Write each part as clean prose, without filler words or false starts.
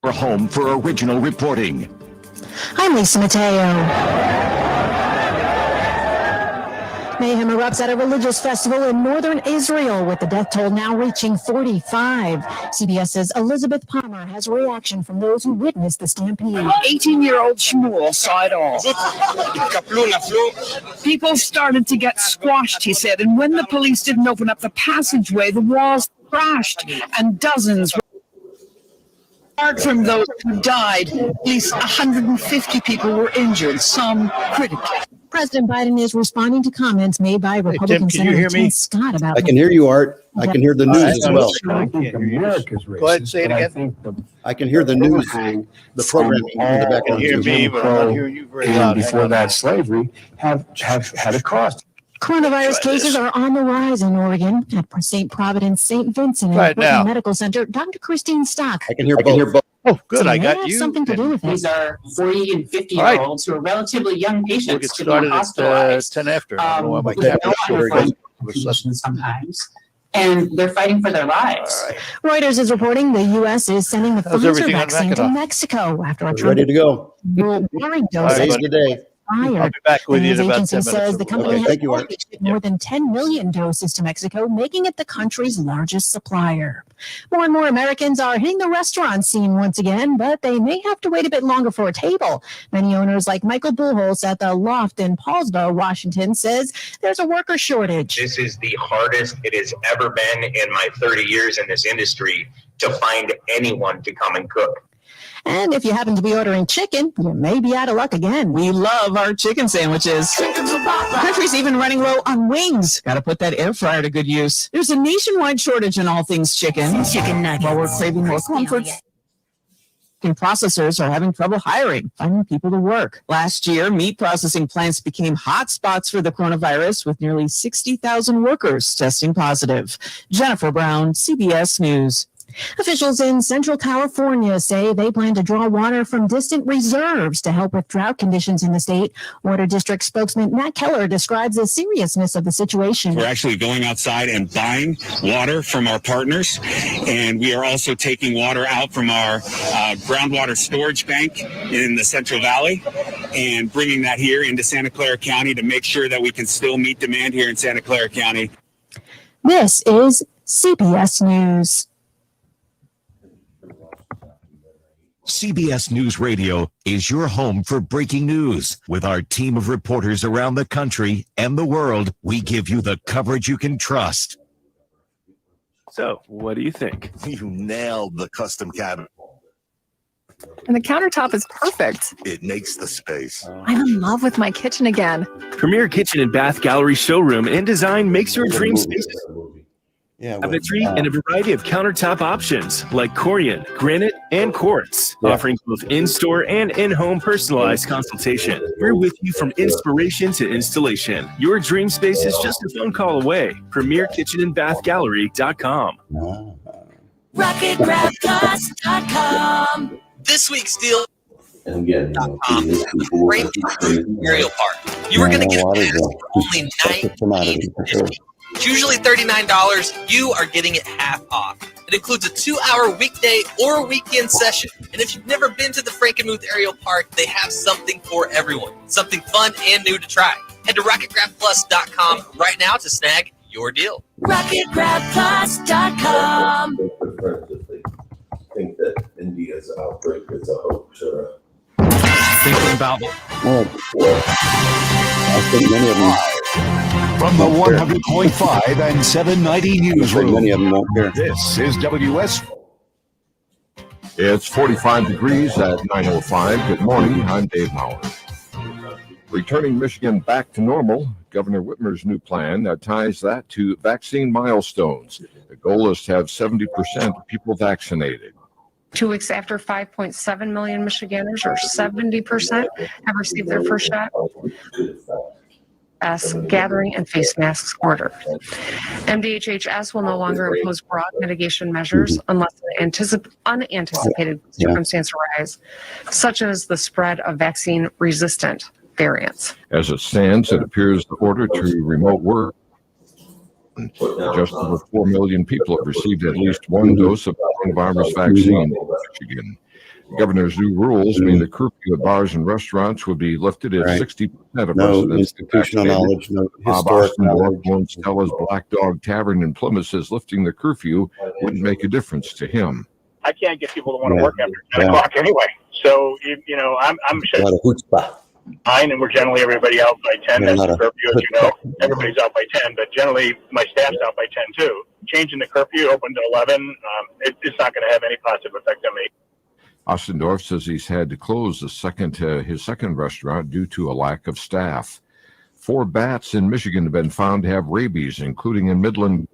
We're home for original reporting. I'm Lisa Mateo. Mayhem erupts at a religious festival in northern Israel, with the death toll now reaching 45. CBS's Elizabeth Palmer has a reaction from those who witnessed the stampede. 18-year-old Shmuel saw it all. People started to get squashed, he said, and when the police didn't open up the passageway, the walls crashed and dozens. Apart from those who died, at least 150 people were injured, some critically. President Biden is responding to comments made by Republican Senator Tim Scott about. I can hear you, Art. I can hear the news as well. I think America's racist. Go ahead and say it again. I can hear the news, the programming in the back of the me, but I hear you very loud. Before that, slavery have had a cost. Coronavirus cases are on the rise in Oregon. At St. Providence, St. Vincent and Brooklyn Medical Center, Dr. Christine Stock. I can hear both. Oh, good. I got have you. something to do with it. These are 40 and 50-year-olds who are relatively young patients. We'll get started at 10 after. I don't know why my sometimes. And they're fighting for their lives. Right. Reuters is reporting the U.S. is sending the Pfizer vaccine to Mexico after a Trump ready to go. World doses today. I'll be back with you in about 10 minutes. Says the company has shipped more than 10 million doses to Mexico, making it the country's largest supplier. More and more Americans are hitting the restaurant scene once again, but they may have to wait a bit longer for a table. Many owners, like Michael Bullholz at the Loft in Paulsboro, Washington, says there's a worker shortage. This is the hardest it has ever been in my 30 years in this industry to find anyone to come and cook. And if you happen to be ordering chicken, you may be out of luck again. We love our chicken sandwiches. The country's even running low on wings. Got to put that air fryer to good use. There's a nationwide shortage in all things chicken. Chicken nuggets. While we're craving more comfort, and processors are having trouble finding people to work. Last year, meat processing plants became hot spots for the coronavirus, with nearly 60,000 workers testing positive. Jennifer Brown, CBS News. Officials in Central California say they plan to draw water from distant reserves to help with drought conditions in the state. Water District spokesman Matt Keller describes the seriousness of the situation. We're actually going outside and buying water from our partners, and we are also taking water out from our groundwater storage bank in the Central Valley and bringing that here into Santa Clara County to make sure that we can still meet demand here in Santa Clara County. This is CBS News. CBS News Radio is your home for breaking news. With our team of reporters around the country and the world, we give you the coverage you can trust. So, what do you think? You nailed the custom cabinet. And the countertop is perfect. It makes the space. I'm in love with my kitchen again. Premier Kitchen and Bath Gallery showroom and design makes your dream spaces. Cabinetry and a variety of countertop options like Corian, granite, and quartz, offering both in-store and in-home personalized consultation. We're with you from inspiration to installation. Your dream space is just a phone call away. PremierKitchenandBathGallery.com. RocketGrabPlus.com. This week's deal. And again, Great Aerial Park. You are going to get a pass for only $19.50. It's usually $39. You are getting it half off. It includes a 2-hour weekday or weekend session. And if you've never been to the Frankenmuth Aerial Park, they have something for everyone. Something fun and new to try. Head to RocketGrabPlus.com right now to snag your deal. RocketGrabPlus.com. I think that India's outbreak is a hoax or Thinking about I think many of them. From the 100.5 and 790 newsroom, many of them won't care. This is WS. It's 45 degrees at 9:05. Good morning. I'm Dave Maurer. Returning Michigan back to normal, Governor Whitmer's new plan ties that to vaccine milestones. The goal is to have 70% of people vaccinated. 2 weeks after 5.7 million Michiganders, or 70%, have received their first shot. Gathering and face masks order. MDHHS will no longer impose broad mitigation measures unless an unanticipated circumstance arise, such as the spread of vaccine-resistant variants. As it stands, it appears the order to remote work Just over 4 million people have received at least one dose of coronavirus vaccine in Michigan. The governor's new rules mean the curfew at bars and restaurants will be lifted if 60% of No residents institutional knowledge, no Bob historic knowledge. owns Stella's Black Dog Tavern in Plymouth says lifting the curfew wouldn't make a difference to him. I can't get people to want to work after 10 o'clock anyway. So, I'm A lot of chutzpah. fine, and we're generally everybody out by 10. Yeah, a That's lot the of curfew, as you know. Everybody's out by 10, but generally my staff's out by 10 too. Changing the curfew open to 11, it's not going to have any positive effect on me. Ostendorf says he's had to close his second restaurant due to a lack of staff. 4 bats in Michigan have been found to have rabies, including in Midland.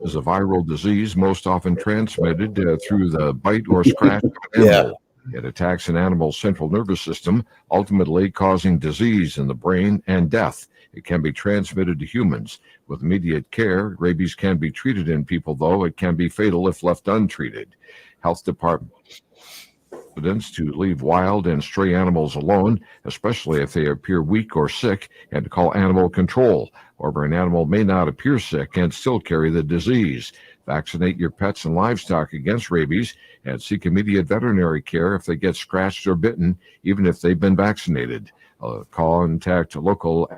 Is a viral disease most often transmitted through the bite or scratch of an animal. It attacks an animal's central nervous system, ultimately causing disease in the brain and death. It can be transmitted to humans. With immediate care, rabies can be treated in people, though it can be fatal if left untreated. Health Department residents to leave wild and stray animals alone, especially if they appear weak or sick, and to call animal control. However, an animal may not appear sick and still carry the disease. Vaccinate your pets and livestock against rabies and seek immediate veterinary care if they get scratched or bitten, even if they've been vaccinated. Contact local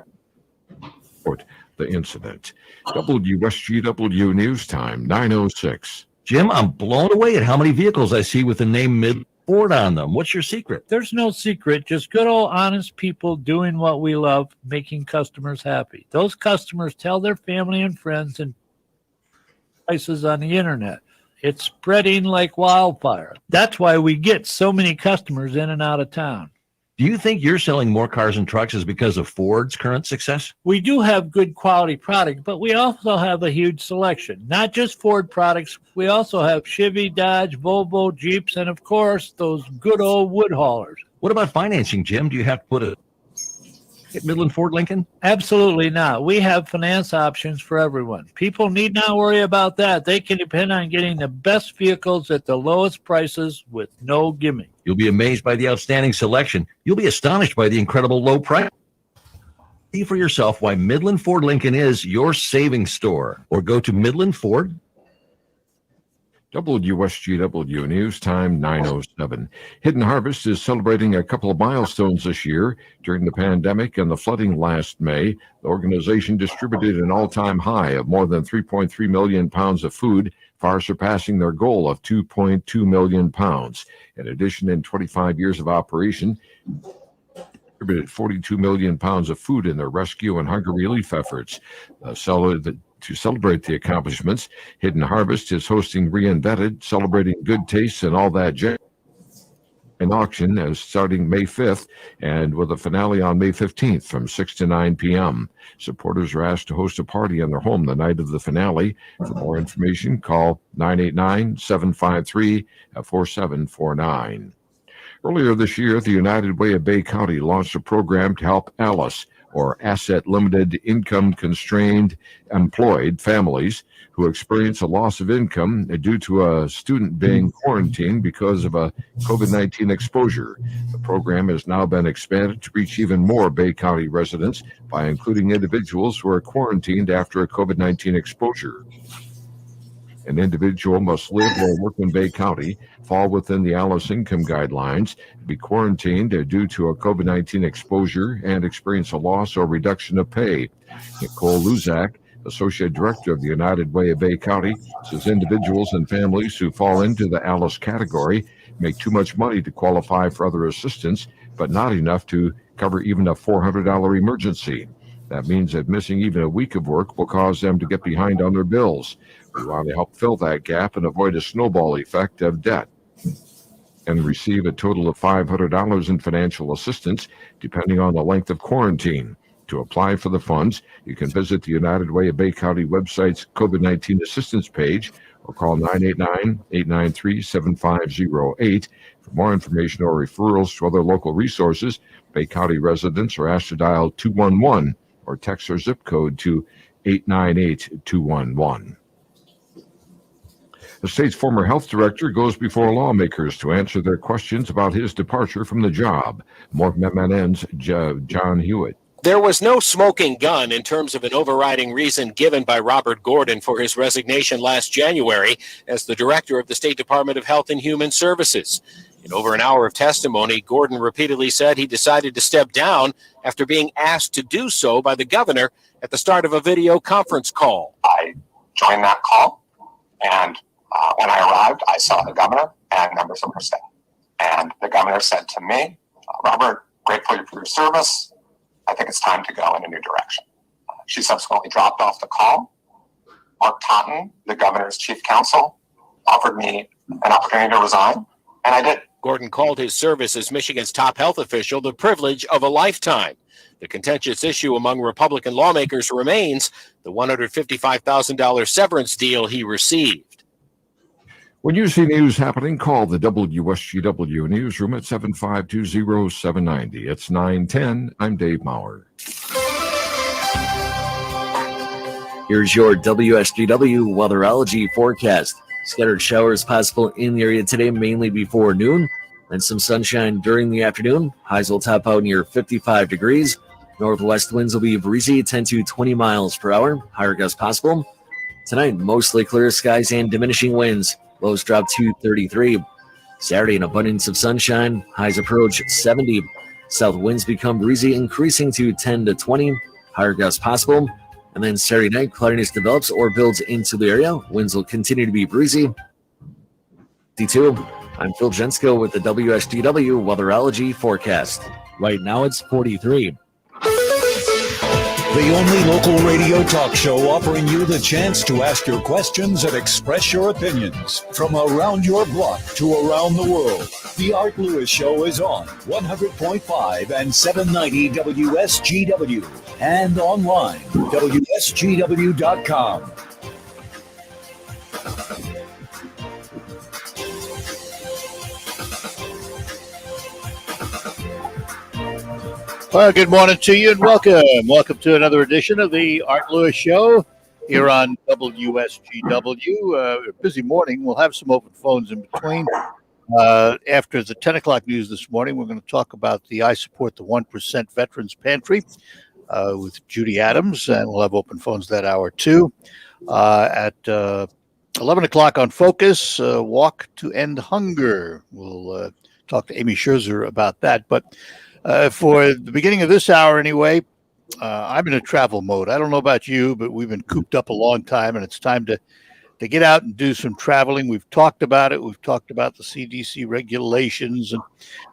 report the incident. WSGW News Time, 9:06. Jim, I'm blown away at how many vehicles I see with the name Mid Ford on them. What's your secret? There's no secret, just good old honest people doing what we love, making customers happy. Those customers tell their family and friends and prices on the internet. It's spreading like wildfire. That's why we get so many customers in and out of town. Do you think you're selling more cars and trucks is because of Ford's current success? We do have good quality product, but we also have a huge selection. Not just Ford products, we also have Chevy, Dodge, Volvo, Jeeps, and of course, those good old wood haulers. What about financing, Jim? Do you have to put at Midland Ford Lincoln? Absolutely not. We have finance options for everyone. People need not worry about that. They can depend on getting the best vehicles at the lowest prices with no gimmick. You'll be amazed by the outstanding selection. You'll be astonished by the incredible low price. See for yourself why Midland Ford Lincoln is your savings store, or go to Midland Ford. WSGW News Time, 9:07. Hidden Harvest is celebrating a couple of milestones this year. During the pandemic and the flooding last May, the organization distributed an all-time high of more than 3.3 million pounds of food, far surpassing their goal of 2.2 million pounds. In addition, in 25 years of operation, distributed 42 million pounds of food in their rescue and hunger relief efforts. To celebrate the accomplishments, Hidden Harvest is hosting Reinvented, Celebrating Good Tastes and All That Jazz, an auction as starting May 5th and with a finale on May 15th from 6 to 9 p.m. Supporters are asked to host a party in their home the night of the finale. For more information, call 989-753-4749. Earlier this year, the United Way of Bay County launched a program to help ALICE, or asset-limited, income-constrained, employed families who experience a loss of income due to a student being quarantined because of a COVID-19 exposure. The program has now been expanded to reach even more Bay County residents by including individuals who are quarantined after a COVID-19 exposure. An individual must live or work in Bay County, fall within the ALICE income guidelines, be quarantined due to a COVID-19 exposure, and experience a loss or reduction of pay. Nicole Luzak, Associate Director of the United Way of Bay County, says individuals and families who fall into the ALICE category make too much money to qualify for other assistance, but not enough to cover even a $400 emergency. That means that missing even a week of work will cause them to get behind on their bills. We want to help fill that gap and avoid a snowball effect of debt and receive a total of $500 in financial assistance, depending on the length of quarantine. To apply for the funds, you can visit the United Way of Bay County website's COVID-19 assistance page or call 989-893-7508. For more information or referrals to other local resources, Bay County residents are asked to dial 211 or text their zip code to 898-211. The state's former health director goes before lawmakers to answer their questions about his departure from the job. More from MNN's John Hewitt. There was no smoking gun in terms of an overriding reason given by Robert Gordon for his resignation last January as the director of the State Department of Health and Human Services. In over an hour of testimony, Gordon repeatedly said he decided to step down after being asked to do so by the governor at the start of a video conference call. I joined that call, and when I arrived, I saw the governor and members of her staff. And the governor said to me, Robert, grateful for your service. I think it's time to go in a new direction. She subsequently dropped off the call. Mark Totten, the governor's chief counsel, offered me an opportunity to resign, and I did. Gordon called his service as Michigan's top health official the privilege of a lifetime. The contentious issue among Republican lawmakers remains the $155,000 severance deal he received. When you see news happening, call the WSGW newsroom at 752-0790. It's 910. I'm Dave Maurer. Here's your WSGW weatherology forecast. Scattered showers possible in the area today, mainly before noon, and some sunshine during the afternoon. Highs will top out near 55 degrees. Northwest winds will be breezy, 10 to 20 miles per hour. Higher gusts possible. Tonight, mostly clear skies and diminishing winds. Lows drop to 33. Saturday, an abundance of sunshine. Highs approach 70. South winds become breezy, increasing to 10 to 20. Higher gusts possible. And then Saturday night, cloudiness develops or builds into the area. Winds will continue to be breezy. 52. I'm Phil Jensko with the WSGW weatherology forecast. Right now, it's 43. The only local radio talk show offering you the chance to ask your questions and express your opinions from around your block to around the world. The Art Lewis Show is on 100.5 and 790 WSGW and online, WSGW.com. Well, good morning to you and welcome. Welcome to another edition of the Art Lewis Show here on WSGW. Busy morning. We'll have some open phones in between. After the 10 o'clock news this morning, we're going to talk about the I Support the 1% Veterans Pantry with Judy Adams, and we'll have open phones that hour too. At 11 o'clock on Focus, Walk to End Hunger. We'll talk to Abby Scherzer about that. But for the beginning of this hour anyway, I'm in a travel mode. I don't know about you, but we've been cooped up a long time, and it's time to get out and do some traveling. We've talked about it. We've talked about the CDC regulations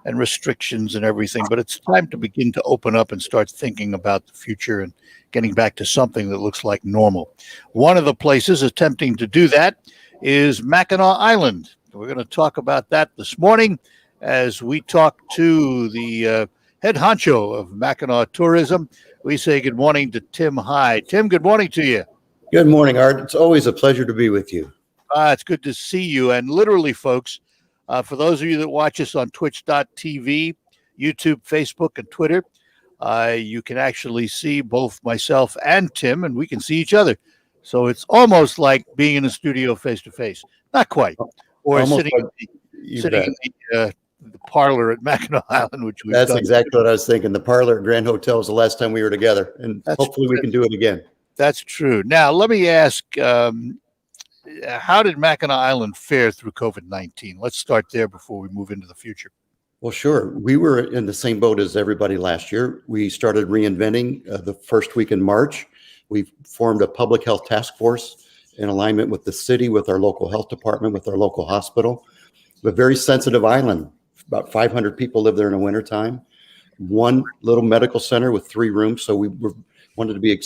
and restrictions and everything, but it's time to begin to open up and start thinking about the future and getting back to something that looks like normal. One of the places attempting to do that is Mackinac Island. We're going to talk about that this morning as we talk to the head honcho of Mackinac Tourism. We say good morning to Tim Hygh. Tim, good morning to you. Good morning, Art. It's always a pleasure to be with you. It's good to see you. And literally, folks, for those of you that watch us on twitch.tv, YouTube, Facebook, and Twitter, you can actually see both myself and Tim, and we can see each other. So it's almost like being in the studio face-to-face. Not quite. Or almost sitting in the parlor at Mackinac Island, which we've That's done. exactly what I was thinking. The parlor at Grand Hotel was the last time we were together, and hopefully we can do it again. That's true. Now, let me ask, how did Mackinac Island fare through COVID-19? Let's start there before we move into the future. Well, sure. We were in the same boat as everybody last year. We started reinventing the first week in March. We formed a public health task force in alignment with the city, with our local health department, with our local hospital. A very sensitive island. About 500 people live there in the wintertime. One little medical center with 3 rooms. So we wanted to be,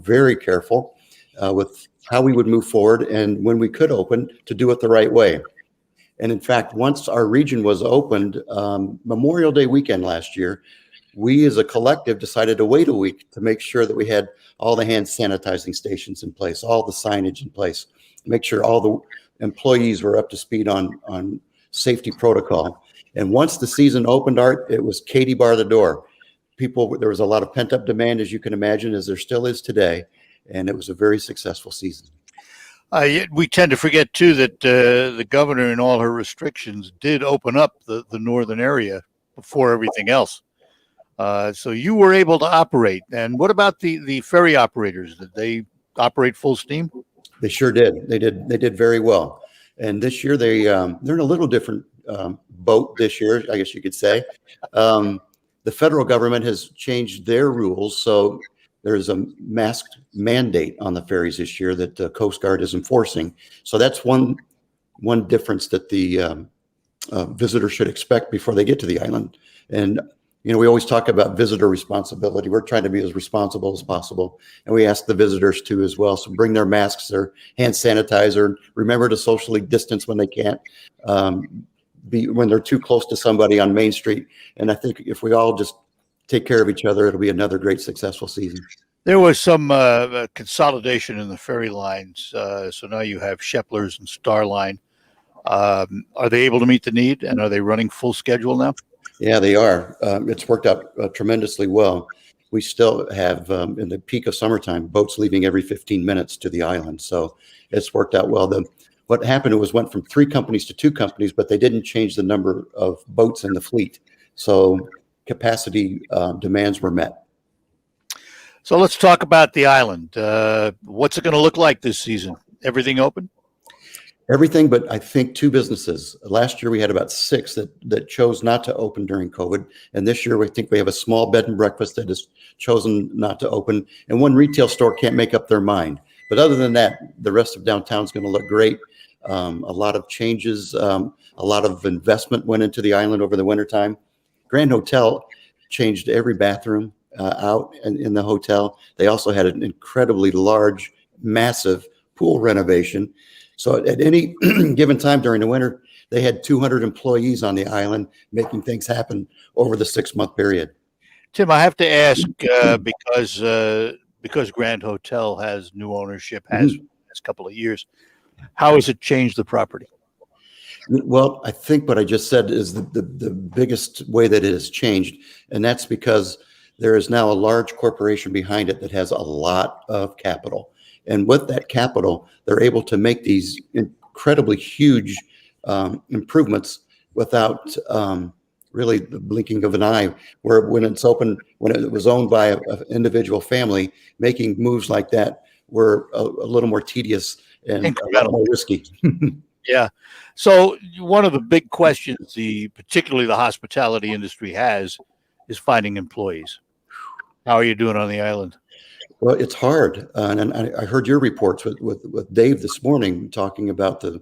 very careful with how we would move forward and when we could open to do it the right way. And in fact, once our region was opened, Memorial Day weekend last year, we as a collective decided to wait a week to make sure that we had all the hand sanitizing stations in place, all the signage in place, make sure all the employees were up to speed on safety protocol. And once the season opened, Art, it was Katie bar the door. There was a lot of pent-up demand, as you can imagine, as there still is today, and it was a very successful season. We tend to forget, too, that the governor and all her restrictions did open up the northern area before everything else. So you were able to operate. And what about the ferry operators? Did they operate full steam? They sure did. They did very well. And this year they're in a little different boat this year, I guess you could say. The federal government has changed their rules, so there's a mask mandate on the ferries this year that the Coast Guard is enforcing. So that's one difference that the visitor should expect before they get to the island. And we always talk about visitor responsibility. We're trying to be as responsible as possible, and we ask the visitors to as well. So bring their masks, their hand sanitizer. Remember to socially distance when they can't. When they're too close to somebody on Main Street. And I think if we all just take care of each other, it'll be another great successful season. There was some consolidation in the ferry lines. So now you have Shepler's and Starline. Are they able to meet the need, and are they running full schedule now? Yeah, they are. It's worked out tremendously well. We still have, in the peak of summertime, boats leaving every 15 minutes to the island. So it's worked out well. What happened was went from 3 companies to 2 companies, but they didn't change the number of boats in the fleet. So capacity demands were met. So let's talk about the island. What's it going to look like this season? Everything open? Everything, but I think 2 businesses. Last year we had about 6 that chose not to open during COVID. And this year we think we have a small bed and breakfast that has chosen not to open. And 1 retail store can't make up their mind. But other than that, the rest of downtown is going to look great. A lot of changes, a lot of investment went into the island over the wintertime. Grand Hotel changed every bathroom out in the hotel. They also had an incredibly large, massive pool renovation. So at any given time during the winter, they had 200 employees on the island making things happen over the 6-month period. Tim, I have to ask, because Grand Hotel has new ownership, has a couple of years, how has it changed the property? Well, I think what I just said is the biggest way that it has changed, and that's because there is now a large corporation behind it that has a lot of capital. And with that capital, they're able to make these incredibly huge improvements without really the blinking of an eye. Where when it's open, when it was owned by an individual family, making moves like that were a little more tedious and a lot more risky. Yeah. So one of the big questions, particularly the hospitality industry has, is finding employees. How are you doing on the island? Well, it's hard. And I heard your reports with Dave this morning talking about the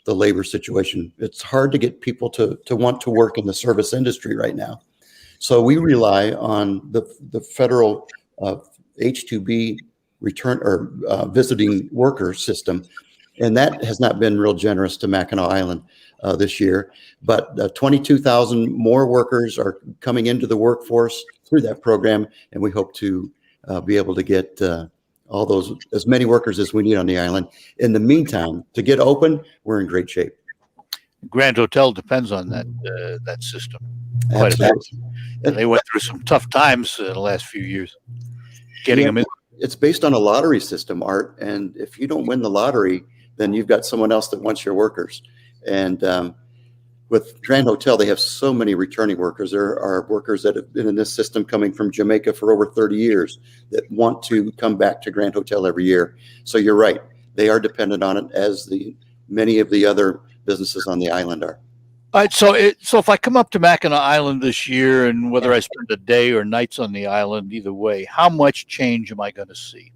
labor situation. It's hard to get people to want to work in the service industry right now. So we rely on the federal H-2B return or visiting worker system. And that has not been real generous to Mackinac Island this year. But 22,000 more workers are coming into the workforce through that program. And we hope to be able to get all those, as many workers as we need on the island. In the meantime, to get open, we're in great shape. Grand Hotel depends on that system quite a bit. And they went through some tough times in the last few years getting them in. It's based on a lottery system, Art. And if you don't win the lottery, then you've got someone else that wants your workers. And with Grand Hotel, they have so many returning workers. There are workers that have been in this system coming from Jamaica for over 30 years that want to come back to Grand Hotel every year. So you're right. They are dependent on it, as many of the other businesses on the island are. All right. So if I come up to Mackinac Island this year, and whether I spend a day or nights on the island, either way, how much change am I going to see?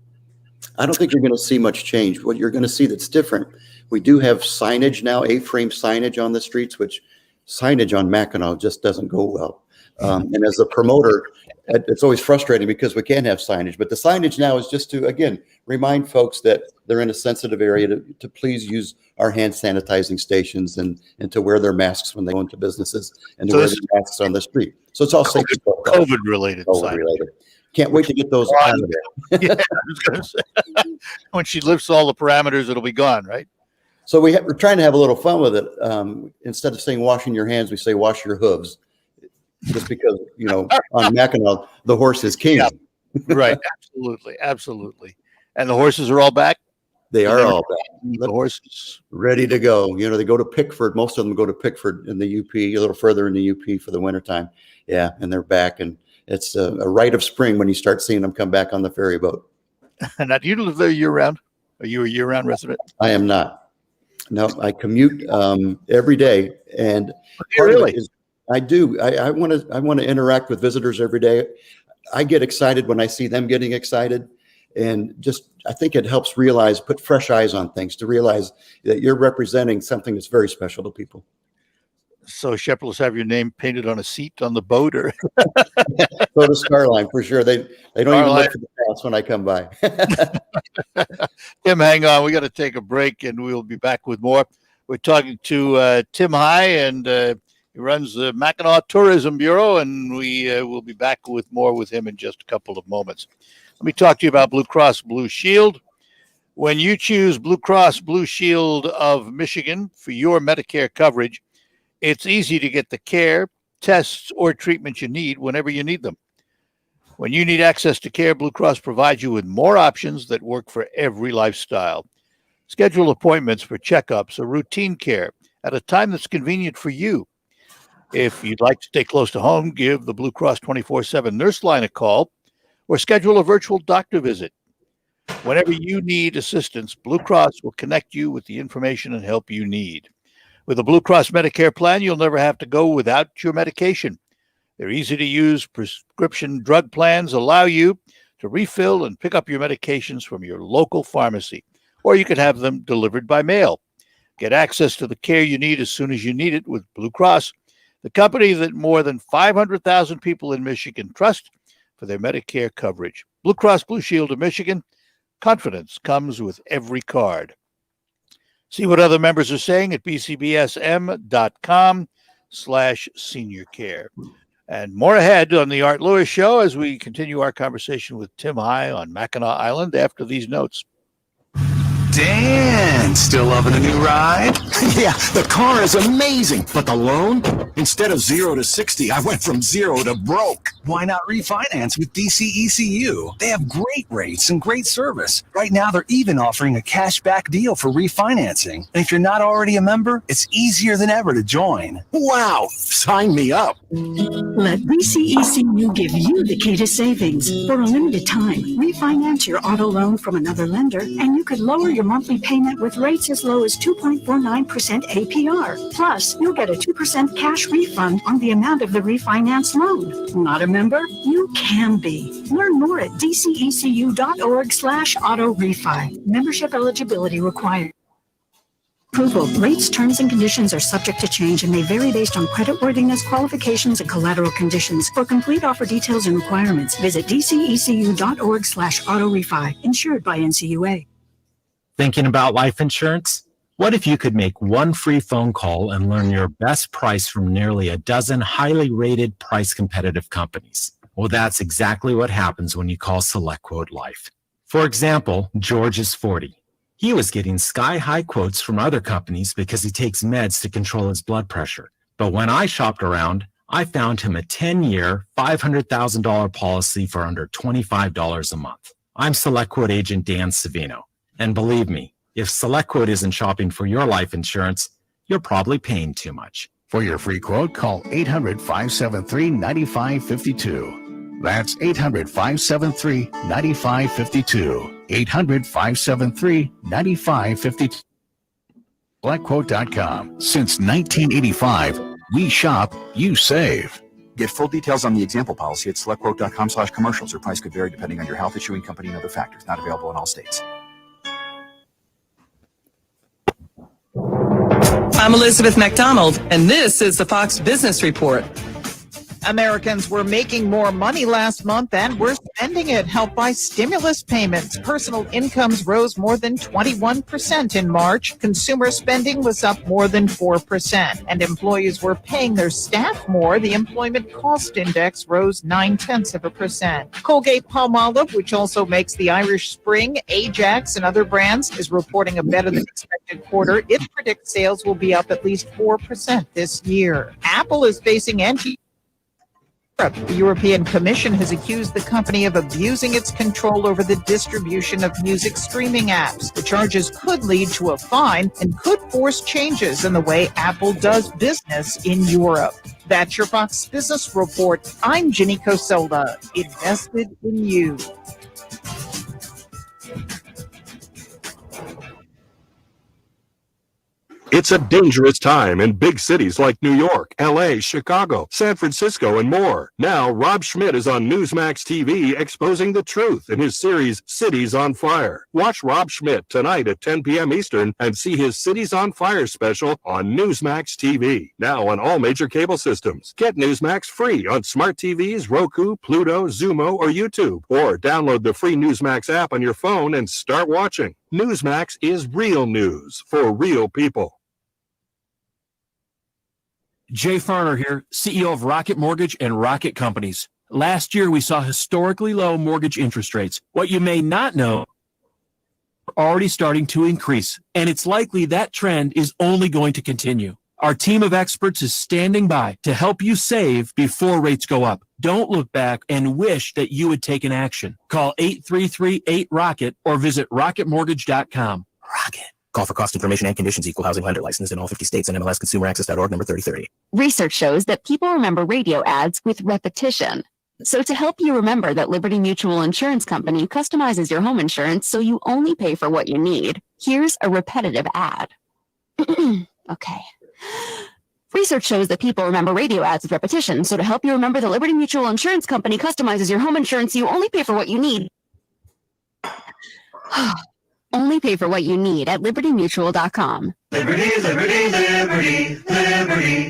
I don't think you're going to see much change. What you're going to see that's different, we do have signage now, A-frame signage on the streets, which signage on Mackinac just doesn't go well. And as a promoter, it's always frustrating because we can't have signage. But the signage now is just to, again, remind folks that they're in a sensitive area to please use our hand sanitizing stations and to wear their masks when they go into businesses and to wear their masks on the street. So it's all safety. COVID related. Can't wait to get those out of there. Yeah, I was gonna say. When she lifts all the parameters, it'll be gone, right? So we're trying to have a little fun with it. Instead of saying washing your hands, we say wash your hooves. Just because, on Mackinac, the horse is king. Yeah, right. Absolutely. And the horses are all back? They are all back. The horses ready to go. They go to Pickford. Most of them go to Pickford in the UP, a little further in the UP for the wintertime. Yeah, and they're back. And it's a rite of spring when you start seeing them come back on the ferry boat. Now, do you live there year round? Are you a year round resident? I am not. No, I commute every day, and really, I do. I want to interact with visitors every day. I get excited when I see them getting excited, and just I think it helps put fresh eyes on things, to realize that you're representing something that's very special to people. So shepherds have your name painted on a seat on the boat, or so does Scarline for sure. They don't even look for the pass when I come by. Tim, hang on. We got to take a break, and we'll be back with more. We're talking to Tim Hygh, and he runs the Mackinac Tourism Bureau, and we will be back with more with him in just a couple of moments. Let me talk to you about Blue Cross Blue Shield. When you choose Blue Cross Blue Shield of Michigan for your Medicare coverage, it's easy to get the care, tests, or treatments you need whenever you need them. When you need access to care, Blue Cross provides you with more options that work for every lifestyle. Schedule appointments for checkups or routine care at a time that's convenient for you. If you'd like to stay close to home, give the Blue Cross 24/7 nurse line a call or schedule a virtual doctor visit. Whenever you need assistance, Blue Cross will connect you with the information and help you need. With a Blue Cross Medicare plan, you'll never have to go without your medication. Their easy-to-use prescription drug plans allow you to refill and pick up your medications from your local pharmacy, or you can have them delivered by mail. Get access to the care you need as soon as you need it with Blue Cross, the company that more than 500,000 people in Michigan trust for their Medicare coverage. Blue Cross Blue Shield of Michigan, confidence comes with every card. See what other members are saying at bcbsm.com/seniorcare. And more ahead on the Art Lewis Show as we continue our conversation with Tim Hygh on Mackinac Island after these notes. Dan, still loving the new ride? Yeah, the car is amazing, but the loan? Instead of 0 to 60, I went from 0 to broke. Why not refinance with DCECU? They have great rates and great service. Right now, they're even offering a cashback deal for refinancing. And if you're not already a member, it's easier than ever to join. Wow, sign me up. Let DCECU give you the key to savings. For a limited time, refinance your auto loan from another lender, and you could lower your monthly payment with rates as low as 2.49% APR. Plus, you'll get a 2% cash refund on the amount of the refinance loan. Not a member? You can be. Learn more at dcecu.org/auto-refi. Membership eligibility required. Approval. Rates, terms, and conditions are subject to change and may vary based on creditworthiness, qualifications, and collateral conditions. For complete offer details and requirements, visit dcecu.org/auto-refi. Insured by NCUA. Thinking about life insurance? What if you could make one free phone call and learn your best price from nearly a dozen highly rated, price competitive companies? Well, that's exactly what happens when you call SelectQuote Life. For example, George is 40. He was getting sky-high quotes from other companies because he takes meds to control his blood pressure. But when I shopped around, I found him a 10-year, $500,000 policy for under $25 a month. I'm SelectQuote agent Dan Savino. And believe me, if SelectQuote isn't shopping for your life insurance, you're probably paying too much. For your free quote, call 800-573-9552. That's 800-573-9552. 800-573-9552. SelectQuote.com. Since 1985, we shop, you save. Get full details on the example policy at SelectQuote.com/commercials. Your price could vary depending on your health, issuing company, and other factors. Not available in all states. I'm Elizabeth McDonald, and this is the Fox Business Report. Americans were making more money last month and were spending it, helped by stimulus payments. Personal incomes rose more than 21% in March. Consumer spending was up more than 4%, and employees were paying their staff more. The Employment Cost Index rose 0.9%. Colgate-Palmolive, which also makes the Irish Spring, Ajax, and other brands, is reporting a better than expected quarter. It predicts sales will be up at least 4% this year. Apple is facing The European Commission has accused the company of abusing its control over the distribution of music streaming apps. The charges could lead to a fine and could force changes in the way Apple does business in Europe. That's your Fox Business Report. I'm Ginny Cosola, invested in you. It's a dangerous time in big cities like New York, LA, Chicago, San Francisco, and more. Now, Rob Schmidt is on Newsmax TV exposing the truth in his series Cities on Fire. Watch Rob Schmidt tonight at 10 p.m. Eastern and see his Cities on Fire special on Newsmax TV. Now on all major cable systems. Get Newsmax free on smart TVs, Roku, Pluto, Zumo, or YouTube. Or download the free Newsmax app on your phone and start watching. Newsmax is real news for real people. Jay Farner here, CEO of Rocket Mortgage and Rocket Companies. Last year, we saw historically low mortgage interest rates. What you may not know are already starting to increase, and it's likely that trend is only going to continue. Our team of experts is standing by to help you save before rates go up. Don't look back and wish that you had taken action. Call 833-8ROCKET or visit rocketmortgage.com. Rocket. Call for cost information and conditions. Equal housing lender licensed in all 50 states and MLSConsumerAccess.org number 3030. Research shows that people remember radio ads with repetition. So to help you remember that Liberty Mutual Insurance Company customizes your home insurance so you only pay for what you need, here's a repetitive ad. Okay. Research shows that people remember radio ads with repetition. So to help you remember that Liberty Mutual Insurance Company customizes your home insurance so you only pay for what you need. Only pay for what you need at libertymutual.com. Liberty, liberty, liberty, liberty.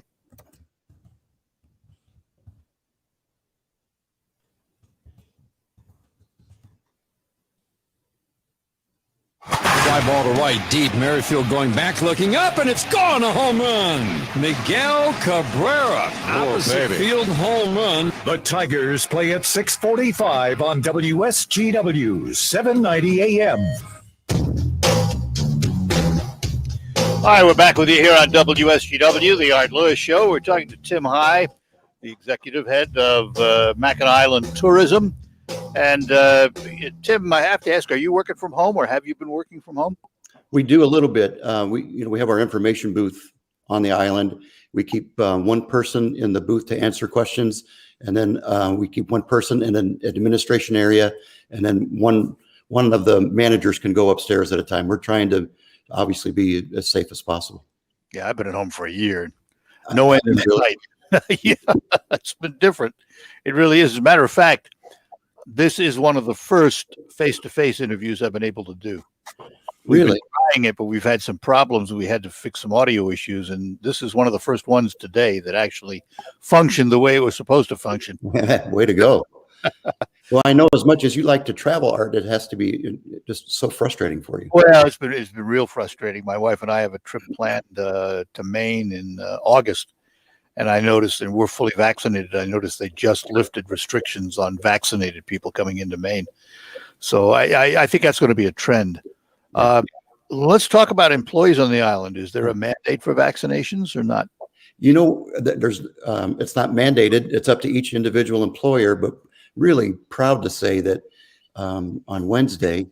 Fly ball to right, deep. Merrifield going back, looking up, and it's gone, a home run. Miguel Cabrera, opposite field home run. The Tigers play at 6:45 on WSGW, 790 AM. All right, we're back with you here on WSGW, the Art Lewis Show. We're talking to Tim Hygh, the executive head of Mackinac Island Tourism. And Tim, I have to ask, are you working from home or have you been working from home? We do a little bit. We have our information booth on the island. We keep one person in the booth to answer questions, and then we keep one person in an administration area, and then one of the managers can go upstairs at a time. We're trying to obviously be as safe as possible. Yeah, I've been at home for a year. No end in sight. Yeah, it's been different. It really is. As a matter of fact, this is one of the first face-to-face interviews I've been able to do. We've been trying it, but we've had some problems. We had to fix some audio issues, and this is one of the first ones today that actually functioned the way it was supposed to function. Way to go. Well, I know as much as you like to travel, Art, it has to be just so frustrating for you. Well, it's been real frustrating. My wife and I have a trip planned to Maine in August, and I noticed, and we're fully vaccinated, I noticed they just lifted restrictions on vaccinated people coming into Maine. So I think that's going to be a trend. Let's talk about employees on the island. Is there a mandate for vaccinations or not? You know, there's it's not mandated. It's up to each individual employer, but really proud to say that on Wednesday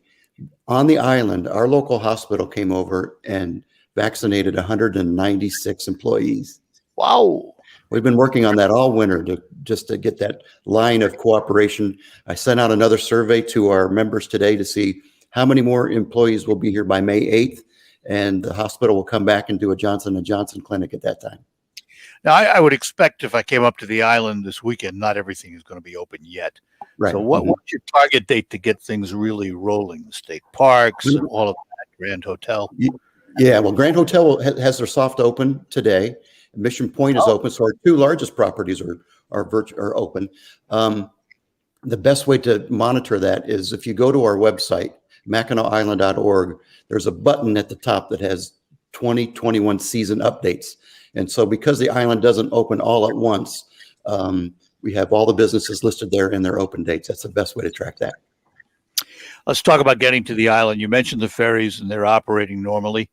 on the island, our local hospital came over and vaccinated 196 employees. Wow. We've been working on that all winter to get that line of cooperation. I sent out another survey to our members today to see how many more employees will be here by May 8th, and the hospital will come back and do a Johnson & Johnson clinic at that time. Now, I would expect if I came up to the island this weekend, not everything is going to be open yet. Right. So what's your target date to get things really rolling? The state parks, all of that, Grand Hotel? Yeah, well, Grand Hotel has their soft open today. Mission Point is open, so our two largest properties are open. The best way to monitor that is if you go to our website, MackinacIsland.org, there's a button at the top that has 2021 season updates. And so because the island doesn't open all at once, we have all the businesses listed there and their open dates. That's the best way to track that. Let's talk about getting to the island. You mentioned the ferries and they're operating normally.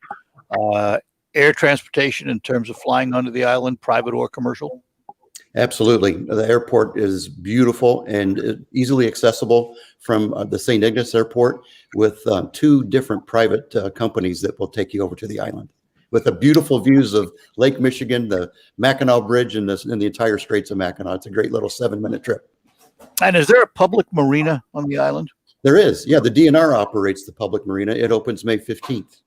Air transportation in terms of flying onto the island, private or commercial? Absolutely. The airport is beautiful and easily accessible from the St. Ignace Airport with 2 different private companies that will take you over to the island with the beautiful views of Lake Michigan, the Mackinac Bridge, and the entire Straits of Mackinac. It's a great little 7-minute trip. And is there a public marina on the island? There is. Yeah, the DNR operates the public marina. It opens May 15th.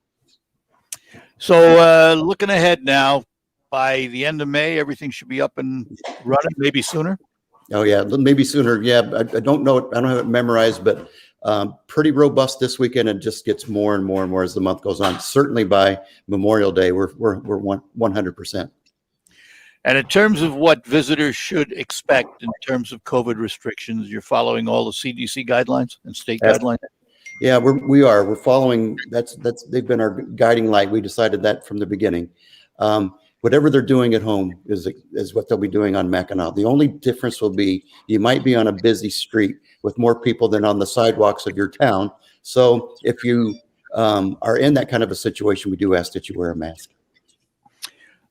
So looking ahead now, by the end of May, everything should be up and running, maybe sooner? Oh, yeah, maybe sooner. Yeah, I don't know. I don't have it memorized, but pretty robust this weekend. It just gets more and more and more as the month goes on. Certainly by Memorial Day, we're 100%. And in terms of what visitors should expect in terms of COVID restrictions, you're following all the CDC guidelines and state guidelines? Yeah, we're following. That's they've been our guiding light. We decided that from the beginning. Whatever they're doing at home is what they'll be doing on Mackinac. The only difference will be you might be on a busy street with more people than on the sidewalks of your town. So if you are in that kind of a situation, we do ask that you wear a mask.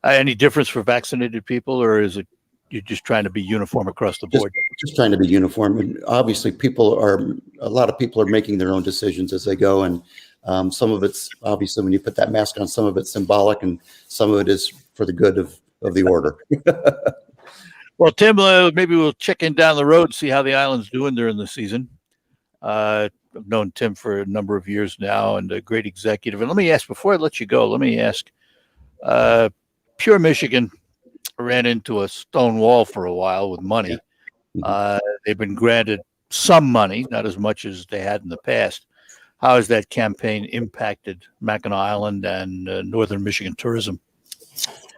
Any difference for vaccinated people, or is it you're just trying to be uniform across the board? Just trying to be uniform. And obviously a lot of people are making their own decisions as they go. And some of it's obviously when you put that mask on, some of it's symbolic and some of it is for the good of the order. Well, Tim, maybe we'll check in down the road, see how the island's doing during the season. I've known Tim for a number of years now and a great executive. And let me ask, before I let you go, Pure Michigan ran into a stone wall for a while with money. They've been granted some money, not as much as they had in the past. How has that campaign impacted Mackinac Island and northern Michigan tourism?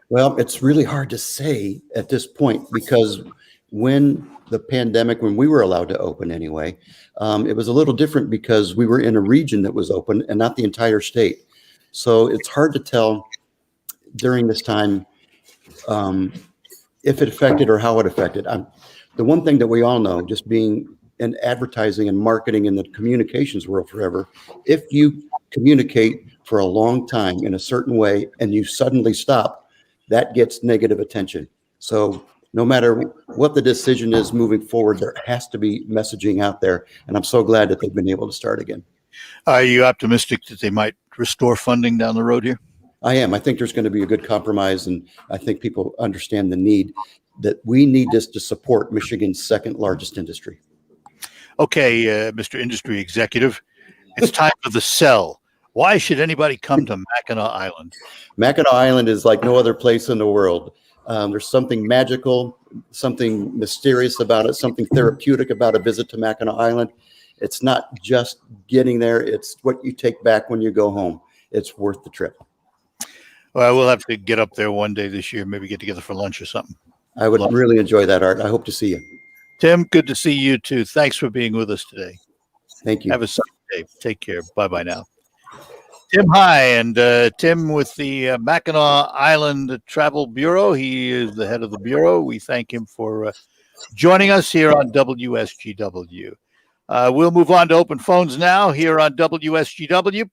Well, it's really hard to say at this point because when we were allowed to open anyway, it was a little different because we were in a region that was open and not the entire state. So it's hard to tell during this time if it affected or how it affected. The one thing that we all know, just being in advertising and marketing in the communications world forever, if you communicate for a long time in a certain way and you suddenly stop, that gets negative attention. So no matter what the decision is moving forward, there has to be messaging out there. And I'm so glad that they've been able to start again. Are you optimistic that they might restore funding down the road here? I am. I think there's going to be a good compromise. And I think people understand the need that we need this to support Michigan's second largest industry. Okay, Mr. Industry Executive, it's time for the sell. Why should anybody come to Mackinac Island? Mackinac Island is like no other place in the world. There's something magical, something mysterious about it, something therapeutic about a visit to Mackinac Island. It's not just getting there. It's what you take back when you go home. It's worth the trip. Well, we'll have to get up there one day this year, maybe get together for lunch or something. I would really enjoy that, Art. I hope to see you. Tim, good to see you too. Thanks for being with us today. Thank you. Have a sunny day. Take care. Bye-bye now. Tim Hygh, and Tim with the Mackinac Island Travel Bureau. He is the head of the Bureau. We thank him for joining us here on WSGW. We'll move on to open phones now here on WSGW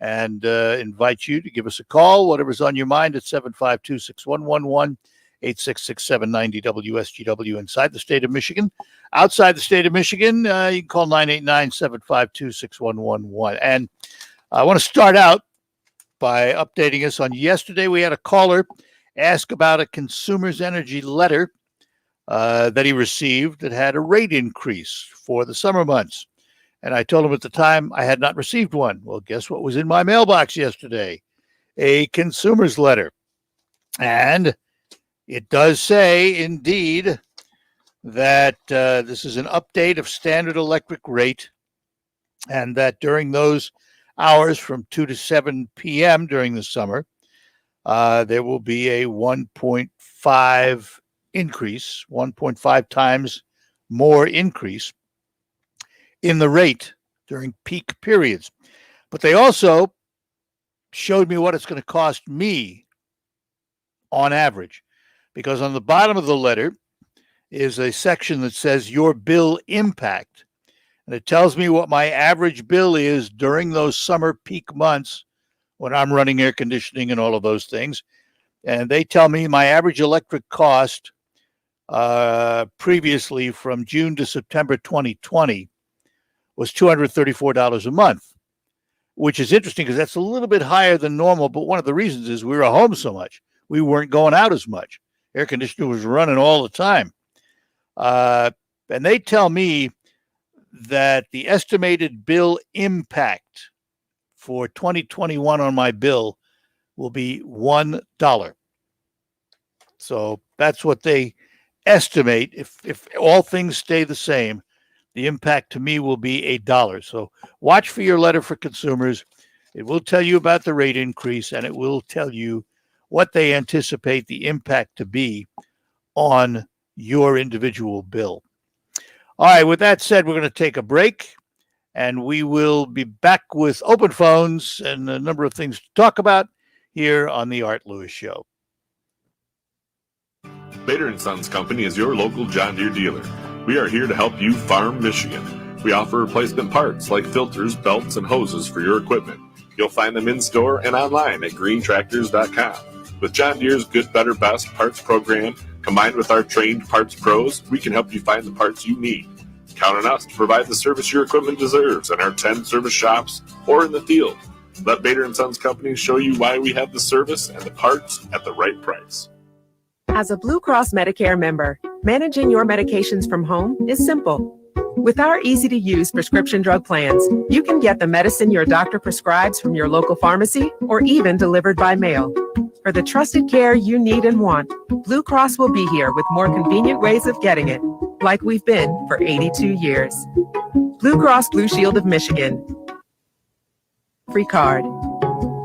and invite you to give us a call, whatever's on your mind, at 752-6111, 866-790-WSGW inside the state of Michigan. Outside the state of Michigan, you can call 989-752-6111. And I want to start out by updating us on yesterday. We had a caller ask about a consumer's energy letter that he received that had a rate increase for the summer months. And I told him at the time I had not received one. Well, guess what was in my mailbox yesterday? A consumer's letter. And it does say, indeed, that this is an update of standard electric rate, and that during those hours from 2 to 7 p.m. during the summer, there will be a 1.5 increase, 1.5 times more increase in the rate during peak periods. But they also showed me what it's going to cost me on average, because on the bottom of the letter is a section that says your bill impact. And it tells me what my average bill is during those summer peak months when I'm running air conditioning and all of those things. And they tell me my average electric cost previously from June to September 2020 was $234 a month, which is interesting because that's a little bit higher than normal. But one of the reasons is we were home so much. We weren't going out as much. Air conditioner was running all the time. And they tell me that the estimated bill impact for 2021 on my bill will be $1. So that's what they estimate. If all things stay the same, the impact to me will be $1. So watch for your letter for consumers. It will tell you about the rate increase, and it will tell you what they anticipate the impact to be on your individual bill. All right, with that said, we're going to take a break, and we will be back with open phones and a number of things to talk about here on the Art Lewis Show. Bader & Sons Company is your local John Deere dealer. We are here to help you farm Michigan. We offer replacement parts like filters, belts, and hoses for your equipment. You'll find them in store and online at greentractors.com. With John Deere's Good, Better, Best parts program, combined with our trained parts pros, we can help you find the parts you need. Count on us to provide the service your equipment deserves in our 10 service shops or in the field. Let Bader & Sons Company show you why we have the service and the parts at the right price. As a Blue Cross Medicare member, managing your medications from home is simple. With our easy-to-use prescription drug plans, you can get the medicine your doctor prescribes from your local pharmacy or even delivered by mail. For the trusted care you need and want, Blue Cross will be here with more convenient ways of getting it, like we've been for 82 years. Blue Cross Blue Shield of Michigan. Free card.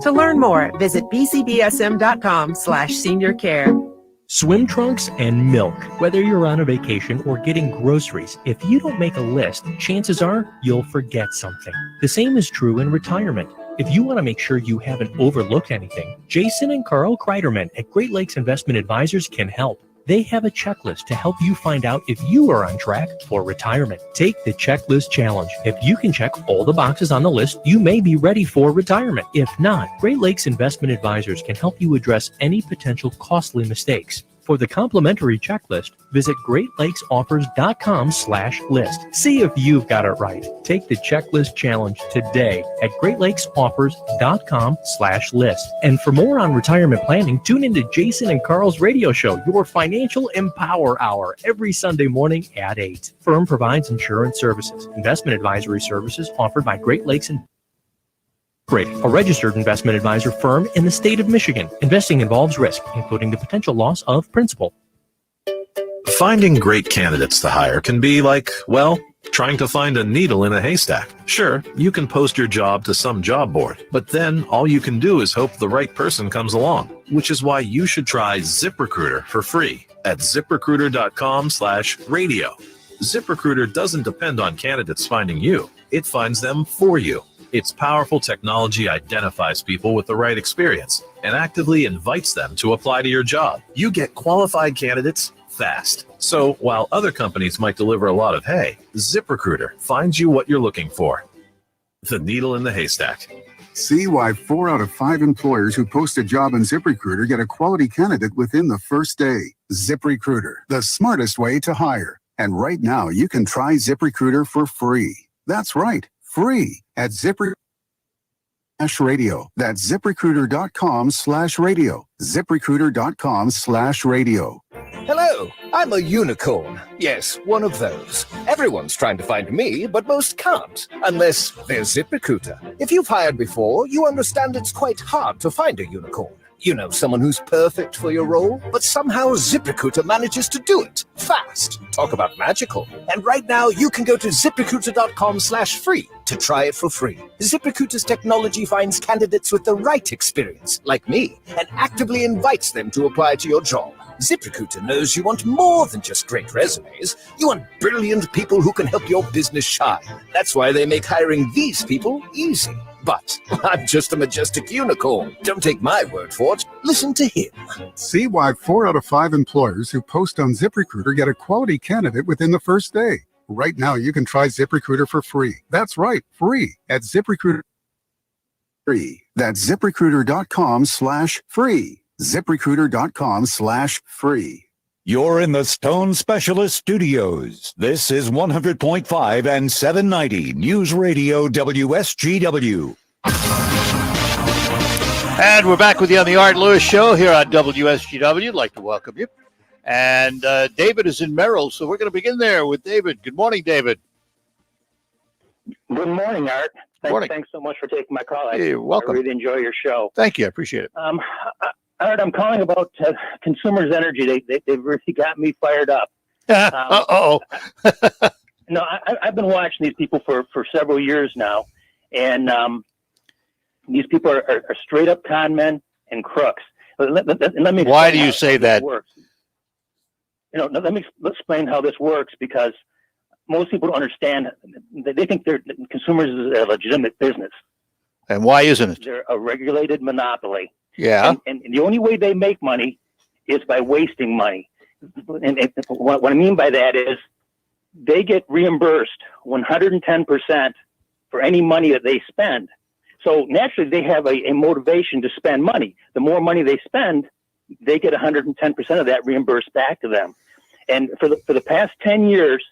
To learn more, visit bcbsm.com/seniorcare. Swim trunks and milk. Whether you're on a vacation or getting groceries, if you don't make a list, chances are you'll forget something. The same is true in retirement. If you want to make sure you haven't overlooked anything, Jason and Carl Kreiderman at Great Lakes Investment Advisors can help. They have a checklist to help you find out if you are on track for retirement. Take the checklist challenge. If you can check all the boxes on the list, you may be ready for retirement. If not, Great Lakes Investment Advisors can help you address any potential costly mistakes. For the complimentary checklist, visit greatlakesoffers.com/list. See if you've got it right. Take the checklist challenge today at greatlakesoffers.com/list. And for more on retirement planning, tune into Jason and Carl's radio show, Your Financial Empower Hour, every Sunday morning at 8. Firm provides insurance services. Investment advisory services offered by Great Lakes and a registered investment advisor firm in the state of Michigan. Investing involves risk, including the potential loss of principal. Finding great candidates to hire can be like, well, trying to find a needle in a haystack. Sure, you can post your job to some job board, but then all you can do is hope the right person comes along, which is why you should try ZipRecruiter for free at ZipRecruiter.com/radio. ZipRecruiter doesn't depend on candidates finding you. It finds them for you. Its powerful technology identifies people with the right experience and actively invites them to apply to your job. You get qualified candidates fast. So while other companies might deliver a lot of hay, ZipRecruiter finds you what you're looking for. The needle in the haystack. See why 4 out of 5 employers who post a job on ZipRecruiter get a quality candidate within the first day. ZipRecruiter, the smartest way to hire. And right now, you can try ZipRecruiter for free. That's right, free at ZipRecruiter.com/radio. That's ZipRecruiter.com/radio. ZipRecruiter.com/radio. Hello, I'm a unicorn. Yes, one of those. Everyone's trying to find me, but most can't, unless they're ZipRecruiter. If you've hired before, you understand it's quite hard to find a unicorn. You know, someone who's perfect for your role, but somehow ZipRecruiter manages to do it fast. Talk about magical. And right now, you can go to ZipRecruiter.com/free to try it for free. ZipRecruiter's technology finds candidates with the right experience, like me, and actively invites them to apply to your job. ZipRecruiter knows you want more than just great resumes. You want brilliant people who can help your business shine. That's why they make hiring these people easy. But I'm just a majestic unicorn. Don't take my word for it. Listen to him. See why 4 out of 5 employers who post on ZipRecruiter get a quality candidate within the first day. Right now, you can try ZipRecruiter for free. That's right, free at ZipRecruiter. Free. That's ZipRecruiter.com/free. ZipRecruiter.com/free. You're in the Stone Specialist Studios. This is 100.5 and 790 News Radio WSGW. And we're back with you on the Art Lewis Show here on WSGW. I'd like to welcome you. And David is in Merrill, so we're going to begin there with David. Good morning, David. Good morning, Art. Morning. Thanks so much for taking my call. You're welcome. I really enjoy your show. Thank you. I appreciate it. Art, I'm calling about Consumers Energy. They've really got me fired up. Uh-oh. No, I've been watching these people for several years now, and these people are straight up con men and crooks. Let me Why do you say that? Works. Let me explain how this works, because most people don't understand. They think consumers is a legitimate business. And why isn't it? They're a regulated monopoly. Yeah. And the only way they make money is by wasting money. And what I mean by that is they get reimbursed 110% for any money that they spend. So naturally, they have a motivation to spend money. The more money they spend, they get 110% of that reimbursed back to them. And for the past 10 years,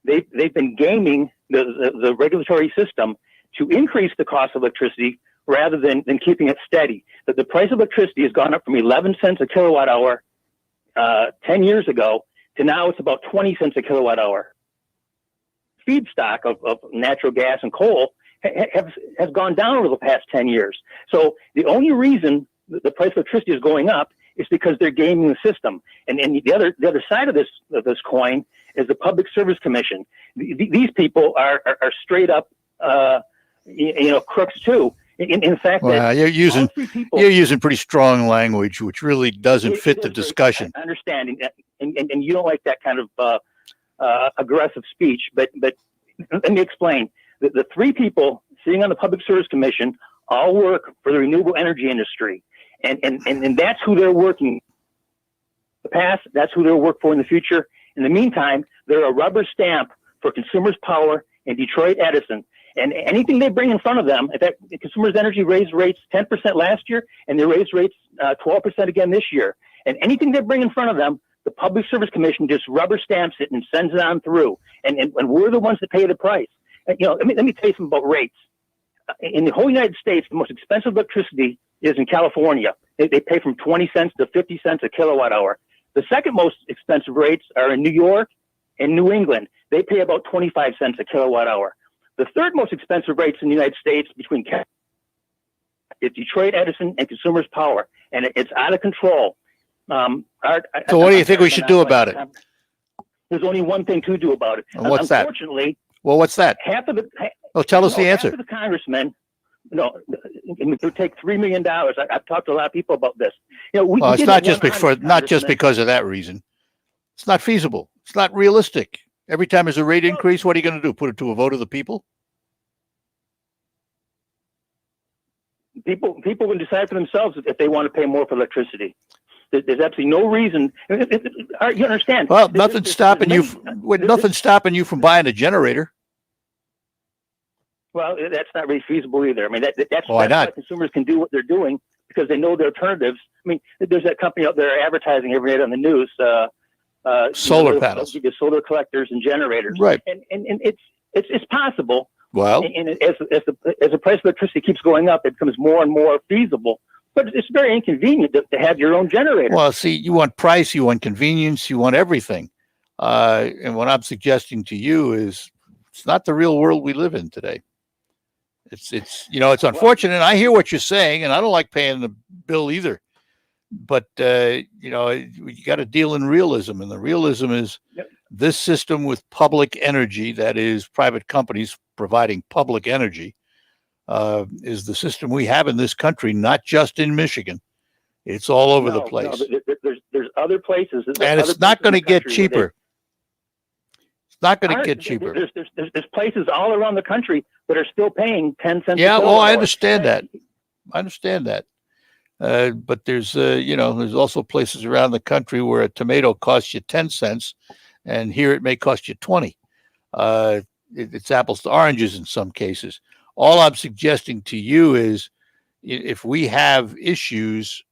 they've been gaming the regulatory system to increase the cost of electricity rather than keeping it steady. That the price of electricity has gone up from 11 cents a kilowatt hour 10 years ago to now it's about 20 cents a kilowatt hour. Feedstock of natural gas and coal has gone down over the past 10 years. So the only reason the price of electricity is going up is because they're gaming the system. And the other side of this coin is the Public Service Commission. These people are straight up crooks too. In fact, well, you're using pretty strong language, which really doesn't fit the discussion. I understand, and you don't like that kind of aggressive speech. But let me explain. The three people sitting on the Public Service Commission all work for the renewable energy industry, and that's who they're working. The past, that's who they'll work for in the future. In the meantime, they're a rubber stamp for Consumers Power and Detroit Edison. And anything they bring in front of them, in fact, Consumers Energy raised rates 10% last year, and they raised rates 12% again this year. And anything they bring in front of them, the Public Service Commission just rubber stamps it and sends it on through. And we're the ones that pay the price. Let me tell you something about rates. In the whole United States, the most expensive electricity is in California. They pay from 20 cents to 50 cents a kilowatt hour. The second most expensive rates are in New York and New England. They pay about 25 cents a kilowatt hour. The third most expensive rates in the United States between is Detroit Edison and Consumers Power, and it's out of control. So what do you think we should do about it? There's only one thing to do about it. And what's that? Unfortunately, well, what's that? Tell us the answer. Half of the congressmen, it would take $3 million. I've talked to a lot of people about this. It's not just because of that reason. It's not feasible. It's not realistic. Every time there's a rate increase, what are you going to do? Put it to a vote of the people? People can decide for themselves if they want to pay more for electricity. There's absolutely no reason. You understand? Well, nothing's stopping you from buying a generator. Well, that's not really feasible either. I mean, that's why why consumers can do what they're doing because they know the alternatives. I mean, there's that company out there advertising every night on the news. Solar panels, solar collectors and generators, right? And it's possible. Well, and as the price of electricity keeps going up, it becomes more and more feasible. But it's very inconvenient to have your own generator. Well, see, you want price, you want convenience, you want everything. And what I'm suggesting to you is, it's not the real world we live in today. It's unfortunate. I hear what you're saying, and I don't like paying the bill either. But you got to deal in realism, and the realism is this system with public energy, that is private companies providing public energy, is the system we have in this country, not just in Michigan. It's all over the place. There's other places, and it's not going to get cheaper. It's not going to get cheaper. There's places all around the country that are still paying 10 cents. Yeah, well, I understand that. But there's also places around the country where a tomato costs you 10 cents, and here it may cost you 20. It's apples to oranges in some cases. All I'm suggesting to you is, if we have issues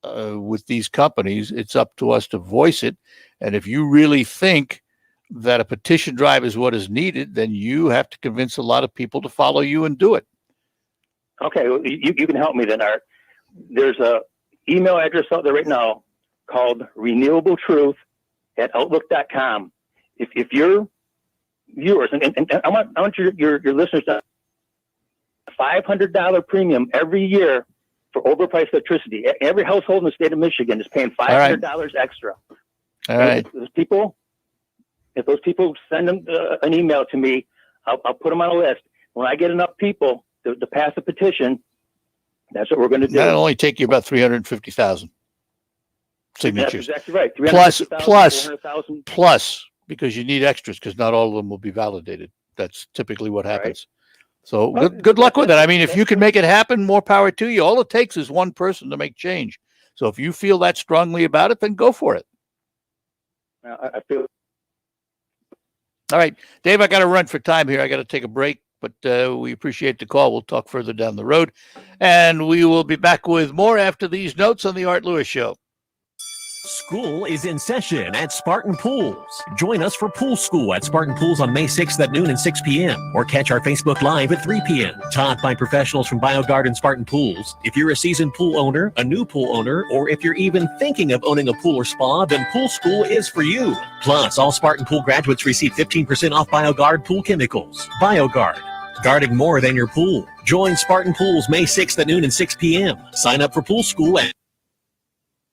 with these companies. It's up to us to voice it. And if you really think that a petition drive is what is needed, then you have to convince a lot of people to follow you and do it. Okay, well, you can help me then, Art. There's a email address out there right now called renewabletruth@outlook.com. If your viewers, and I want your listeners to $500 premium every year for overpriced electricity. Every household in the state of Michigan is paying $500 extra. All right. If those people send them an email to me, I'll put them on a list. When I get enough people to pass a petition, that's what we're going to do. That'll only take you about 350,000 signatures. That's exactly right. Plus, because you need extras, because not all of them will be validated. That's typically what happens. Right. So good luck with it. I mean, if you can make it happen, more power to you. All it takes is one person to make change. So if you feel that strongly about it, then go for it. I feel. All right, Dave, I got to run for time here. I got to take a break, but we appreciate the call. We'll talk further down the road, and we will be back with more after these notes on the Art Lewis Show. School is in session at Spartan Pools. Join us for Pool School at Spartan Pools on May 6th at noon and 6 p.m. or catch our Facebook Live at 3 p.m. Taught by professionals from BioGuard and Spartan Pools. If you're a seasoned pool owner, a new pool owner, or if you're even thinking of owning a pool or spa, then Pool School is for you. Plus, all Spartan Pool graduates receive 15% off BioGuard pool chemicals. BioGuard, guarding more than your pool. Join Spartan Pools May 6th at noon and 6 p.m. Sign up for Pool School at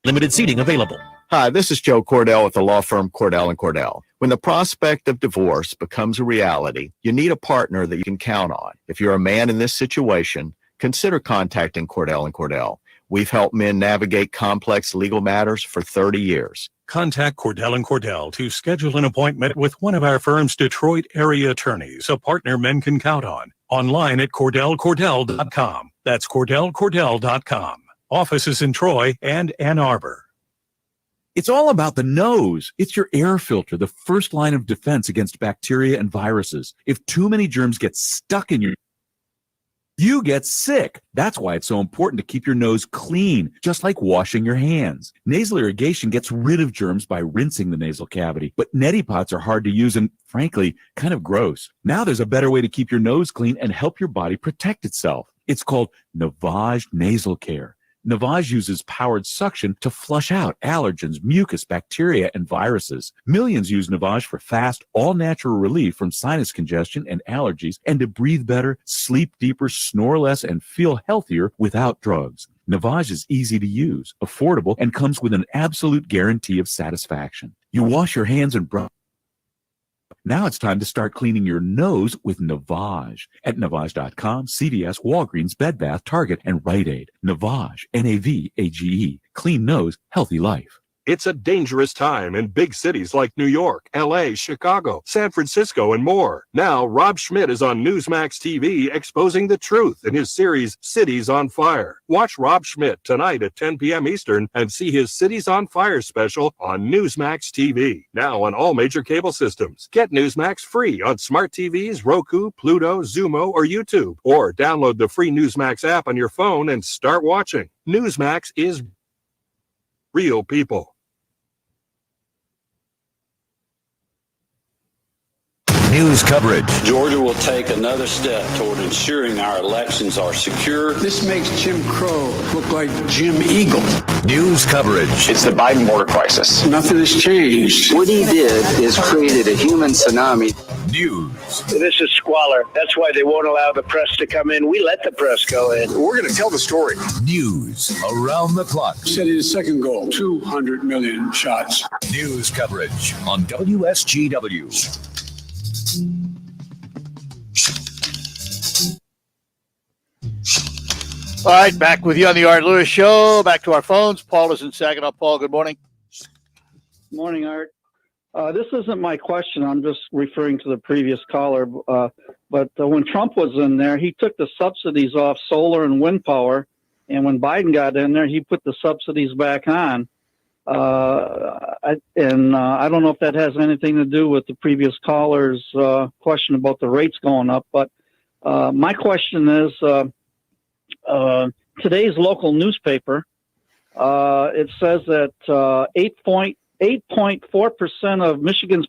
limited seating available. Hi, this is Joe Cordell with the law firm Cordell & Cordell. When the prospect of divorce becomes a reality, you need a partner that you can count on. If you're a man in this situation, consider contacting Cordell & Cordell. We've helped men navigate complex legal matters for 30 years. Contact Cordell & Cordell to schedule an appointment with one of our firm's Detroit area attorneys, a partner men can count on. Online at CordellCordell.com. That's CordellCordell.com. Offices in Troy and Ann Arbor. It's all about the nose. It's your air filter, the first line of defense against bacteria and viruses. If too many germs get stuck in you get sick. That's why it's so important to keep your nose clean, just like washing your hands. Nasal irrigation gets rid of germs by rinsing the nasal cavity, but neti pots are hard to use and, frankly, kind of gross. Now there's a better way to keep your nose clean and help your body protect itself. It's called Navage Nasal Care. Navage uses powered suction to flush out allergens, mucus, bacteria, and viruses. Millions use Navage for fast, all-natural relief from sinus congestion and allergies, and to breathe better, sleep deeper, snore less, and feel healthier without drugs. Navage is easy to use, affordable, and comes with an absolute guarantee of satisfaction. You wash your hands and brush. Now it's time to start cleaning your nose with Navage at Navage.com, CVS, Walgreens, Bed Bath, Target, and Rite Aid. Navage, Navage. Clean nose, healthy life. It's a dangerous time in big cities like New York, LA, Chicago, San Francisco, and more. Now, Rob Schmidt is on Newsmax TV exposing the truth in his series, Cities on Fire. Watch Rob Schmidt tonight at 10 p.m. Eastern and see his Cities on Fire special on Newsmax TV. Now on all major cable systems. Get Newsmax free on smart TVs, Roku, Pluto, Zumo, or YouTube. Or download the free Newsmax app on your phone and start watching. Newsmax is real people. News coverage. Georgia will take another step toward ensuring our elections are secure. This makes Jim Crow look like Jim Eagle. News coverage. It's the Biden border crisis. Nothing has changed. What he did is created a human tsunami. News. This is squalor. That's why they won't allow the press to come in. We let the press go in. We're going to tell the story. News around the clock. Set his second goal, 200 million shots. News coverage on WSGW. All right, back with you on the Art Lewis Show. Back to our phones. Paul is in Saginaw. Paul, good morning. Morning, Art. This isn't my question. I'm just referring to the previous caller. But when Trump was in there, he took the subsidies off solar and wind power. And when Biden got in there, he put the subsidies back on. I don't know if that has anything to do with the previous caller's question about the rates going up. But my question is, today's local newspaper It says that 8.4% of Michigan's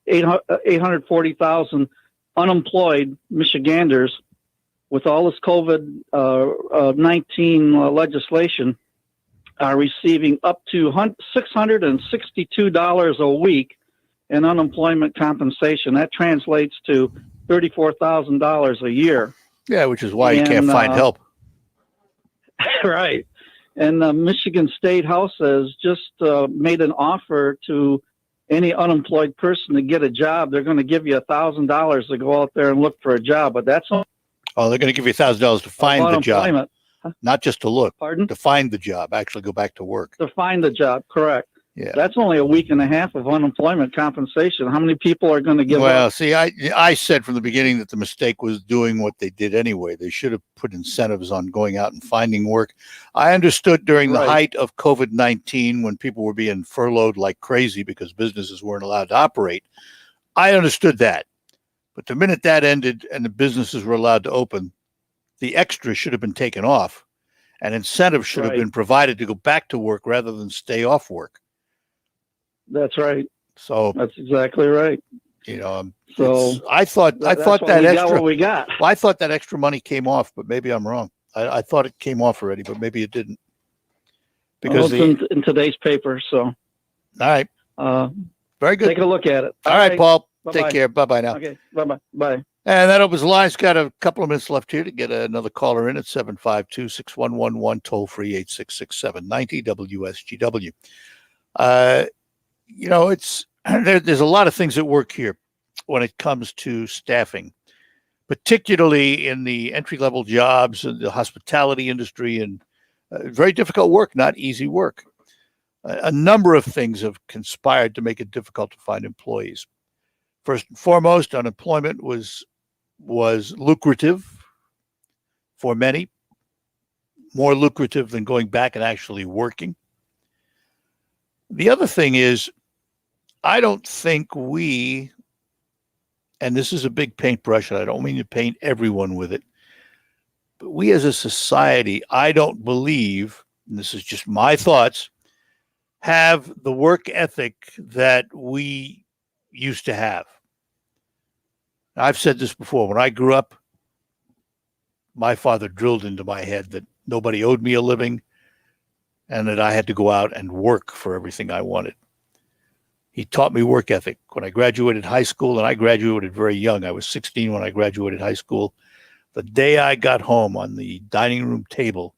840,000 unemployed Michiganders, with all this COVID-19 legislation, are receiving up to $662 a week in unemployment compensation. That translates to $34,000 a year. Yeah, which is why you can't find help. Right. And the Michigan State House has just made an offer to any unemployed person to get a job. They're going to give you $1,000 to go out there and look for a job, but that's all. Oh, they're going to give you $1,000 to find the job, Huh? not just to look. Pardon? To find the job, actually go back to work. To find the job, correct. Yeah. That's only a week and a half of unemployment compensation. How many people are going to give Well, up? see, I said from the beginning that the mistake was doing what they did anyway. They should have put incentives on going out and finding work. I understood during the height of COVID-19 when people were being furloughed like crazy because businesses weren't allowed to operate. I understood that. But the minute that ended and the businesses were allowed to open, the extra should have been taken off, and incentives should have been provided to go back to work rather than stay off work. That's right. So that's exactly right. You know, so I thought that extra. We got. Well, I thought that extra money came off, but maybe I'm wrong. I thought it came off already, but maybe it didn't. Because it's in today's paper. So, all right, very good. Take a look at it. All right, Paul. Bye-bye. Take care. Bye bye now. Okay. Bye. And that opens the lines. Got a couple of minutes left here to get another caller in at 752-6111, toll free 866-790 WSGW. You know, there's a lot of things at work here when it comes to staffing, particularly in the entry-level jobs and the hospitality industry, and very difficult work, not easy work. A number of things have conspired to make it difficult to find employees. First and foremost, unemployment was lucrative for many, more lucrative than going back and actually working. The other thing is, I don't think we, and this is a big paintbrush, and I don't mean to paint everyone with it, but we as a society, I don't believe, and this is just my thoughts, have the work ethic that we used to have. I've said this before. When I grew up, my father drilled into my head that nobody owed me a living and that I had to go out and work for everything I wanted. He taught me work ethic. When I graduated high school, and I graduated very young, I was 16 when I graduated high school, the day I got home, on the dining room table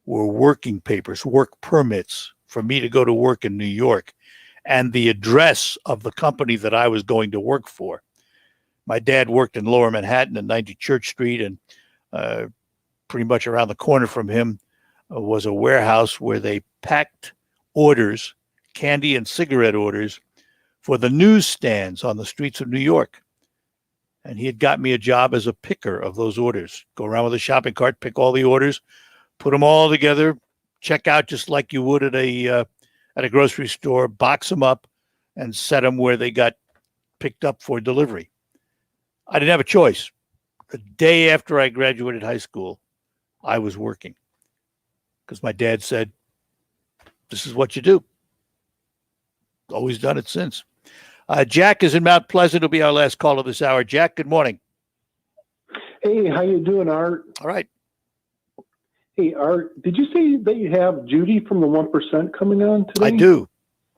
were working papers, work permits for me to go to work in New York, and the address of the company that I was going to work for. My dad worked in Lower Manhattan at 90 Church Street, and pretty much around the corner from him was a warehouse where they packed orders, candy and cigarette orders, for the newsstands on the streets of New York. And he had got me a job as a picker of those orders. Go around with a shopping cart, pick all the orders, put them all together, check out just like you would at a grocery store, box them up, and set them where they got picked up for delivery. I didn't have a choice. The day after I graduated high school, I was working because my dad said, this is what you do. Always done it since. Jack is in Mount Pleasant. He'll be our last call of this hour. Jack, good morning. Hey, how you doing, Art? All right. Hey, Art, did you say that you have Judy from the 1% coming on today? I do.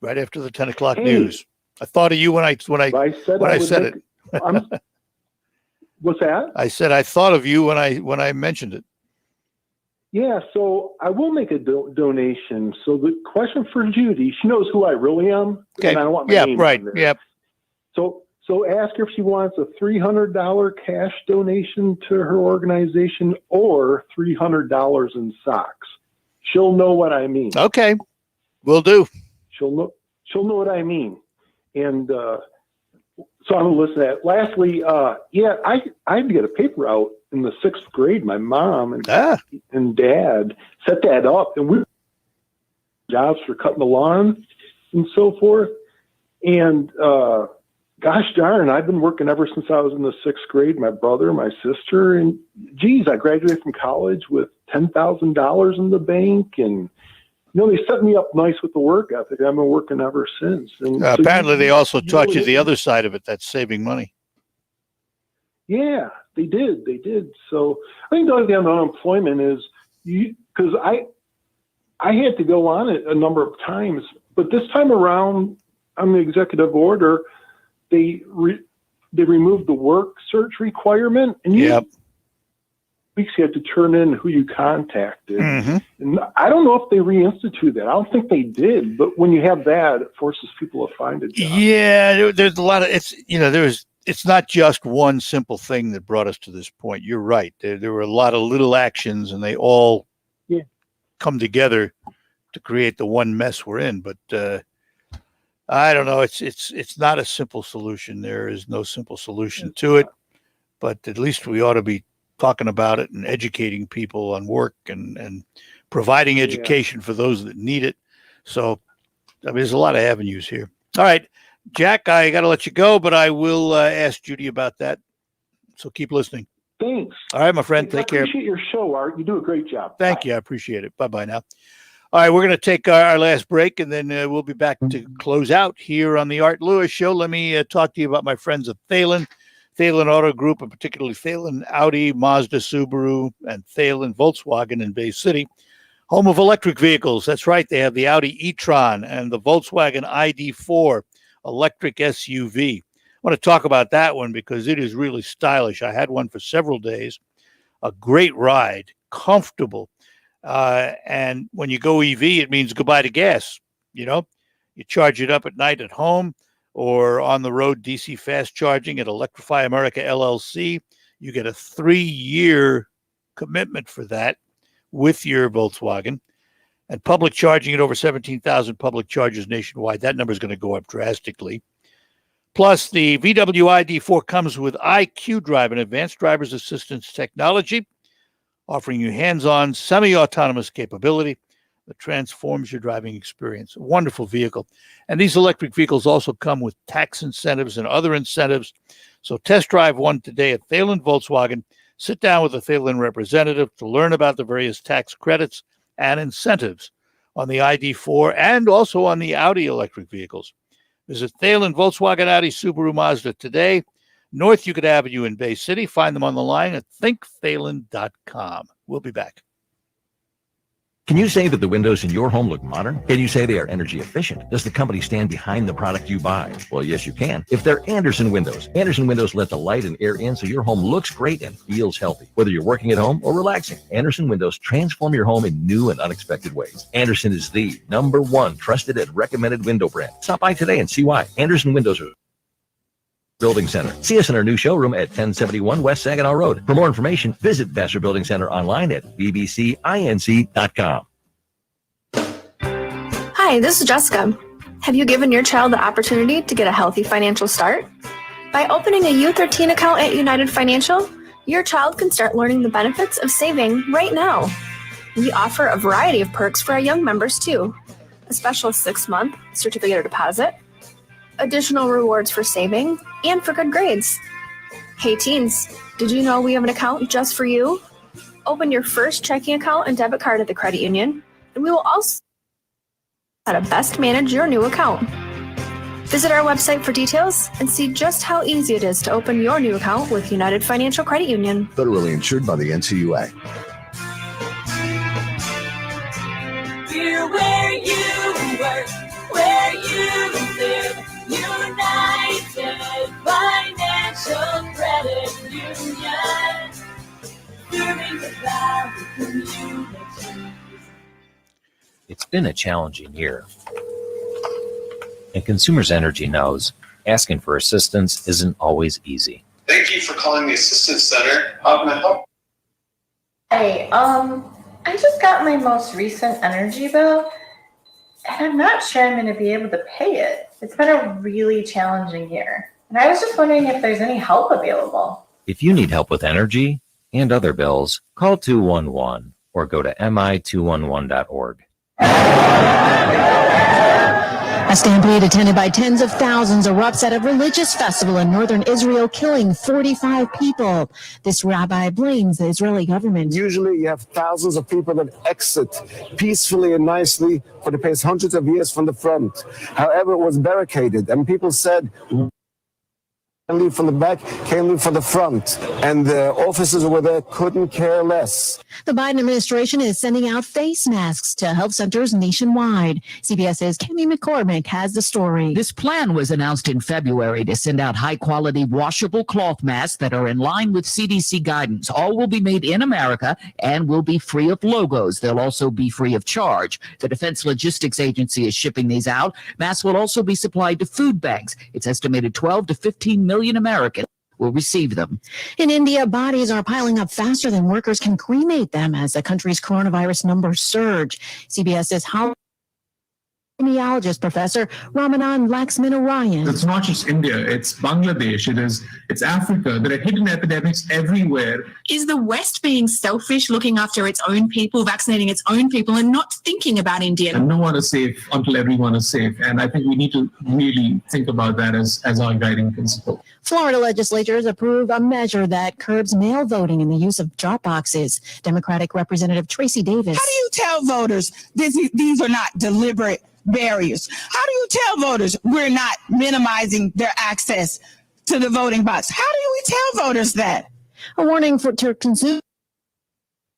Right after the 10 o'clock news. I thought of you when I said it. What's that? I said I thought of you when I mentioned it. Yeah, so I will make a donation. So the question for Judy, she knows who I really am. Okay. And I don't want my name right. on there. Yep. So ask her if she wants a $300 cash donation to her organization or $300 in socks. She'll know what I mean. Okay, will do. She'll know what I mean. And so I'm gonna listen to that. Lastly, I had to get a paper out in the 6th grade. My mom and dad set that up, and we jobs for cutting the lawn and so forth. And gosh darn, I've been working ever since I was in the 6th grade. My brother, my sister, and geez, I graduated from college with $10,000 in the bank, and they set me up nice with the work ethic. I've been working ever since. And so apparently, they also taught you really- the other side of it. That's saving money. Yeah, they did. They did. So I think the other thing on unemployment is because I had to go on it a number of times, but this time around on the executive order, they removed the work search requirement, and weeks you had to turn in who you contacted. Mm-hmm. And I don't know if they reinstituted that. I don't think they did, but when you have that, it forces people to find a job. Yeah, there's a lot of it's not just one simple thing that brought us to this point. You're right. There were a lot of little actions, and they all come together to create the one mess we're in. But I don't know. It's not a simple solution. There is no simple solution to it. But at least we ought to be talking about it and educating people on work and providing education for those that need it. So there's a lot of avenues here. All right, Jack, I got to let you go, but I will ask Judy about that. So keep listening. Thanks. All right, my friend. Take care. I appreciate your show, Art. You do a great job. Thank you. I appreciate it. Bye-bye now. All right, we're going to take our last break, and then we'll be back to close out here on the Art Lewis Show. Let me talk to you about my friends at Thalen Auto Group, and particularly Thalen Audi, Mazda, Subaru, and Thalen Volkswagen in Bay City, home of electric vehicles. That's right. They have the Audi e-tron and the Volkswagen ID4 electric SUV. I want to talk about that one because it is really stylish. I had one for several days. A great ride, comfortable. And when you go EV, it means goodbye to gas. You charge it up at night at home or on the road, DC fast charging at Electrify America LLC. You get a 3-year commitment for that with your Volkswagen. And public charging at over 17,000 public chargers nationwide. That number is going to go up drastically. Plus, the VW ID4 comes with IQ Drive, an advanced driver's assistance technology, offering you hands-on, semi-autonomous capability that transforms your driving experience. A wonderful vehicle. And these electric vehicles also come with tax incentives and other incentives. So test drive one today at Thalen Volkswagen. Sit down with a Thalen representative to learn about the various tax credits and incentives on the ID4 and also on the Audi electric vehicles. Visit Thalen Volkswagen, Audi, Subaru, Mazda today. North Euclid Avenue in Bay City. Find them on the line at thinkthalen.com. We'll be back. Can you say that the windows in your home look modern? Can you say they are energy efficient? Does the company stand behind the product you buy? Well, yes, you can. If they're Andersen Windows let the light and air in so your home looks great and feels healthy. Whether you're working at home or relaxing, Andersen Windows transform your home in new and unexpected ways. Andersen is the #1 trusted and recommended window brand. Stop by today and see why. Andersen Windows Building Center. See us in our new showroom at 1071 West Saginaw Road. For more information, visit Vassar Building Center online at bbcinc.com. Hi, this is Jessica. Have you given your child the opportunity to get a healthy financial start? By opening a Youth or Teen account at United Financial, your child can start learning the benefits of saving right now. We offer a variety of perks for our young members too. A special 6-month certificate of deposit, additional rewards for saving, and for good grades. Hey teens, did you know we have an account just for you? Open your first checking account and debit card at the credit union, and we will also how to best manage your new account. Visit our website for details and see just how easy it is to open your new account with United Financial Credit Union. Federally insured by the NCUA. We're where you work, where you live. United Financial Credit Union, serving the Valley community. It's been a challenging year, and Consumers Energy knows asking for assistance isn't always easy. Thank you for calling the Assistance Center. How can I help? Hey, I just got my most recent energy bill, and I'm not sure I'm going to be able to pay it. It's been a really challenging year, and I was just wondering if there's any help available. If you need help with energy and other bills, call 211 or go to mi211.org. A stampede attended by tens of thousands erupts at a religious festival in northern Israel, killing 45 people. This rabbi blames the Israeli government. Usually you have thousands of people that exit peacefully and nicely for the past hundreds of years from the front. However, it was barricaded, and people said, can't leave from the back, can't leave from the front. And the officers over there couldn't care less. The Biden administration is sending out face masks to health centers nationwide. CBS's Kimmy McCormick has the story. This plan was announced in February to send out high-quality washable cloth masks that are in line with CDC guidance. All will be made in America and will be free of logos. They'll also be free of charge. The Defense Logistics Agency is shipping these out. Masks will also be supplied to food banks. It's estimated 12 to 15 million Americans will receive them. In India, bodies are piling up faster than workers can cremate them as the country's coronavirus numbers surge. CBS's epidemiologist Professor Ramanan Laxminarayan. It's not just India, it's Bangladesh, it's Africa. There are hidden epidemics everywhere. Is the West being selfish, looking after its own people, vaccinating its own people, and not thinking about India? And no one is safe until everyone is safe. And I think we need to really think about that as our guiding principle. Florida legislators approve a measure that curbs mail voting and the use of drop boxes. Democratic Representative Tracy Davis. How do you tell voters these are not deliberate barriers? How do you tell voters we're not minimizing their access to the voting box? How do we tell voters that? A warning to consume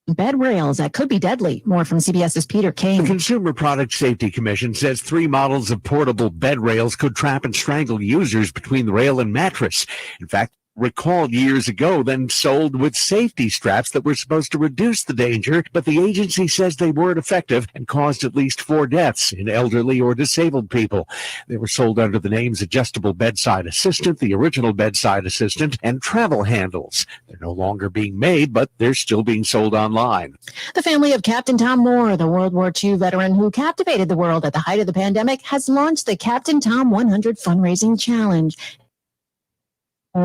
bed rails that could be deadly. More from CBS's Peter King. The Consumer Product Safety Commission says 3 models of portable bed rails could trap and strangle users between the rail and mattress. In fact, recalled years ago, then sold with safety straps that were supposed to reduce the danger, but the agency says they weren't effective and caused at least 4 deaths in elderly or disabled people. They were sold under the names Adjustable Bedside Assistant, the Original Bedside Assistant, and Travel Handles. They're no longer being made, but they're still being sold online. The family of Captain Tom Moore, the World War II veteran who captivated the world at the height of the pandemic, has launched the Captain Tom 100 Fundraising Challenge.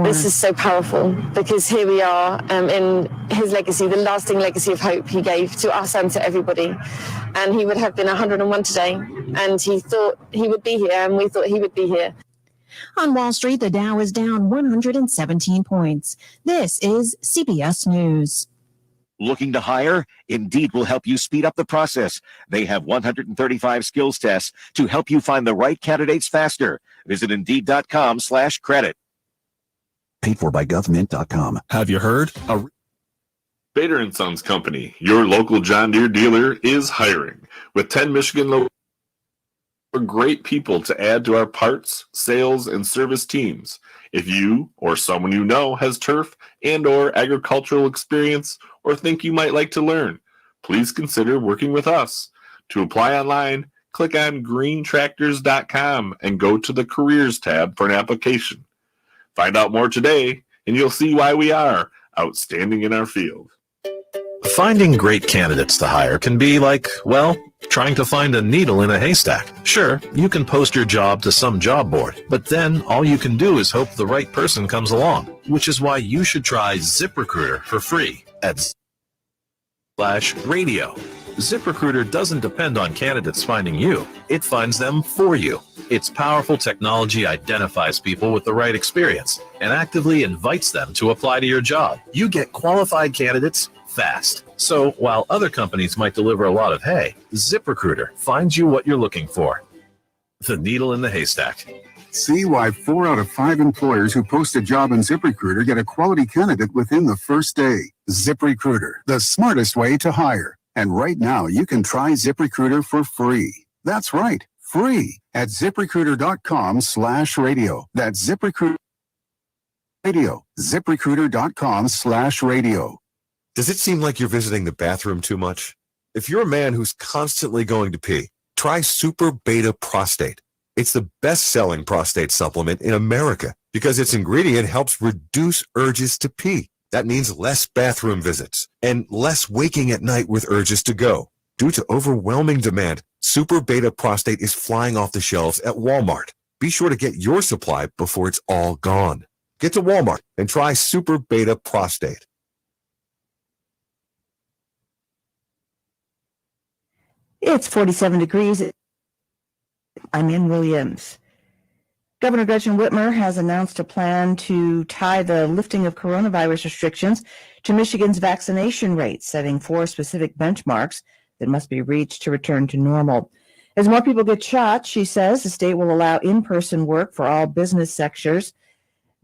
This is so powerful because here we are in his legacy, the lasting legacy of hope he gave to us and to everybody. And he would have been 101 today. And he thought he would be here, and we thought he would be here. On Wall Street, the Dow is down 117 points. This is CBS News. Looking to hire? Indeed will help you speed up the process. They have 135 skills tests to help you find the right candidates faster. Visit Indeed.com/credit. Paid for by government.com. Have you heard? Bader & Sons Company, your local John Deere dealer, is hiring. With 10 Michigan locations for great people to add to our parts, sales, and service teams. If you or someone you know has turf and or agricultural experience or think you might like to learn, please consider working with us. To apply online, click on greentractors.com and go to the Careers tab for an application. Find out more today, and you'll see why we are outstanding in our field. Finding great candidates to hire can be like, well, trying to find a needle in a haystack. Sure, you can post your job to some job board, but then all you can do is hope the right person comes along, which is why you should try ZipRecruiter for free at /radio. ZipRecruiter doesn't depend on candidates finding you. It finds them for you. Its powerful technology identifies people with the right experience and actively invites them to apply to your job. You get qualified candidates fast. So while other companies might deliver a lot of hay, ZipRecruiter finds you what you're looking for. The needle in the haystack. See why 4 out of 5 employers who post a job in ZipRecruiter get a quality candidate within the first day. ZipRecruiter, the smartest way to hire. And right now, you can try ZipRecruiter for free. That's right, free at ZipRecruiter.com/radio. That's ZipRecruiter Radio. ZipRecruiter.com/radio. Does it seem like you're visiting the bathroom too much? If you're a man who's constantly going to pee, try Super Beta Prostate. It's the best-selling prostate supplement in America because its ingredient helps reduce urges to pee. That means less bathroom visits and less waking at night with urges to go. Due to overwhelming demand, Super Beta Prostate is flying off the shelves at Walmart. Be sure to get your supply before it's all gone. Get to Walmart and try Super Beta Prostate. It's 47 degrees. I'm Ann Williams. Governor Gretchen Whitmer has announced a plan to tie the lifting of coronavirus restrictions to Michigan's vaccination rates, setting 4 specific benchmarks that must be reached to return to normal. As more people get shots, she says the state will allow in-person work for all business sectors,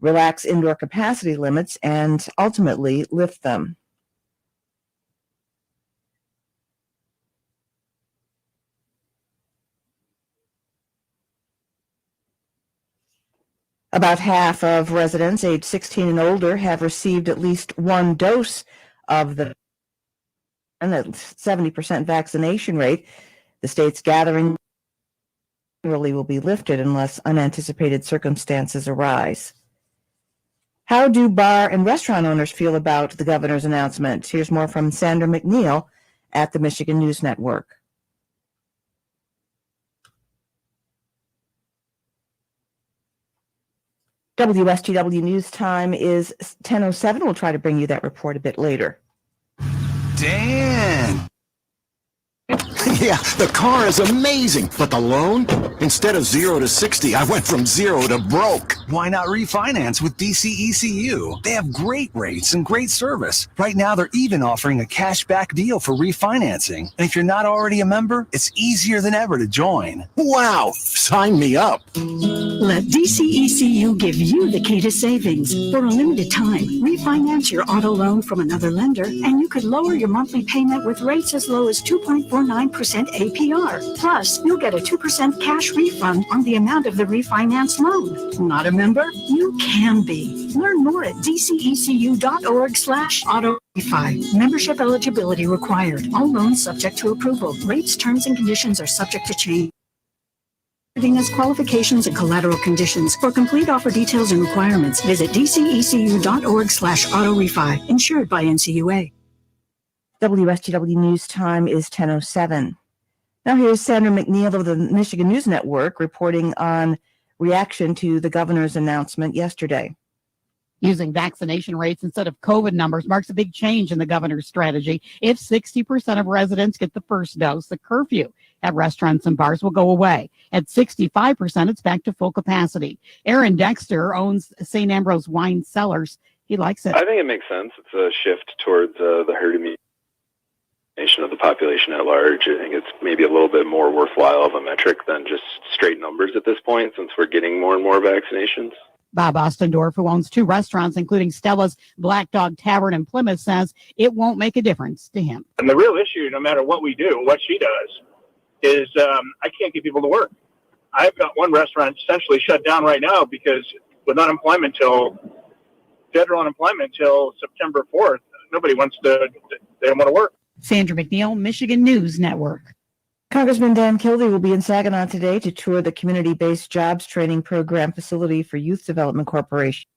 relax indoor capacity limits, and ultimately lift them. About half of residents aged 16 and older have received at least one dose of the 70% vaccination rate. The state's gathering really will be lifted unless unanticipated circumstances arise. How do bar and restaurant owners feel about the governor's announcement? Here's more from Sandra McNeil at the Michigan News Network. WSTW News Time is 10:07. We'll try to bring you that report a bit later. Dan! Yeah, the car is amazing, but the loan? Instead of 0 to 60, I went from 0 to broke. Why not refinance with DCECU? They have great rates and great service. Right now, they're even offering a cashback deal for refinancing. And if you're not already a member, it's easier than ever to join. Wow, sign me up. Let DCECU give you the key to savings. For a limited time, refinance your auto loan from another lender, and you could lower your monthly payment with rates as low as 2.49% APR. Plus, you'll get a 2% cash refund on the amount of the refinance loan. Not a member? You can be. Learn more at dcecu.org/auto-refi. Membership eligibility required. All loans subject to approval. Rates, terms, and conditions are subject to change. As qualifications and collateral conditions. For complete offer details and requirements, visit dcecu.org/auto-refi. Insured by NCUA. WSTW News Time is 10:07. Now here's Sandra McNeil of the Michigan News Network reporting on reaction to the governor's announcement yesterday. Using vaccination rates instead of COVID numbers marks a big change in the governor's strategy. If 60% of residents get the first dose, the curfew at restaurants and bars will go away. At 65%, it's back to full capacity. Aaron Dexter owns St. Ambrose Wine Cellars. He likes it. I think it makes sense. It's a shift towards the herd immunity of the population at large. I think it's maybe a little bit more worthwhile of a metric than just straight numbers at this point, since we're getting more and more vaccinations. Bob Ostendorf, who owns 2 restaurants, including Stella's Black Dog Tavern in Plymouth, says it won't make a difference to him. And the real issue, no matter what we do, what she does, is I can't get people to work. I've got one restaurant essentially shut down right now because with unemployment federal unemployment till September 4th, nobody wants to, they don't want to work. Sandra McNeil, Michigan News Network. Congressman Dan Kildee will be in Saginaw today to tour the community-based jobs training program facility for Youth Development Corporation,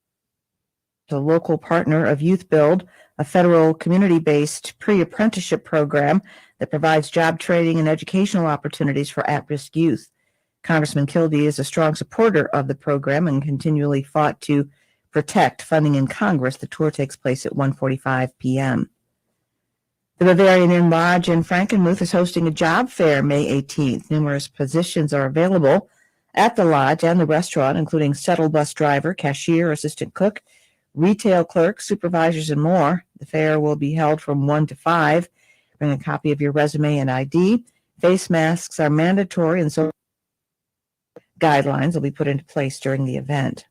the local partner of Youth Build, a federal community-based pre-apprenticeship program that provides job training and educational opportunities for at-risk youth. Congressman Kildee is a strong supporter of the program and continually fought to protect funding in Congress. The tour takes place at 1:45 p.m. The Bavarian Inn Lodge in Frankenmuth is hosting a job fair May 18th. Numerous positions are available at the lodge and the restaurant, including shuttle bus driver, cashier, assistant cook, retail clerk, supervisors, and more. The fair will be held from 1 to 5. Bring a copy of your resume and ID. Face masks are mandatory, and so guidelines will be put into place during the event.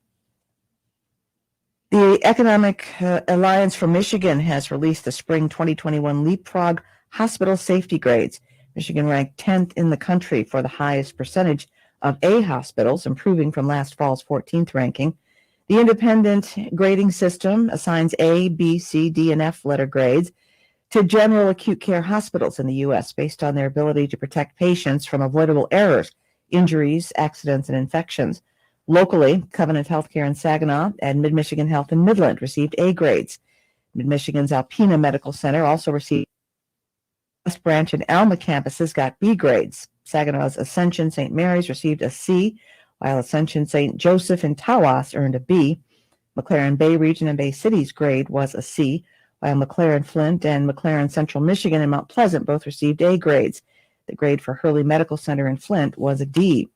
The Economic Alliance for Michigan has released the spring 2021 Leapfrog Hospital Safety Grades. Michigan ranked 10th in the country for the highest percentage of A hospitals, improving from last fall's 14th ranking. The independent grading system assigns A, B, C, D, and F letter grades to general acute care hospitals in the U.S. based on their ability to protect patients from avoidable errors, injuries, accidents, and infections. Locally, Covenant Healthcare in Saginaw and Mid-Michigan Health in Midland received A grades. Mid-Michigan's Alpena Medical Center also received West Branch and Alma campuses got B grades. Saginaw's Ascension St. Mary's received a C, while Ascension St. Joseph in Tawas earned a B. McLaren Bay Region and Bay City's grade was a C, while McLaren Flint and McLaren Central Michigan and Mount Pleasant both received A grades. The grade for Hurley Medical Center in Flint was a D.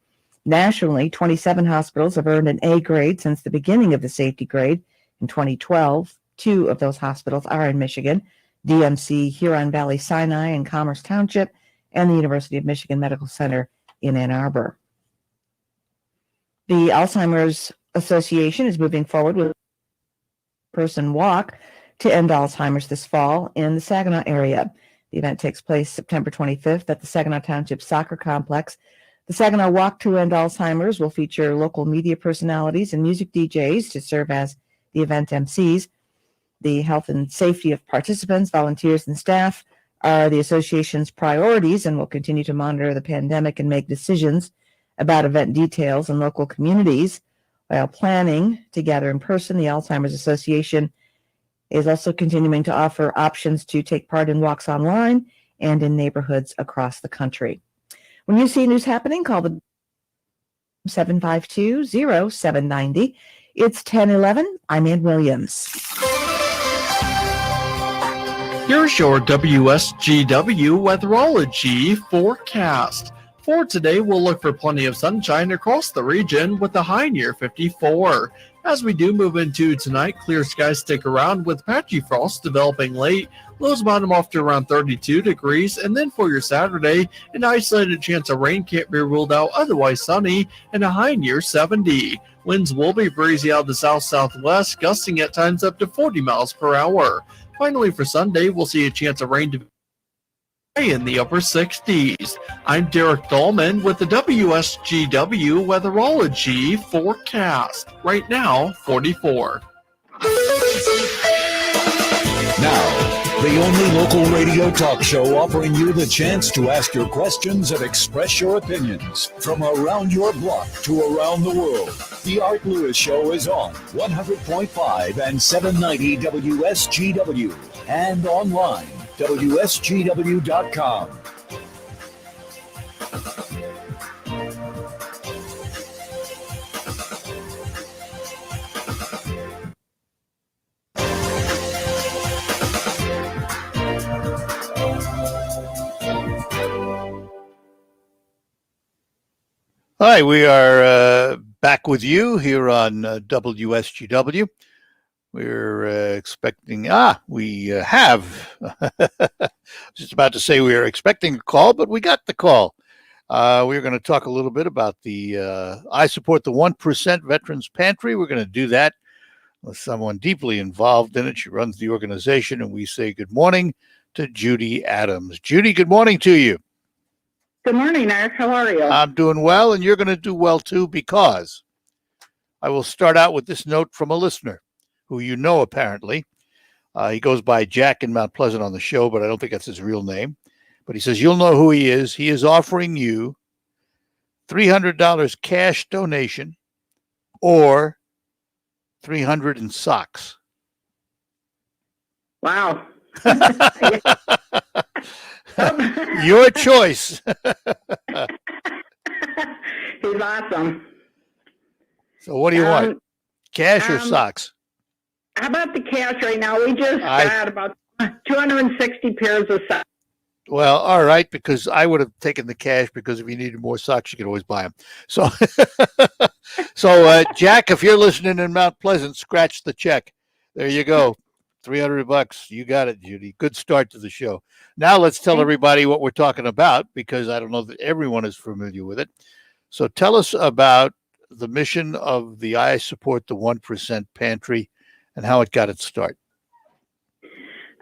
Nationally, 27 hospitals have earned an A grade since the beginning of the safety grade in 2012. 2 of those hospitals are in Michigan: DMC Huron Valley Sinai in Commerce Township and the University of Michigan Medical Center in Ann Arbor. The Alzheimer's Association is moving forward with a person walk to end Alzheimer's this fall in the Saginaw area. The event takes place September 25th at the Saginaw Township Soccer Complex. The Saginaw Walk to End Alzheimer's will feature local media personalities and music DJs to serve as the event MCs. The health and safety of participants, volunteers, and staff are the association's priorities and will continue to monitor the pandemic and make decisions about event details in local communities. While planning to gather in person, the Alzheimer's Association is also continuing to offer options to take part in walks online and in neighborhoods across the country. When you see news happening, call the 752-0790. It's 10:11. I'm Ann Williams. Here's your WSGW weatherology forecast. For today, we'll look for plenty of sunshine across the region with a high near 54. As we do move into tonight, clear skies stick around with patchy frost developing late. Lows bottom off to around 32 degrees. And then for your Saturday, an isolated chance of rain can't be ruled out, otherwise sunny, and a high near 70. Winds will be breezy out of the south-southwest, gusting at times up to 40 miles per hour. Finally, for Sunday, we'll see a chance of rain to be in the upper 60s. I'm Derek Dahlman with the WSGW weatherology forecast. Right now, 44. Now, the only local radio talk show offering you the chance to ask your questions and express your opinions from around your block to around the world. The Art Lewis Show is on 100.5 and 790 WSGW and online, WSGW.com. Hi, we are back with you here on WSGW. We're expecting, we have, I was just about to say we were expecting a call, but we got the call. We're going to talk a little bit about the I Support the 1% Veterans Pantry. We're going to do that with someone deeply involved in it. She runs the organization, and we say good morning to Judy Adams. Judy, good morning to you. Good morning, Art. How are you? I'm doing well, and you're going to do well too, because I will start out with this note from a listener who you know apparently. He goes by Jack in Mount Pleasant on the show, but I don't think that's his real name. But he says, you'll know who he is. He is offering you $300 cash donation or $300 in socks. Wow. Your choice. He's awesome. So what do you want? Cash or socks? How about the cash right now? We just got about 260 pairs of socks. Well, all right, because I would have taken the cash, because if you needed more socks, you could always buy them. So, Jack, if you're listening in Mount Pleasant, scratch the check. There you go. $300. You got it, Judy. Good start to the show. Now let's tell everybody what we're talking about, because I don't know that everyone is familiar with it. So tell us about the mission of the I Support the 1% Pantry and how it got its start.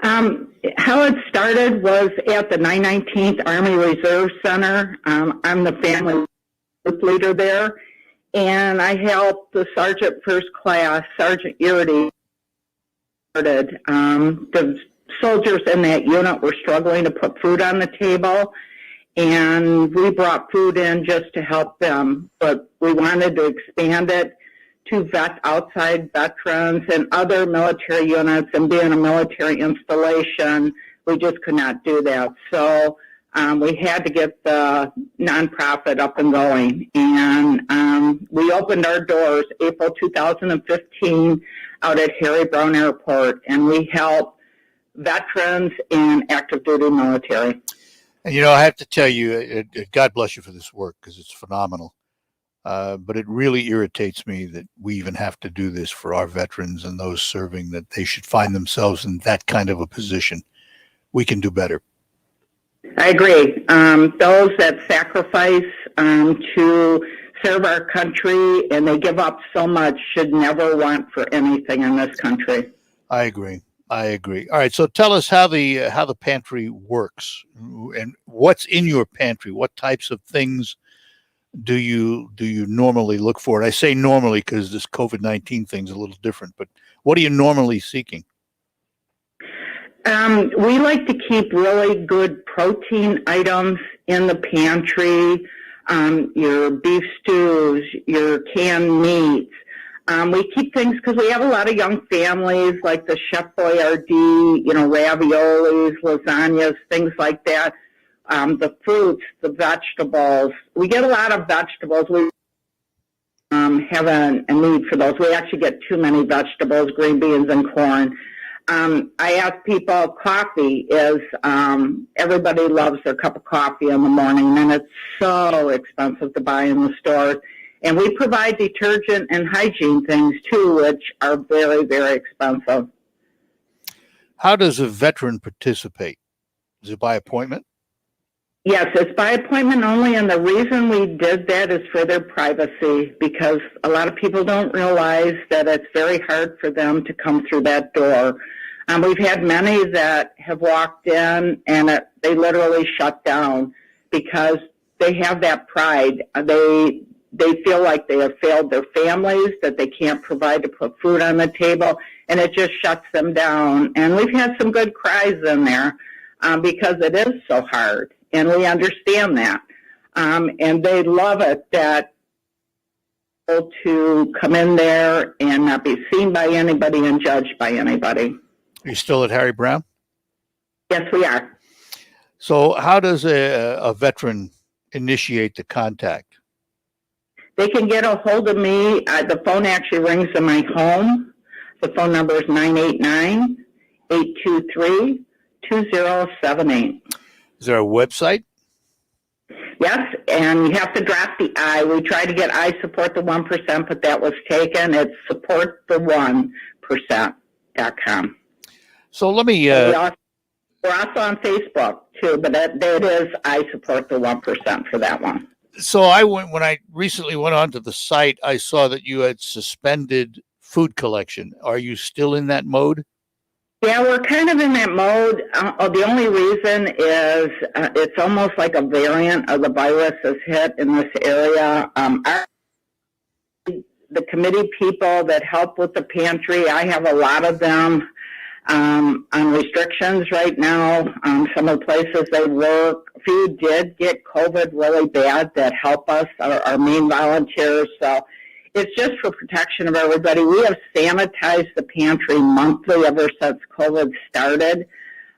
How it started was at the 919th Army Reserve Center. I'm the family leader there, and I helped the Sergeant First Class, Sergeant Erity. The soldiers in that unit were struggling to put food on the table, and we brought food in just to help them, but we wanted to expand it to outside veterans and other military units, and being a military installation, we just could not do that. So we had to get the nonprofit up and going, and we opened our doors April 2015 out at Harry Brown Airport, and we help veterans and active duty military. And, I have to tell you, God bless you for this work, because it's phenomenal. But it really irritates me that we even have to do this for our veterans and those serving, that they should find themselves in that kind of a position. We can do better. I agree. Those that sacrifice to serve our country and they give up so much should never want for anything in this country. I agree. All right, so tell us how the pantry works and what's in your pantry. What types of things do you normally look for? And I say normally because this COVID-19 thing's a little different, but what are you normally seeking? We like to keep really good protein items in the pantry, your beef stews, your canned meats. We keep things because we have a lot of young families like the Chef Boyardee, raviolis, lasagnas, things like that. The fruits, the vegetables. We get a lot of vegetables. We have a need for those. We actually get too many vegetables, green beans and corn. I ask people, coffee is, everybody loves their cup of coffee in the morning, and it's so expensive to buy in the stores. And we provide detergent and hygiene things too, which are very, very expensive. How does a veteran participate? Is it by appointment? Yes, it's by appointment only, and the reason we did that is for their privacy, because a lot of people don't realize that it's very hard for them to come through that door. We've had many that have walked in and they literally shut down because they have that pride. They feel like they have failed their families, that they can't provide to put food on the table, and it just shuts them down. And we've had some good cries in there because it is so hard. And we understand that. And they love it that to come in there and not be seen by anybody and judged by anybody. Are you still at Harry Brown? Yes, we are. So how does a veteran initiate the contact? They can get a hold of me. The phone actually rings in my home. The phone number is 989-823-2078. Is there a website? Yes, and you have to drop the I. We tried to get I support the 1%, but that was taken. It's supportthe1%.com. So let me... We're also on Facebook, too, but that is I support the 1% for that one. So when I recently went onto the site, I saw that you had suspended food collection. Are you still in that mode? Yeah, we're kind of in that mode. The only reason is it's almost like a variant of the virus has hit in this area. The committee people that help with the pantry, I have a lot of them on restrictions right now. Some of the places they work, a few did get COVID really bad that help us, our main volunteers. So it's just for protection of everybody. We have sanitized the pantry monthly ever since COVID started.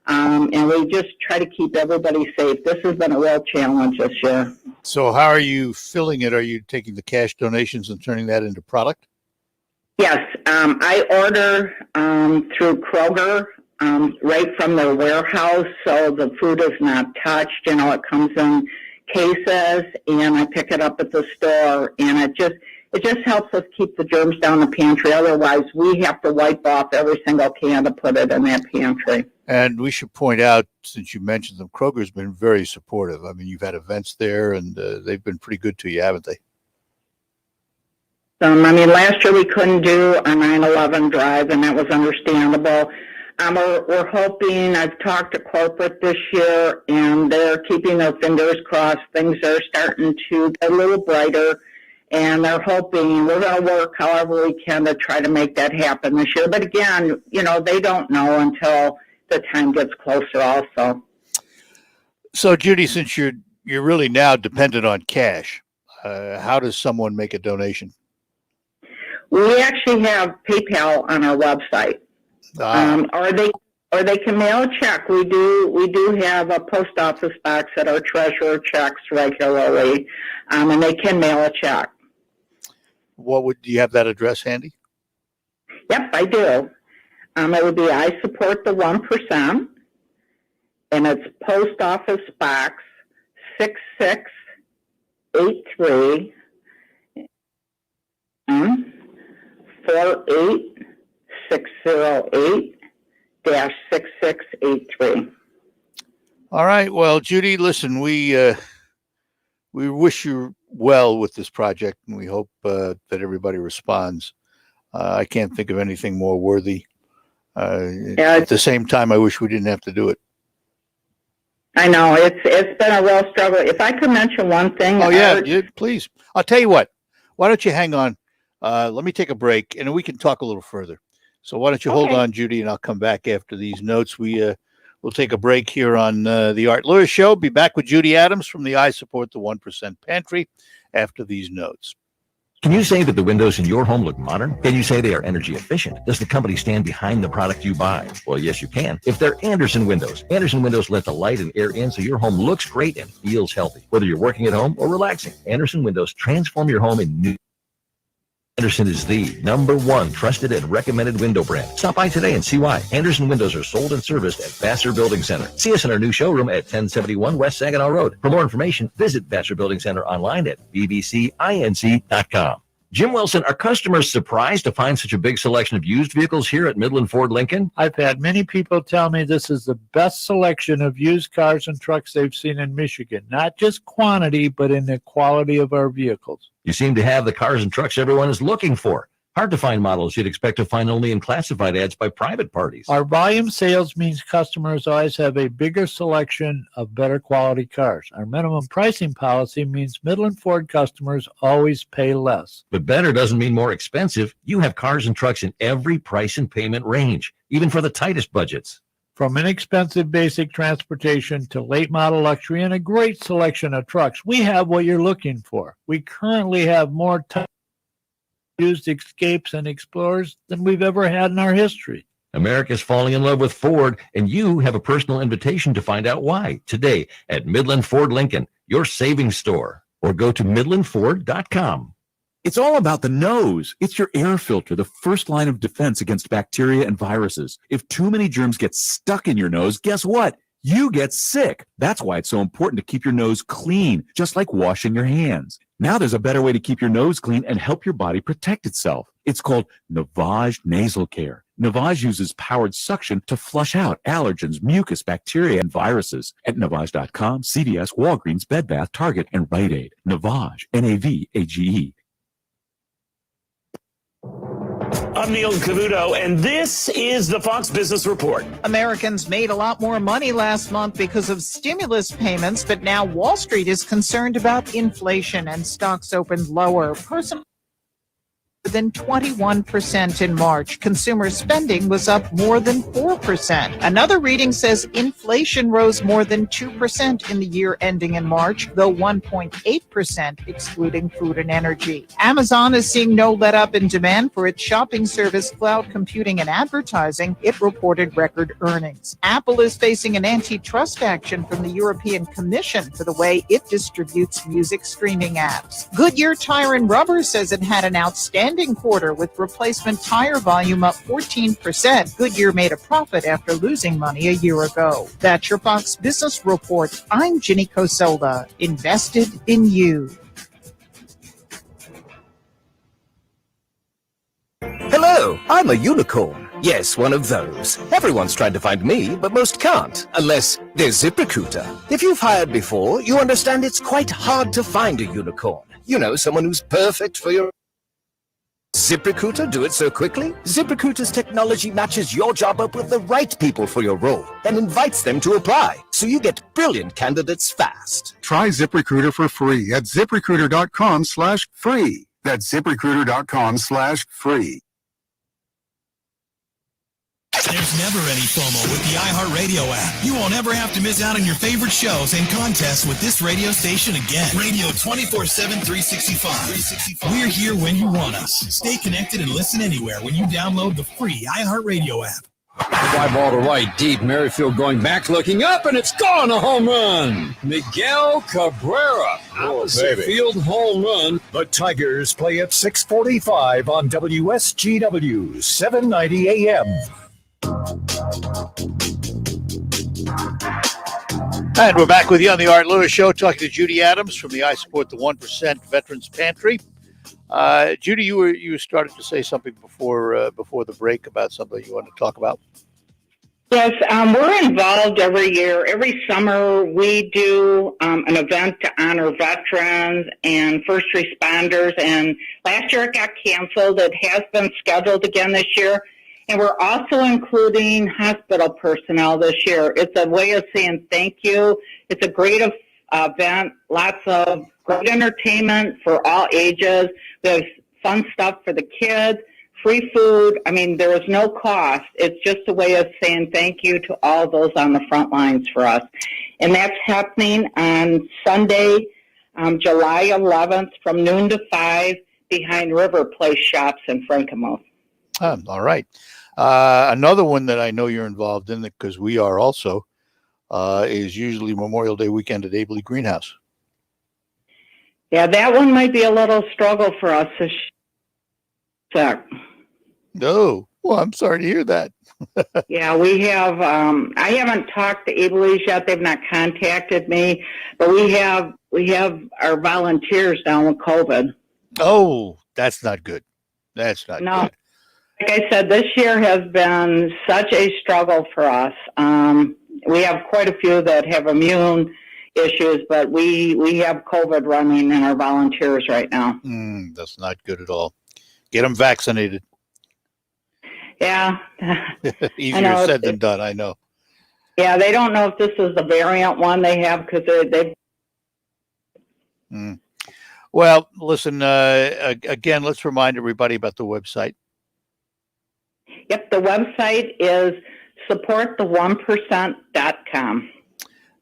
And we just try to keep everybody safe. This has been a real challenge this year. So how are you filling it? Are you taking the cash donations and turning that into product? Yes, I order through Kroger right from their warehouse, so the food is not touched. It comes in cases, and I pick it up at the store, and it just helps us keep the germs down the pantry. Otherwise, we have to wipe off every single can to put it in that pantry. And we should point out, since you mentioned them, Kroger's been very supportive. I mean, you've had events there, and they've been pretty good to you, haven't they? Last year we couldn't do a 9/11 drive, and that was understandable. We're hoping, I've talked to corporate this year, and they're keeping their fingers crossed. Things are starting to get a little brighter, and they're hoping we're going to work however we can to try to make that happen this year. But again, they don't know until the time gets closer also. So, Judy, since you're really now dependent on cash, how does someone make a donation? We actually have PayPal on our website, or they can mail a check. We do have a post office box that our treasurer checks regularly, and they can mail a check. Do you have that address handy? Yep, I do. It would be I support the 1%, and it's post office box 6683. 848-608-6683. All right. Well, Judy, listen, we wish you well with this project, and we hope that everybody responds. I can't think of anything more worthy. At the same time, I wish we didn't have to do it. I know it's been a real struggle. If I could mention one thing. Oh yeah, please. I'll tell you what. Why don't you hang on? Let me take a break, and we can talk a little further. So why don't you hold on, Judy, and I'll come back after these notes. We'll take a break here on the Art Lewis Show. Be back with Judy Adams from the I Support the 1% Pantry after these notes. Can you say that the windows in your home look modern? Can you say they are energy efficient? Does the company stand behind the product you buy? Well, yes, you can. If they're Anderson Windows. Anderson Windows let the light and air in so your home looks great and feels healthy. Whether you're working at home or relaxing, Anderson Windows transform your home in new. Anderson is the #1 trusted and recommended window brand. Stop by today and see why. Anderson Windows are sold and serviced at Vassar Building Center. See us in our new showroom at 1071 West Saginaw Road. For more information, visit Vassar Building Center online at bbcinc.com. Jim Wilson, are customers surprised to find such a big selection of used vehicles here at Midland Ford Lincoln? I've had many people tell me this is the best selection of used cars and trucks they've seen in Michigan. Not just quantity, but in the quality of our vehicles. You seem to have the cars and trucks everyone is looking for. Hard to find models you'd expect to find only in classified ads by private parties. Our volume sales means customers always have a bigger selection of better quality cars. Our minimum pricing policy means Midland Ford customers always pay less. But better doesn't mean more expensive. You have cars and trucks in every price and payment range, even for the tightest budgets. From inexpensive basic transportation to late model luxury and a great selection of trucks, we have what you're looking for. We currently have more used Escapes and Explorers than we've ever had in our history. America's falling in love with Ford, and you have a personal invitation to find out why today at Midland Ford Lincoln, your savings store, or go to midlandford.com. It's all about the nose. It's your air filter, the first line of defense against bacteria and viruses. If too many germs get stuck in your nose, guess what? You get sick. That's why it's so important to keep your nose clean, just like washing your hands. Now there's a better way to keep your nose clean and help your body protect itself. It's called Navage Nasal Care. Navage uses powered suction to flush out allergens, mucus, bacteria, and viruses. At Navage.com, CVS, Walgreens, Bed Bath, Target, and Rite Aid. Navage, Navage. I'm Neil Cavuto, and this is the Fox Business Report. Americans made a lot more money last month because of stimulus payments, but now Wall Street is concerned about inflation and stocks opened lower. Than 21% in March. Consumer spending was up more than 4%. Another reading says inflation rose more than 2% in the year ending in March, though 1.8% excluding food and energy. Amazon is seeing no let-up in demand for its shopping service, cloud computing, and advertising. It reported record earnings. Apple is facing an antitrust action from the European Commission for the way it distributes music streaming apps. Goodyear Tire and Rubber says it had an outstanding quarter with replacement tire volume up 14%. Goodyear made a profit after losing money a year ago. That's your Fox Business Report. I'm Ginny Cosola. Invested in you. Hello, I'm a unicorn. Yes, one of those. Everyone's trying to find me, but most can't, unless there's ZipRecruiter. If you've hired before, you understand it's quite hard to find a unicorn. You know, someone who's perfect for your... ZipRecruiter do it so quickly? ZipRecruiter's technology matches your job up with the right people for your role and invites them to apply, so you get brilliant candidates fast. Try ZipRecruiter for free at ZipRecruiter.com/free. That's ZipRecruiter.com/free. There's never any FOMO with the iHeartRadio app. You won't ever have to miss out on your favorite shows and contests with this radio station again. Radio 24/7, 365. We're here when you want us. Stay connected and listen anywhere when you download the free iHeartRadio app. Fly ball to right, deep. Merrifield going back, looking up, and it's gone. A home run. Miguel Cabrera. Opposite field home run. The Tigers play at 6:45 on WSGW 790 AM. And we're back with you on the Art Lewis Show, talking to Judy Adams from the I Support the 1% Veterans Pantry. Judy, you started to say something before the break about something you want to talk about. Yes, we're involved every year. Every summer, we do an event to honor veterans and first responders. And last year it got canceled. It has been scheduled again this year. And we're also including hospital personnel this year. It's a way of saying thank you. It's a great event, lots of great entertainment for all ages. We have fun stuff for the kids, free food. I mean, there is no cost. It's just a way of saying thank you to all those on the front lines for us. And that's happening on Sunday, July 11th from noon to 5 behind River Place Shops in Frankenmuth. All right. Another one that I know you're involved in, because we are also, is usually Memorial Day weekend at Abley Greenhouse. Yeah, that one might be a little struggle for us this year. No, well, I'm sorry to hear that. Yeah, we have, I haven't talked to Abley's yet. They've not contacted me, but we have our volunteers down with COVID. Oh, that's not good. That's not No. good. Like I said, this year has been such a struggle for us. We have quite a few that have immune issues, but we have COVID running in our volunteers right now. That's not good at all. Get them vaccinated. Yeah. Easier said than done, I know. Yeah, they don't know if this is the variant one they have because they. Well, listen, again, let's remind everybody about the website. Yep, the website is supporttheone%.com.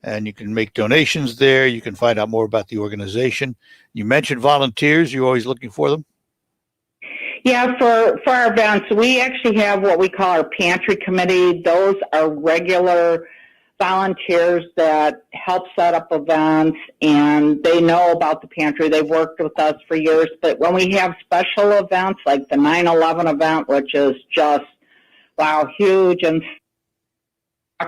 And you can make donations there. You can find out more about the organization. You mentioned volunteers. You're always looking for them? Yeah, for our events, we actually have what we call our pantry committee. Those are regular volunteers that help set up events, and they know about the pantry. They've worked with us for years. But when we have special events like the 9/11 event, which is just, wow, huge, and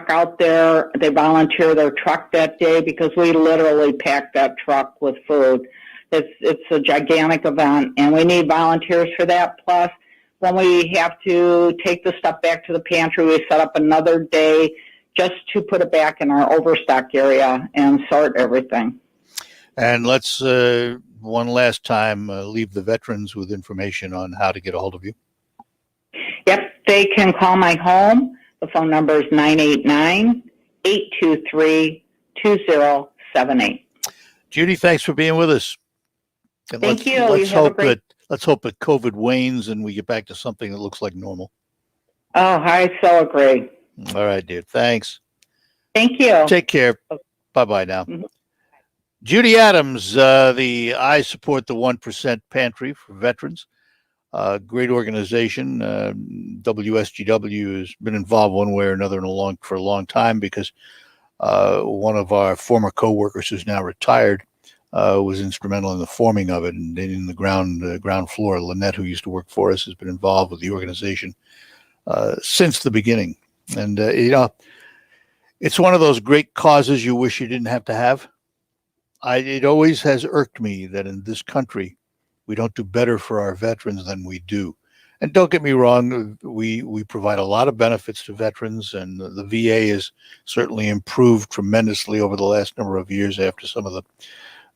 out there, they volunteer their truck that day because we literally pack that truck with food. It's a gigantic event, and we need volunteers for that. Plus, when we have to take the stuff back to the pantry, we set up another day just to put it back in our overstock area and sort everything. And let's, one last time, leave the veterans with information on how to get a hold of you. Yep, they can call my home. The phone number is 989-823-2078. Judy, thanks for being with us. And Thank you. Let's You have a hope great- let's hope that COVID wanes and we get back to something that looks like normal. Oh, I so agree. All right, dude. Thanks. Thank you. Take care. Bye-bye now. Judy Adams, the I Support the 1% Pantry for Veterans. Great organization. WSGW has been involved one way or another for a long time because one of our former co-workers who's now retired was instrumental in the forming of it, and in the ground floor. Lynette, who used to work for us, has been involved with the organization since the beginning. And it's one of those great causes you wish you didn't have to have. It always has irked me that in this country we don't do better for our veterans than we do. And don't get me wrong, we provide a lot of benefits to veterans, and the VA has certainly improved tremendously over the last number of years after some of the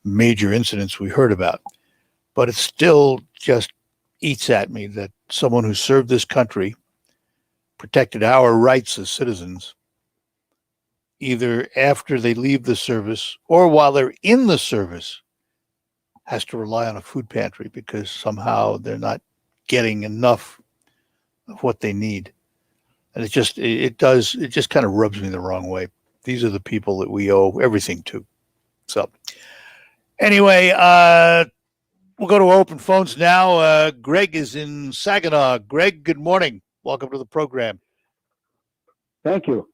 major incidents we heard about. But it still just eats at me that someone who served this country, protected our rights as citizens, either after they leave the service or while they're in the service, has to rely on a food pantry because somehow they're not getting enough of what they need. And it just kind of rubs me the wrong way. These are the people that we owe everything to. So anyway, we'll go to our open phones now. Greg is in Saginaw. Greg, good morning. Welcome to the program. Thank you.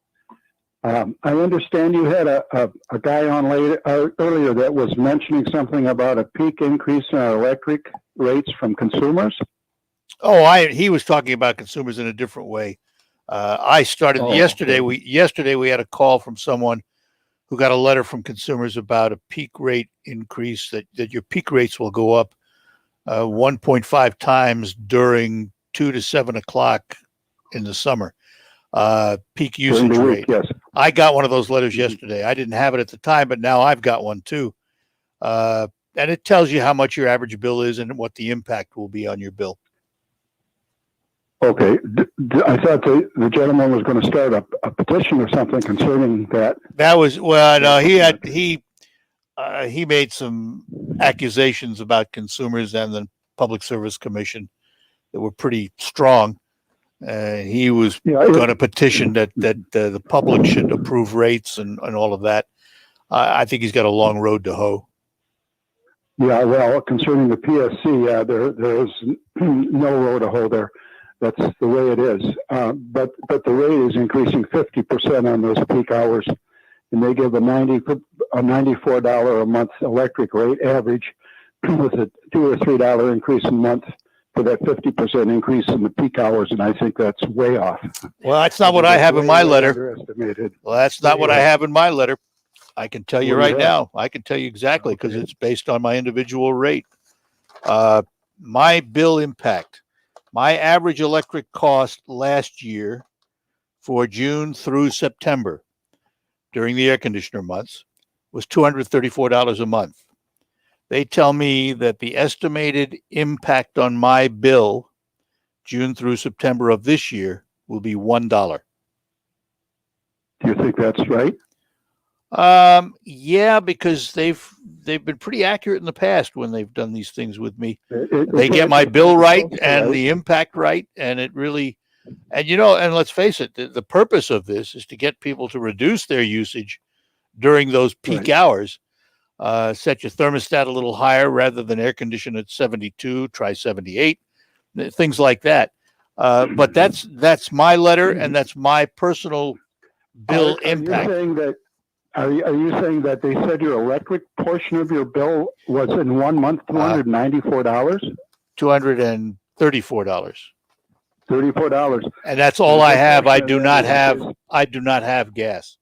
I understand you had a guy on earlier that was mentioning something about a peak increase in our electric rates from consumers. Oh, he was talking about consumers in a different way. I started yesterday. Okay. Yesterday we had a call from someone who got a letter from consumers about a peak rate increase, that your peak rates will go up 1.5 times during 2 to 7 o'clock in the summer. Peak usage During the rate. week, yes. I got one of those letters yesterday. I didn't have it at the time, but now I've got one too. And it tells you how much your average bill is and what the impact will be on your bill. Okay. I thought the gentleman was going to start a petition or something concerning that. That was, well, no, he made some accusations about consumers and the Public Service Commission that were pretty strong. He was going to petition that the public should approve rates and all of that. I think he's got a long road to hoe. Yeah, well, concerning the PSC, there is no road to hoe there. That's the way it is. But the rate is increasing 50% on those peak hours, and they give a $94 a month electric rate average with a $2 or $3 increase a month for that 50% increase in the peak hours, and I think that's way off. Well, that's not what I have in my letter. Underestimated. Well, that's not what I have in my letter. I can tell you What do you right have? now. I can tell you exactly because it's based on my individual rate. My bill impact, my average electric cost last year for June through September during the air conditioner months was $234 a month. They tell me that the estimated impact on my bill June through September of this year will be $1. Do you think that's right? Yeah, because they've been pretty accurate in the past when they've done these things with me. They get my bill right and the impact right, and it really, and and let's face it, the purpose of this is to get people to reduce their usage during those peak hours. Set your thermostat a little higher rather than air condition at 72, try 78, things like that. But that's my letter and that's my personal bill impact. Are you saying that they said your electric portion of your bill was in 1 month $294? $234. $34. And that's all I have. I do not have gas.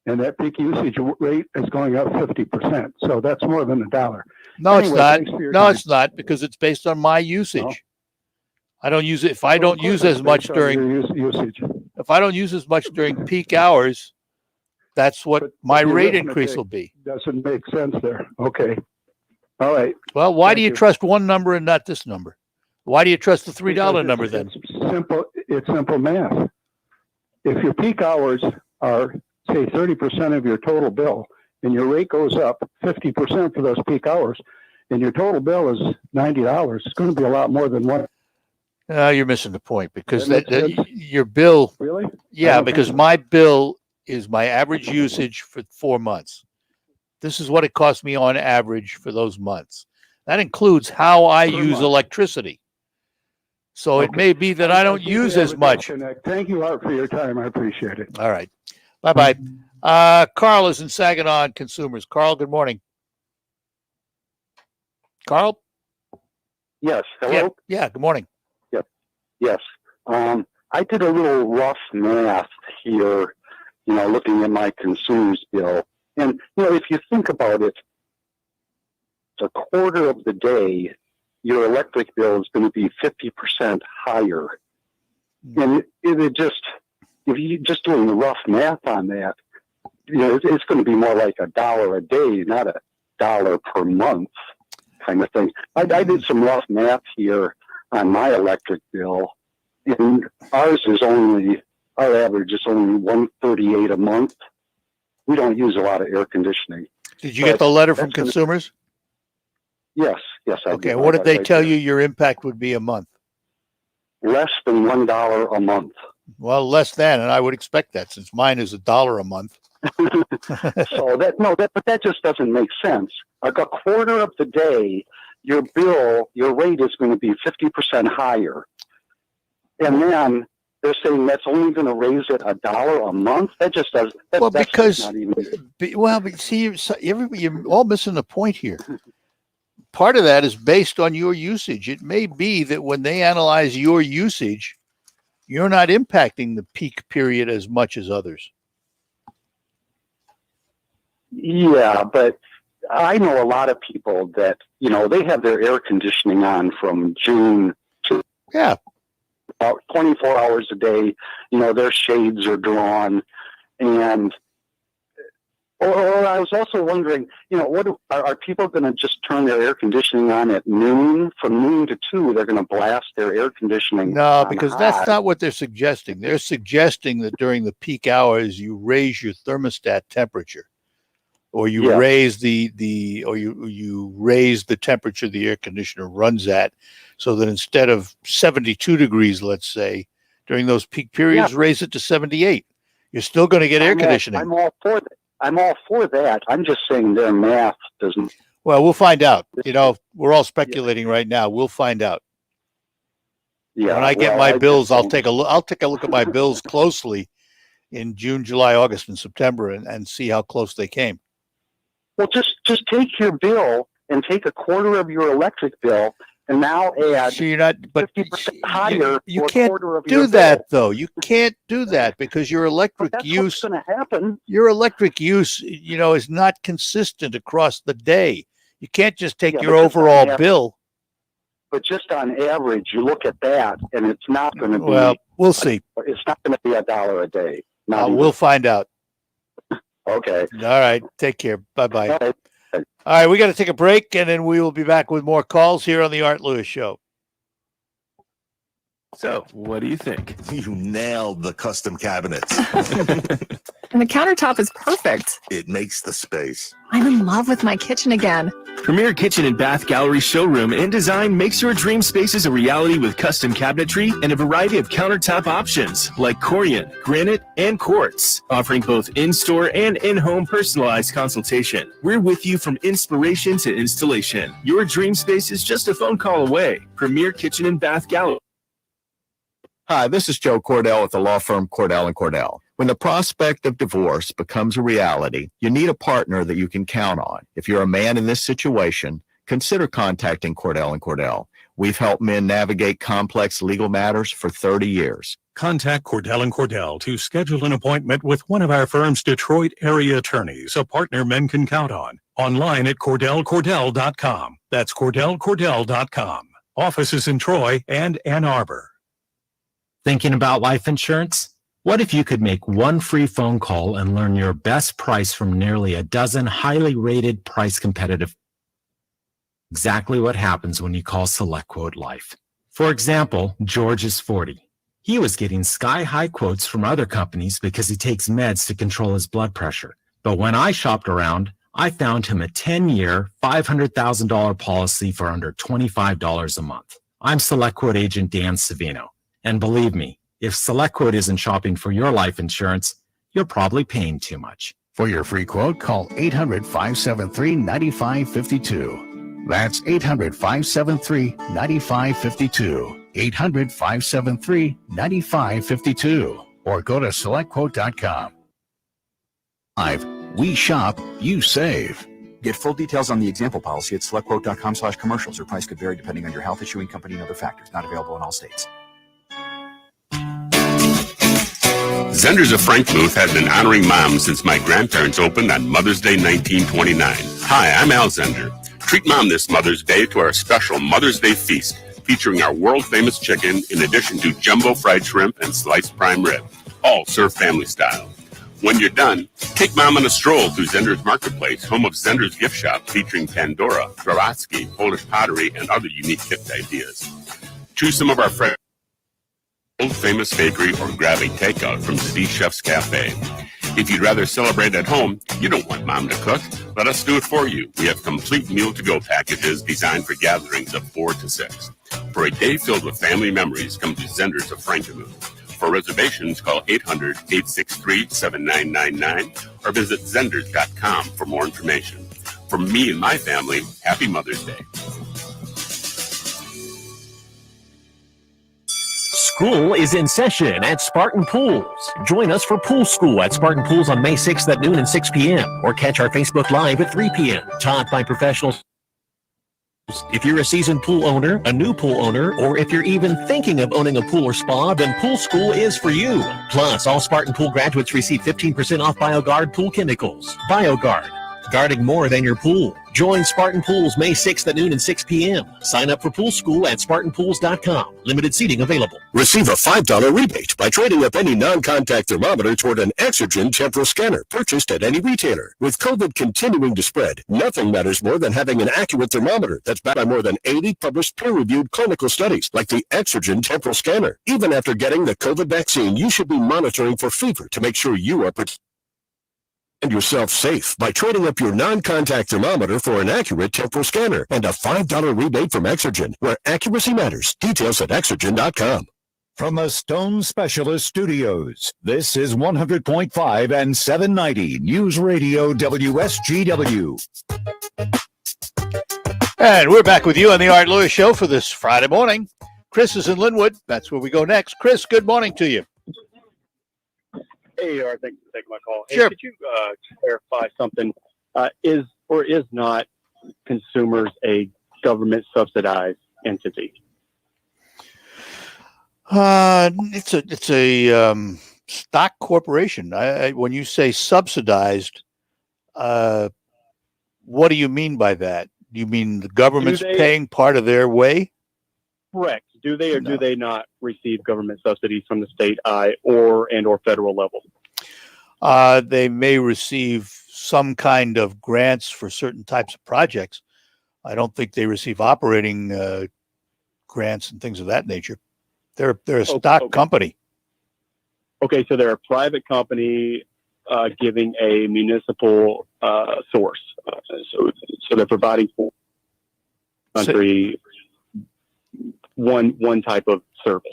And that peak usage rate is going up 50%. So that's more than $1. No, it's not. Thanks for your No, time. it's not because it's based on my usage. No. I don't use it. If I don't use as much during usage. If I don't use as much during peak hours, that's what my your rate arithmetic increase will be. Doesn't make sense there. Okay. All right. Well, why do Thank you trust one number and not this number? Why do you trust the $3 number then? It's simple math. If your peak hours are, say, 30% of your total bill, and your rate goes up 50% for those peak hours, and your total bill is $90, it's going to be a lot more than what. You're missing the point because That makes sense? your bill. Really? I Yeah, don't because think so. my bill is my average usage for 4 months. This is what it costs me on average for those months. That includes how I use electricity. So it may be that I don't think we use have as a much. disconnect. Thank you, Art, for your time. I appreciate it. All right. Bye-bye. Carl is in Saginaw on Consumers. Carl, good morning. Carl? Yes. Hello? Yeah, good morning. Yes. I did a little rough math here, looking at my consumer's bill. And, if you think about it, a quarter of the day, your electric bill is going to be 50% higher. And it just, if you just doing the rough math on that, it's going to be more like $1 a day, not $1 per month kind of thing. I did some rough math here on my electric bill, and our average is only $138 a month. We don't use a lot of air conditioning. Did you get the letter from Consumers? Yes. I Okay. did. What did they I tell did. you your impact would be a month? Less than $1 a month. Well, less than, and I would expect that since mine is $1 a month. So but that just doesn't make sense. Like a quarter of the day, your rate is going to be 50% higher. And then they're saying that's only going to raise it $1 a month. That just doesn't. Well, that's because not even. but see, you're all missing the point here. Part of that is based on your usage. It may be that when they analyze your usage, you're not impacting the peak period as much as others. Yeah, but I know a lot of people that, they have their air conditioning on from June to about 24 hours a day. Their shades are drawn. And or I was also wondering, what are people going to just turn their air conditioning on at noon? From noon to 2, they're going to blast their air conditioning. No, because high. that's not what they're suggesting. They're suggesting that during the peak hours, you raise your thermostat temperature, or you raise you raise the temperature the air conditioner runs at, so that instead of 72 degrees, let's say, during those peak periods, raise it to 78. You're still going to get air conditioning. I'm all for that. I'm just saying their math doesn't. Well, we'll find out. We're all speculating right now. We'll find out. Yeah. When I get my bills, I'll take a look. I'll take a look at my bills closely in June, July, August, and September, and see how close they came. Well, just take your bill and take a quarter of your electric bill, and now add. So you're not, but 50% higher. You can't do that, though. You can't do that because your electric use. What's going to happen? Your electric use, is not consistent across the day. You can't just take your overall bill. But just on average, you look at that, and it's not going to be. Well, we'll see. It's not going to be $1 a day. We'll find out. Okay. All right. Take care. Bye-bye. All right. All right, we got to take a break, and then we will be back with more calls here on the Art Lewis Show. So, what do you think? You nailed the custom cabinets. And the countertop is perfect. It makes the space. I'm in love with my kitchen again. Premier Kitchen and Bath Gallery Showroom and Design makes your dream spaces a reality with custom cabinetry and a variety of countertop options like Corian, granite, and quartz, offering both in-store and in-home personalized consultation. We're with you from inspiration to installation. Your dream space is just a phone call away. Premier Kitchen and Bath Gallery. Hi, this is Joe Cordell with the law firm Cordell & Cordell. When the prospect of divorce becomes a reality, you need a partner that you can count on. If you're a man in this situation, consider contacting Cordell & Cordell. We've helped men navigate complex legal matters for 30 years. Contact Cordell & Cordell to schedule an appointment with one of our firm's Detroit area attorneys, a partner men can count on. Online at CordellCordell.com. That's CordellCordell.com. Offices in Troy and Ann Arbor. Thinking about life insurance? What if you could make one free phone call and learn your best price from nearly a dozen highly rated, price competitive? Exactly what happens when you call SelectQuote Life. For example, George is 40. He was getting sky-high quotes from other companies because he takes meds to control his blood pressure. But when I shopped around, I found him a 10-year, $500,000 policy for under $25 a month. I'm SelectQuote agent Dan Savino. And believe me, if SelectQuote isn't shopping for your life insurance, you're probably paying too much. For your free quote, call 800-573-9552. That's 800-573-9552. 800-573-9552. Or go to SelectQuote.com. We shop, you save. Get full details on the example policy at SelectQuote.com/commercials. Your price could vary depending on your health, issuing company, and other factors. Not available in all states. Zenders of Frankmuth has been honoring moms since my grandparents opened on Mother's Day 1929. Hi, I'm Al Zender. Treat Mom this Mother's Day to our special Mother's Day feast, featuring our world-famous chicken in addition to jumbo fried shrimp and sliced prime rib, all served family style. When you're done, take Mom on a stroll through Zender's Marketplace, home of Zender's gift shop featuring Pandora, Swarovski, Polish pottery, and other unique gift ideas. Choose some of our fresh famous bakery or grab a takeout from Z Chef's Cafe. If you'd rather celebrate at home, you don't want Mom to cook. Let us do it for you. We have complete meal-to-go packages designed for gatherings of 4 to 6. For a day filled with family memories, come to Zenders of Frankenmuth. For reservations, call 800-863-7999 or visit Zenders.com for more information. From me and my family, happy Mother's Day. School is in session at Spartan Pools. Join us for Pool School at Spartan Pools on May 6th at noon and 6 p.m. or catch our Facebook Live at 3 p.m. Taught by professionals. If you're a seasoned pool owner, a new pool owner, or if you're even thinking of owning a pool or spa, then Pool School is for you. Plus, all Spartan Pool graduates receive 15% off BioGuard pool chemicals. BioGuard, guarding more than your pool. Join Spartan Pools May 6th at noon and 6 p.m. Sign up for pool school at SpartanPools.com. Limited seating available. Receive a $5 rebate by trading up any non-contact thermometer toward an Exergen temporal scanner purchased at any retailer. With COVID continuing to spread, nothing matters more than having an accurate thermometer that's backed by more than 80 published peer-reviewed clinical studies, like the Exergen temporal scanner. Even after getting the COVID vaccine, you should be monitoring for fever to make sure you are protected and yourself safe by trading up your non-contact thermometer for an accurate temporal scanner and a $5 rebate from Exergen, where accuracy matters. Details at Exergen.com. From the Stone Specialist Studios, this is 100.5 and 790 News Radio WSGW. And we're back with you on the Art Lewis Show for this Friday morning. Chris is in Linwood. That's where we go next. Chris, good morning to you. Hey, Art, thanks for taking my call. Sure. Hey, could you clarify something? Is or is not Consumers a government subsidized entity? It's a stock corporation. When you say subsidized, what do you mean by that? Do you mean the government's paying part of their way? Correct. Do they or do they not receive government subsidies from the state or federal level? They may receive some kind of grants for certain types of projects. I don't think they receive operating grants and things of that nature. They're a stock company. Okay, so they're a private company giving a municipal source. So they're providing for country one type of service,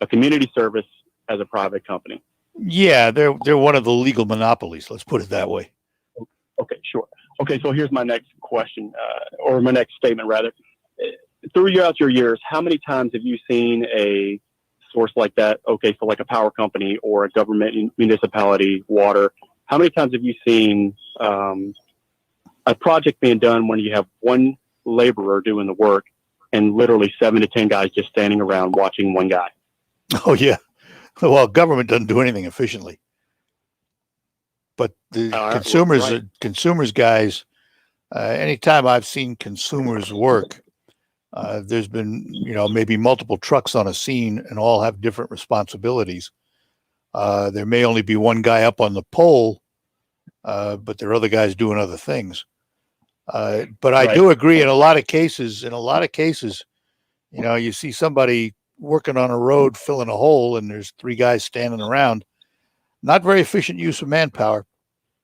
a community service as a private company. Yeah, they're one of the legal monopolies. Let's put it that way. Okay, sure. Okay, so here's my next question, or my next statement rather. Throughout your years, how many times have you seen a source like that? Okay, so like a power company or a government municipality, water. How many times have you seen a project being done when you have one laborer doing the work and literally 7 to 10 guys just standing around watching one guy? Oh yeah. Well, government doesn't do anything efficiently, but the consumers guys. Anytime I've seen consumers work, there's been, maybe multiple trucks on a scene and all have different responsibilities. There may only be one guy up on the pole, but there are other guys doing other things. But I do agree in a lot of cases, you see somebody working on a road, filling a hole, and there's 3 guys standing around. Not very efficient use of manpower.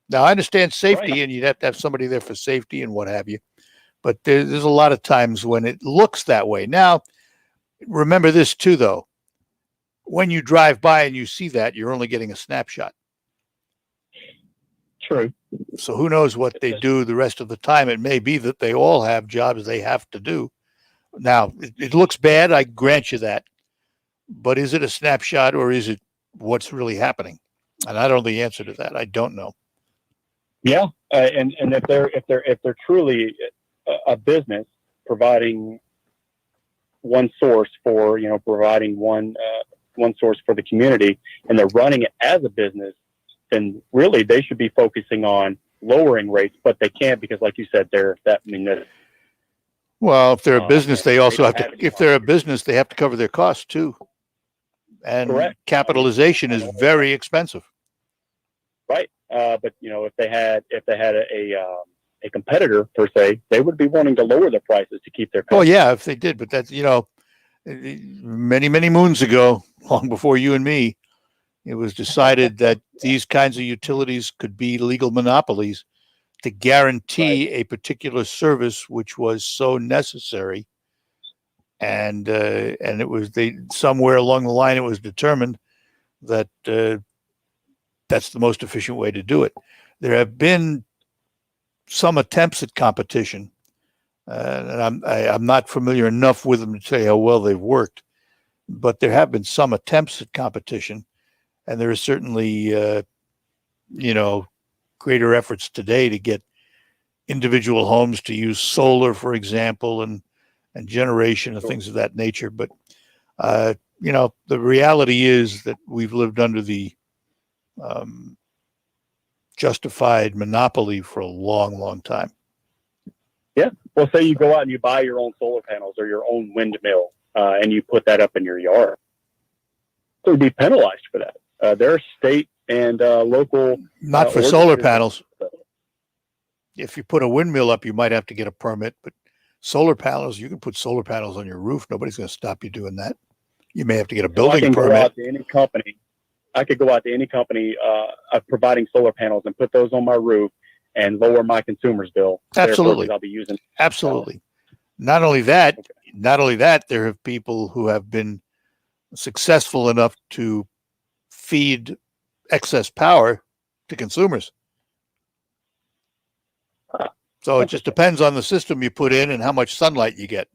Now, I understand safety, and you'd have to have somebody there for safety and what have you. But there's a lot of times when it looks that way. Now, remember this too, though. When you drive by and you see that, you're only getting a snapshot. True. So who knows what they do the rest of the time? It may be that they all have jobs they have to do. Now, it looks bad. I grant you that. But is it a snapshot or is it what's really happening? And I don't know the answer to that. I don't know. Yeah, and if they're truly a business providing one source for providing one source for the community, and they're running it as a business, then really they should be focusing on lowering rates, but they can't because, like you said, they're that municipal. Well, if they're a business, they also have to. If they're a business, they have to cover their costs too, and correct. Capitalization is very expensive. Right, but if they had a competitor per se, they would be wanting to lower their prices to keep their customers. Well, yeah, if they did, but that's many moons ago, long before you and me, it was decided that these kinds of utilities could be legal monopolies to guarantee a particular service which was so necessary, and it was somewhere along the line it was determined that that's the most efficient way to do it. There have been some attempts at competition, and I'm not familiar enough with them to tell you how well they've worked, but there have been some attempts at competition, and there are certainly greater efforts today to get individual homes to use solar, for example, and generation and things of that nature. But the reality is that we've lived under the justified monopoly for a long, long time. Yeah. Well, say you go out and you buy your own solar panels or your own windmill, and you put that up in your yard. So you'd be penalized for that. There are state and local. Not for solar panels. If you put a windmill up, you might have to get a permit, but solar panels, you can put solar panels on your roof. Nobody's going to stop you doing that. You may have to get a building permit. Go out to any company. I could go out to any company providing solar panels and put those on my roof and lower my consumer's bill. Absolutely. I'll be using. Absolutely. Not only that, there have people who have been successful enough to feed excess power to consumers. So it just depends on the system you put in and how much sunlight you get.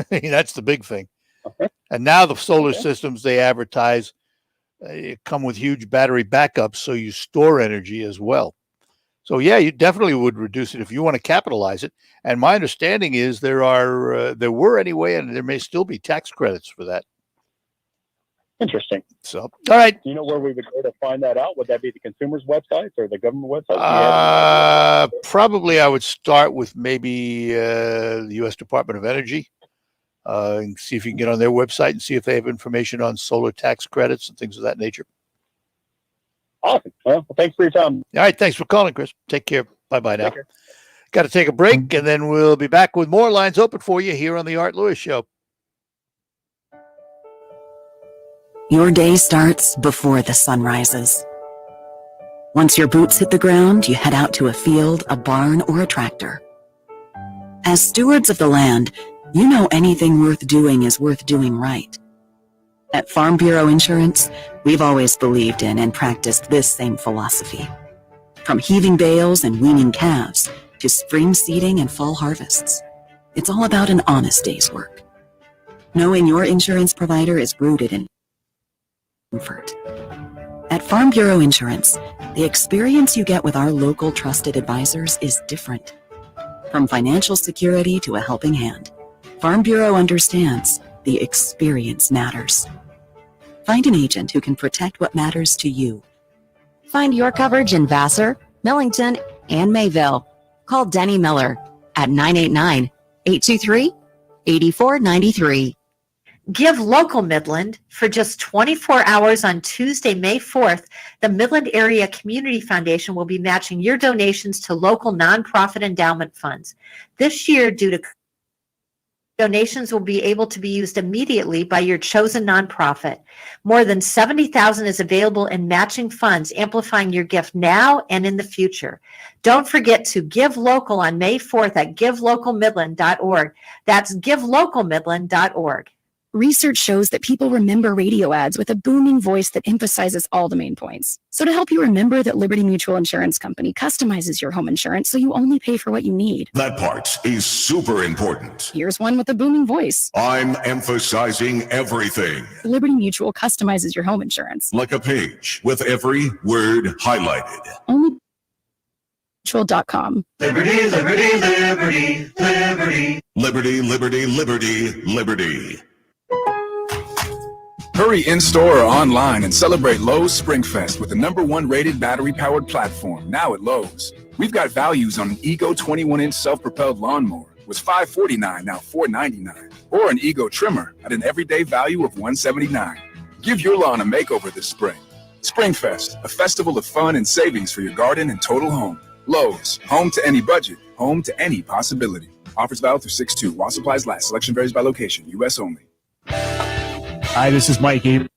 That's the big thing. Okay. And now the solar systems they advertise come with huge battery backups, so you store energy as well. So yeah, you definitely would reduce it if you want to capitalize it. And my understanding is there were anyway, and there may still be tax credits for that. Interesting. So, all right. Do you know where we would go to find that out? Would that be the consumer's website or the government website? Probably I would start with maybe the U.S. Department of Energy and see if you can get on their website and see if they have information on solar tax credits and things of that nature. Awesome. Well, thanks for your time. All right. Thanks for calling, Chris. Take care. Bye-bye now. Got to take a break, and then we'll be back with more lines open for you here on the Art Lewis Show. Your day starts before the sun rises. Once your boots hit the ground, you head out to a field, a barn, or a tractor. As stewards of the land, you know anything worth doing is worth doing right. At Farm Bureau Insurance, we've always believed in and practiced this same philosophy. From heaving bales and weaning calves to spring seeding and fall harvests, it's all about an honest day's work. Knowing your insurance provider is rooted in comfort. At Farm Bureau Insurance, the experience you get with our local trusted advisors is different. From financial security to a helping hand, Farm Bureau understands the experience matters. Find an agent who can protect what matters to you. Find your coverage in Vassar, Millington, and Mayville. Call Denny Miller at 989-823-8493. Give Local Midland. For just 24 hours on Tuesday, May 4th, the Midland Area Community Foundation will be matching your donations to local nonprofit endowment funds. This year, due to donations will be able to be used immediately by your chosen nonprofit. More than $70,000 is available in matching funds, amplifying your gift now and in the future. Don't forget to give local on May 4th at givelocalmidland.org. That's givelocalmidland.org. Research shows that people remember radio ads with a booming voice that emphasizes all the main points. So to help you remember that Liberty Mutual Insurance Company customizes your home insurance so you only pay for what you need. That part is super important. Here's one with a booming voice. I'm emphasizing everything. Liberty Mutual customizes your home insurance. Like a page with every word highlighted. Only mutual.com. Liberty, liberty, liberty, liberty. Liberty, liberty, liberty, liberty. Hurry in-store or online and celebrate Lowe's SpringFest with the #1 rated battery-powered platform now at Lowe's. We've got values on an Ego 21-inch self-propelled lawnmower. Was $549, now $499. Or an Ego trimmer at an everyday value of $179. Give your lawn a makeover this spring. SpringFest, a festival of fun and savings for your garden and total home. Lowe's, home to any budget, home to any possibility. Offers valid through 6/2 while supplies last. Selection varies by location. U.S. only. Hi, this is Mike Abe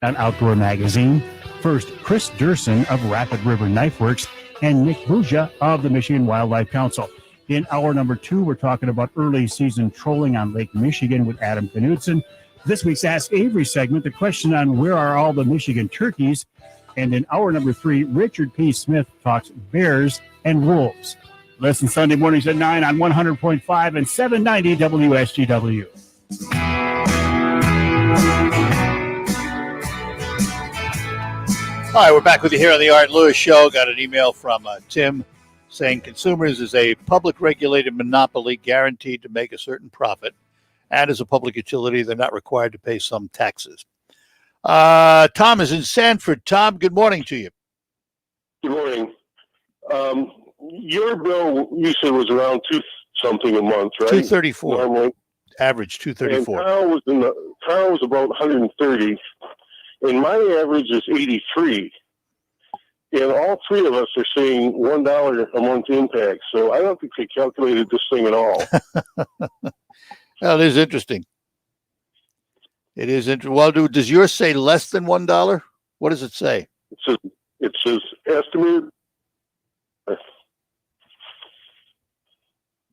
on Outdoor Magazine. First, Chris Durson of Rapid River Knife Works and Nick Buja of the Michigan Wildlife Council. In hour number 2, we're talking about early season trolling on Lake Michigan with Adam Knudsen. This week's Ask Avery segment, the question on where are all the Michigan turkeys? And in hour number 3, Richard P. Smith talks bears and wolves. Listen Sunday mornings at 9 on 100.5 and 790 WSGW. All right, we're back with you here on the Art Lewis Show. Got an email from Tim saying consumers is a public regulated monopoly guaranteed to make a certain profit. And as a public utility, they're not required to pay some taxes. Tom is in Sanford. Tom, good morning to you. Good morning. Your bill, you said, was around two something a month, right? 234. Normally. Average 234. And Kyle was about 130, and my average is 83. And all three of us are seeing $1 a month impact. So I don't think they calculated this thing at all. Well, it is interesting. It is interesting. Well, does yours say less than $1? What does it say? It says estimated.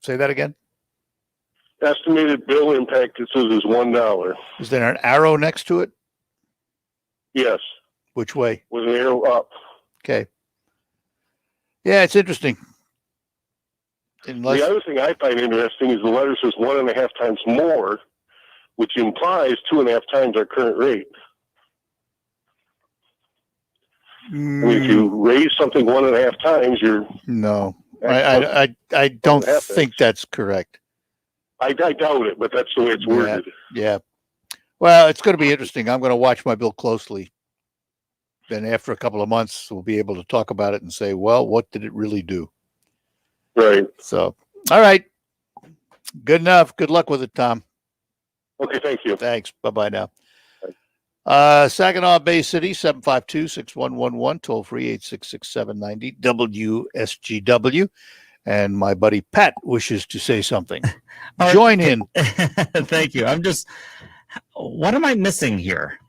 Say that again. Estimated bill impact, it says, is $1. Is there an arrow next to it? Yes. Which way? With an arrow up. Okay. Yeah, it's interesting. The other thing I find interesting is the letter says 1.5 times more, which implies 2.5 times our current rate. I mean, if you raise something 1.5 times, you're no. I don't think that's correct. I doubt it, but that's the way it's worded. Yeah. Well, it's going to be interesting. I'm going to watch my bill closely. Then after a couple of months, we'll be able to talk about it and say, well, what did it really do? Right. So, all right. Good enough. Good luck with it, Tom. Okay, thank you. Thanks. Bye-bye now. Saginaw Bay City, 752-6111, toll free 866-790 WSGW. And my buddy Pat wishes to say something. Join in. Thank you. What am I missing here?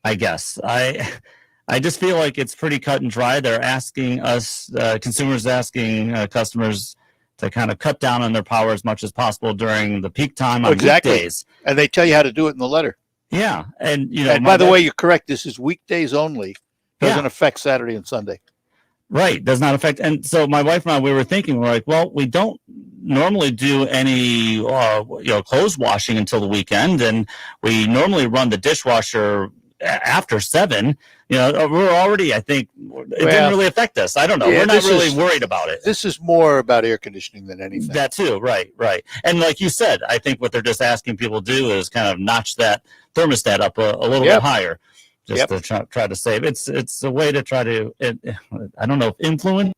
I guess I just feel like it's pretty cut and dry. They're asking us, consumers asking customers to kind of cut down on their power as much as possible during the peak time on weekdays. And they tell you how to do it in the letter. Yeah. And, you know, and by the way, you're correct. This is weekdays only. Doesn't affect Saturday and Sunday. Right. Does not affect. And so my wife and I, we were like, well, we don't normally do any, clothes washing until the weekend. And we normally run the dishwasher after 7. You know, we're already, I think it didn't really affect us. I don't know. Yeah, we're not really worried about it. This is more about air conditioning than anything. That too. Right. Right. And like you said, I think what they're just asking people to do is kind of notch that thermostat up a little bit higher. Just to try to save. It's a way to try to, I don't know, influence.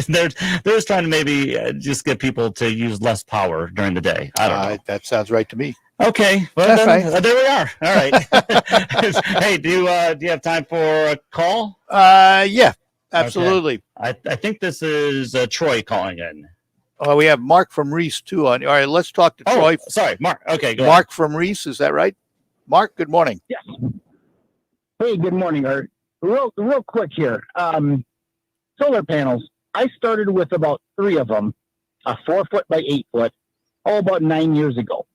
They're just trying to maybe just get people to use less power during the day. I don't know. That sounds right to me. Okay, well then, there we are. All right. Hey, do you have time for a call? Yeah, absolutely. Okay. I think this is Troy calling in. Oh, we have Mark from Reese too on. All right, let's talk to Troy. Sorry, Mark. Okay, go Mark ahead. from Reese, is that right? Mark, good morning. Yes. Hey, good morning, Art. Real quick here. Solar panels. I started with about 3 of them, a 4-foot by 8-foot, about 9 years ago.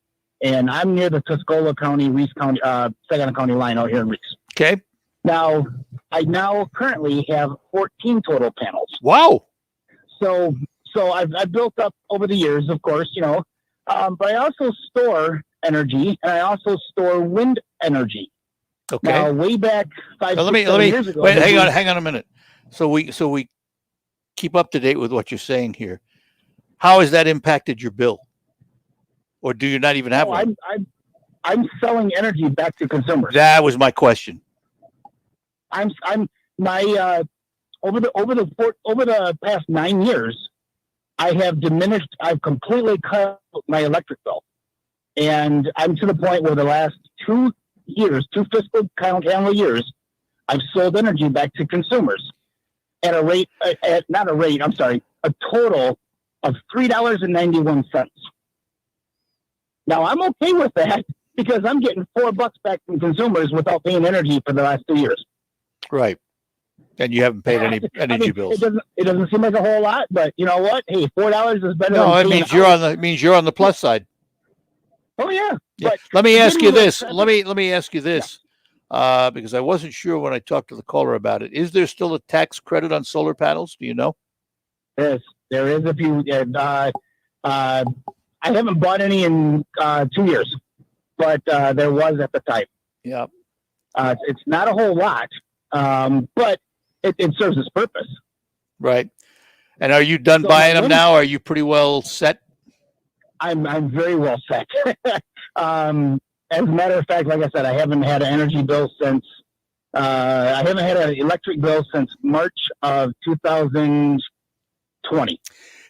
And I'm near the Tuscola County, Reese County, Saginaw County line out here in Reese. Okay. Now, I currently have 14 total panels. Wow. So I've built up over the years, of course, you know, but I also store energy, and I also store wind energy. Okay. Now, way back 5 years ago. Wait, hang on a minute. So we keep up to date with what you're saying here. How has that impacted your bill? Or do you not even have one? I'm selling energy back to consumers. That was my question. Over the past 9 years, I have diminished. I've completely cut my electric bill, and I'm to the point where the last 2 fiscal calendar years, I've sold energy back to consumers at a rate, a total of $3.91. Now, I'm okay with that because I'm getting $4 back from consumers without paying energy for the last 2 years. Right. And you haven't paid any energy bills. It doesn't seem like a whole lot, but you know what? Hey, $4 is better. No, than it means you're on the plus side. Oh yeah. Yeah. But let me ask you this. Let me ask you this, because I wasn't sure when I talked to the caller about it. Is there still a tax credit on solar panels? Do you know? Yes, there is a few. I haven't bought any in 2 years, but there was at the time. Yeah. It's not a whole lot, but it serves its purpose. Right. And are you done buying them now? Are you pretty well set? I'm very well set. As a matter of fact, like I said, I haven't had an energy bill since I haven't had an electric bill since March of 2020.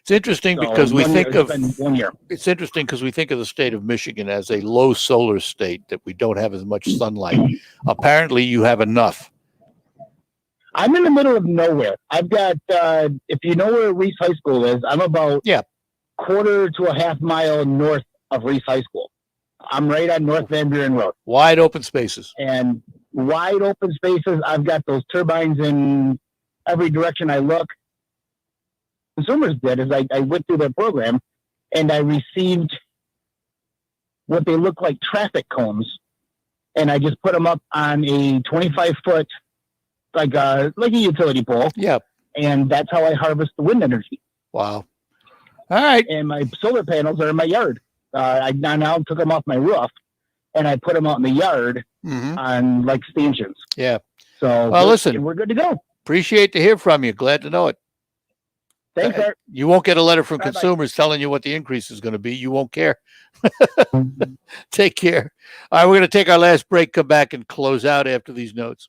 It's interesting So because we think it's been 1 year. It's interesting because we think of the state of Michigan as a low solar state, that we don't have as much sunlight. Apparently, you have enough. I'm in the middle of nowhere. I've got, if you know where Reese High School is, I'm about quarter to a half mile north of Reese High School. I'm right on North Van Buren Road. Wide open spaces. And wide open spaces. I've got those turbines in every direction I look. Consumers did is I went through their program and I received what they look like traffic cones, and I just put them up on a 25-foot, like a utility pole. Yeah. And that's how I harvest the wind energy. Wow. All right. And my solar panels are in my yard. I now took them off my roof, and I put them out in the yard on like stanchions. Yeah. So listen, we're good to go. Appreciate to hear from you. Glad to know it. Thanks, sir. You won't get a letter from Bye-bye. consumers telling you what the increase is going to be. You won't care. Take care. All right, we're going to take our last break, come back and close out after these notes.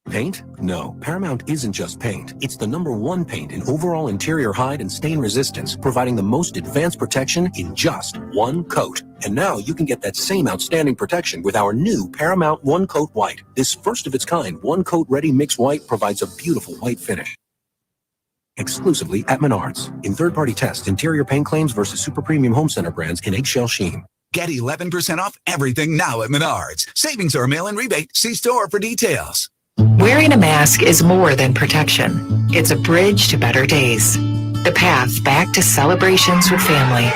Paint? No, Paramount isn't just paint. It's the #1 paint in overall interior hide and stain resistance, providing the most advanced protection in just one coat. And now you can get that same outstanding protection with our new Paramount One Coat White. This first of its kind one coat ready mix white provides a beautiful white finish. Exclusively at Menards. In third-party tests, interior paint claims versus super premium home center brands in eggshell sheen. Get 11% off everything now at Menards. Savings or mail-in rebate. See store for details. Wearing a mask is more than protection. It's a bridge to better days. The path back to celebrations with family.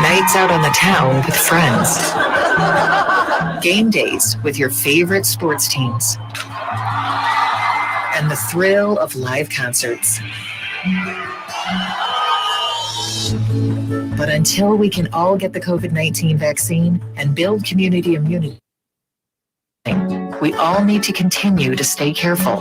Nights out on the town with friends. Game days with your favorite sports teams. And the thrill of live concerts. But until we can all get the COVID-19 vaccine and build community immunity, we all need to continue to stay careful,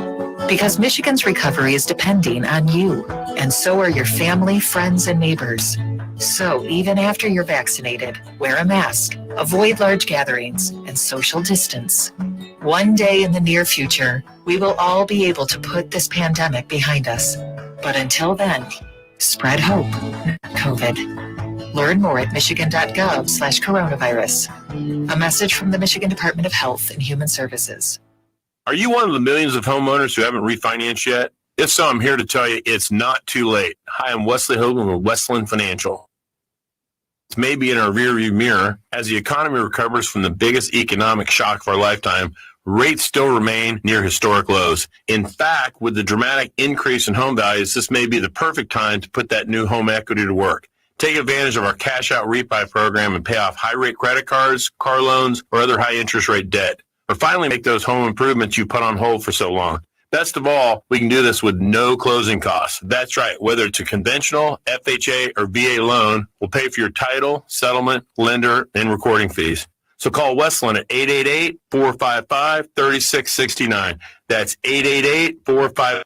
because Michigan's recovery is depending on you, and so are your family, friends, and neighbors. So even after you're vaccinated, wear a mask, avoid large gatherings, and social distance. One day in the near future, we will all be able to put this pandemic behind us. But until then, spread hope, not COVID. Learn more at michigan.gov/coronavirus. A message from the Michigan Department of Health and Human Services. Are you one of the millions of homeowners who haven't refinanced yet? If so, I'm here to tell you it's not too late. Hi, I'm Wesley Hogan with Westland Financial. It's maybe in our rearview mirror. As the economy recovers from the biggest economic shock of our lifetime, rates still remain near historic lows. In fact, with the dramatic increase in home values, this may be the perfect time to put that new home equity to work. Take advantage of our cash out refi program and pay off high rate credit cards, car loans, or other high interest rate debt. Or finally make those home improvements you put on hold for so long. Best of all, we can do this with no closing costs. That's right. Whether it's a conventional, FHA, or VA loan, we'll pay for your title, settlement, lender, and recording fees. So call Westland at 888-455-3669. That's 888-455-3669.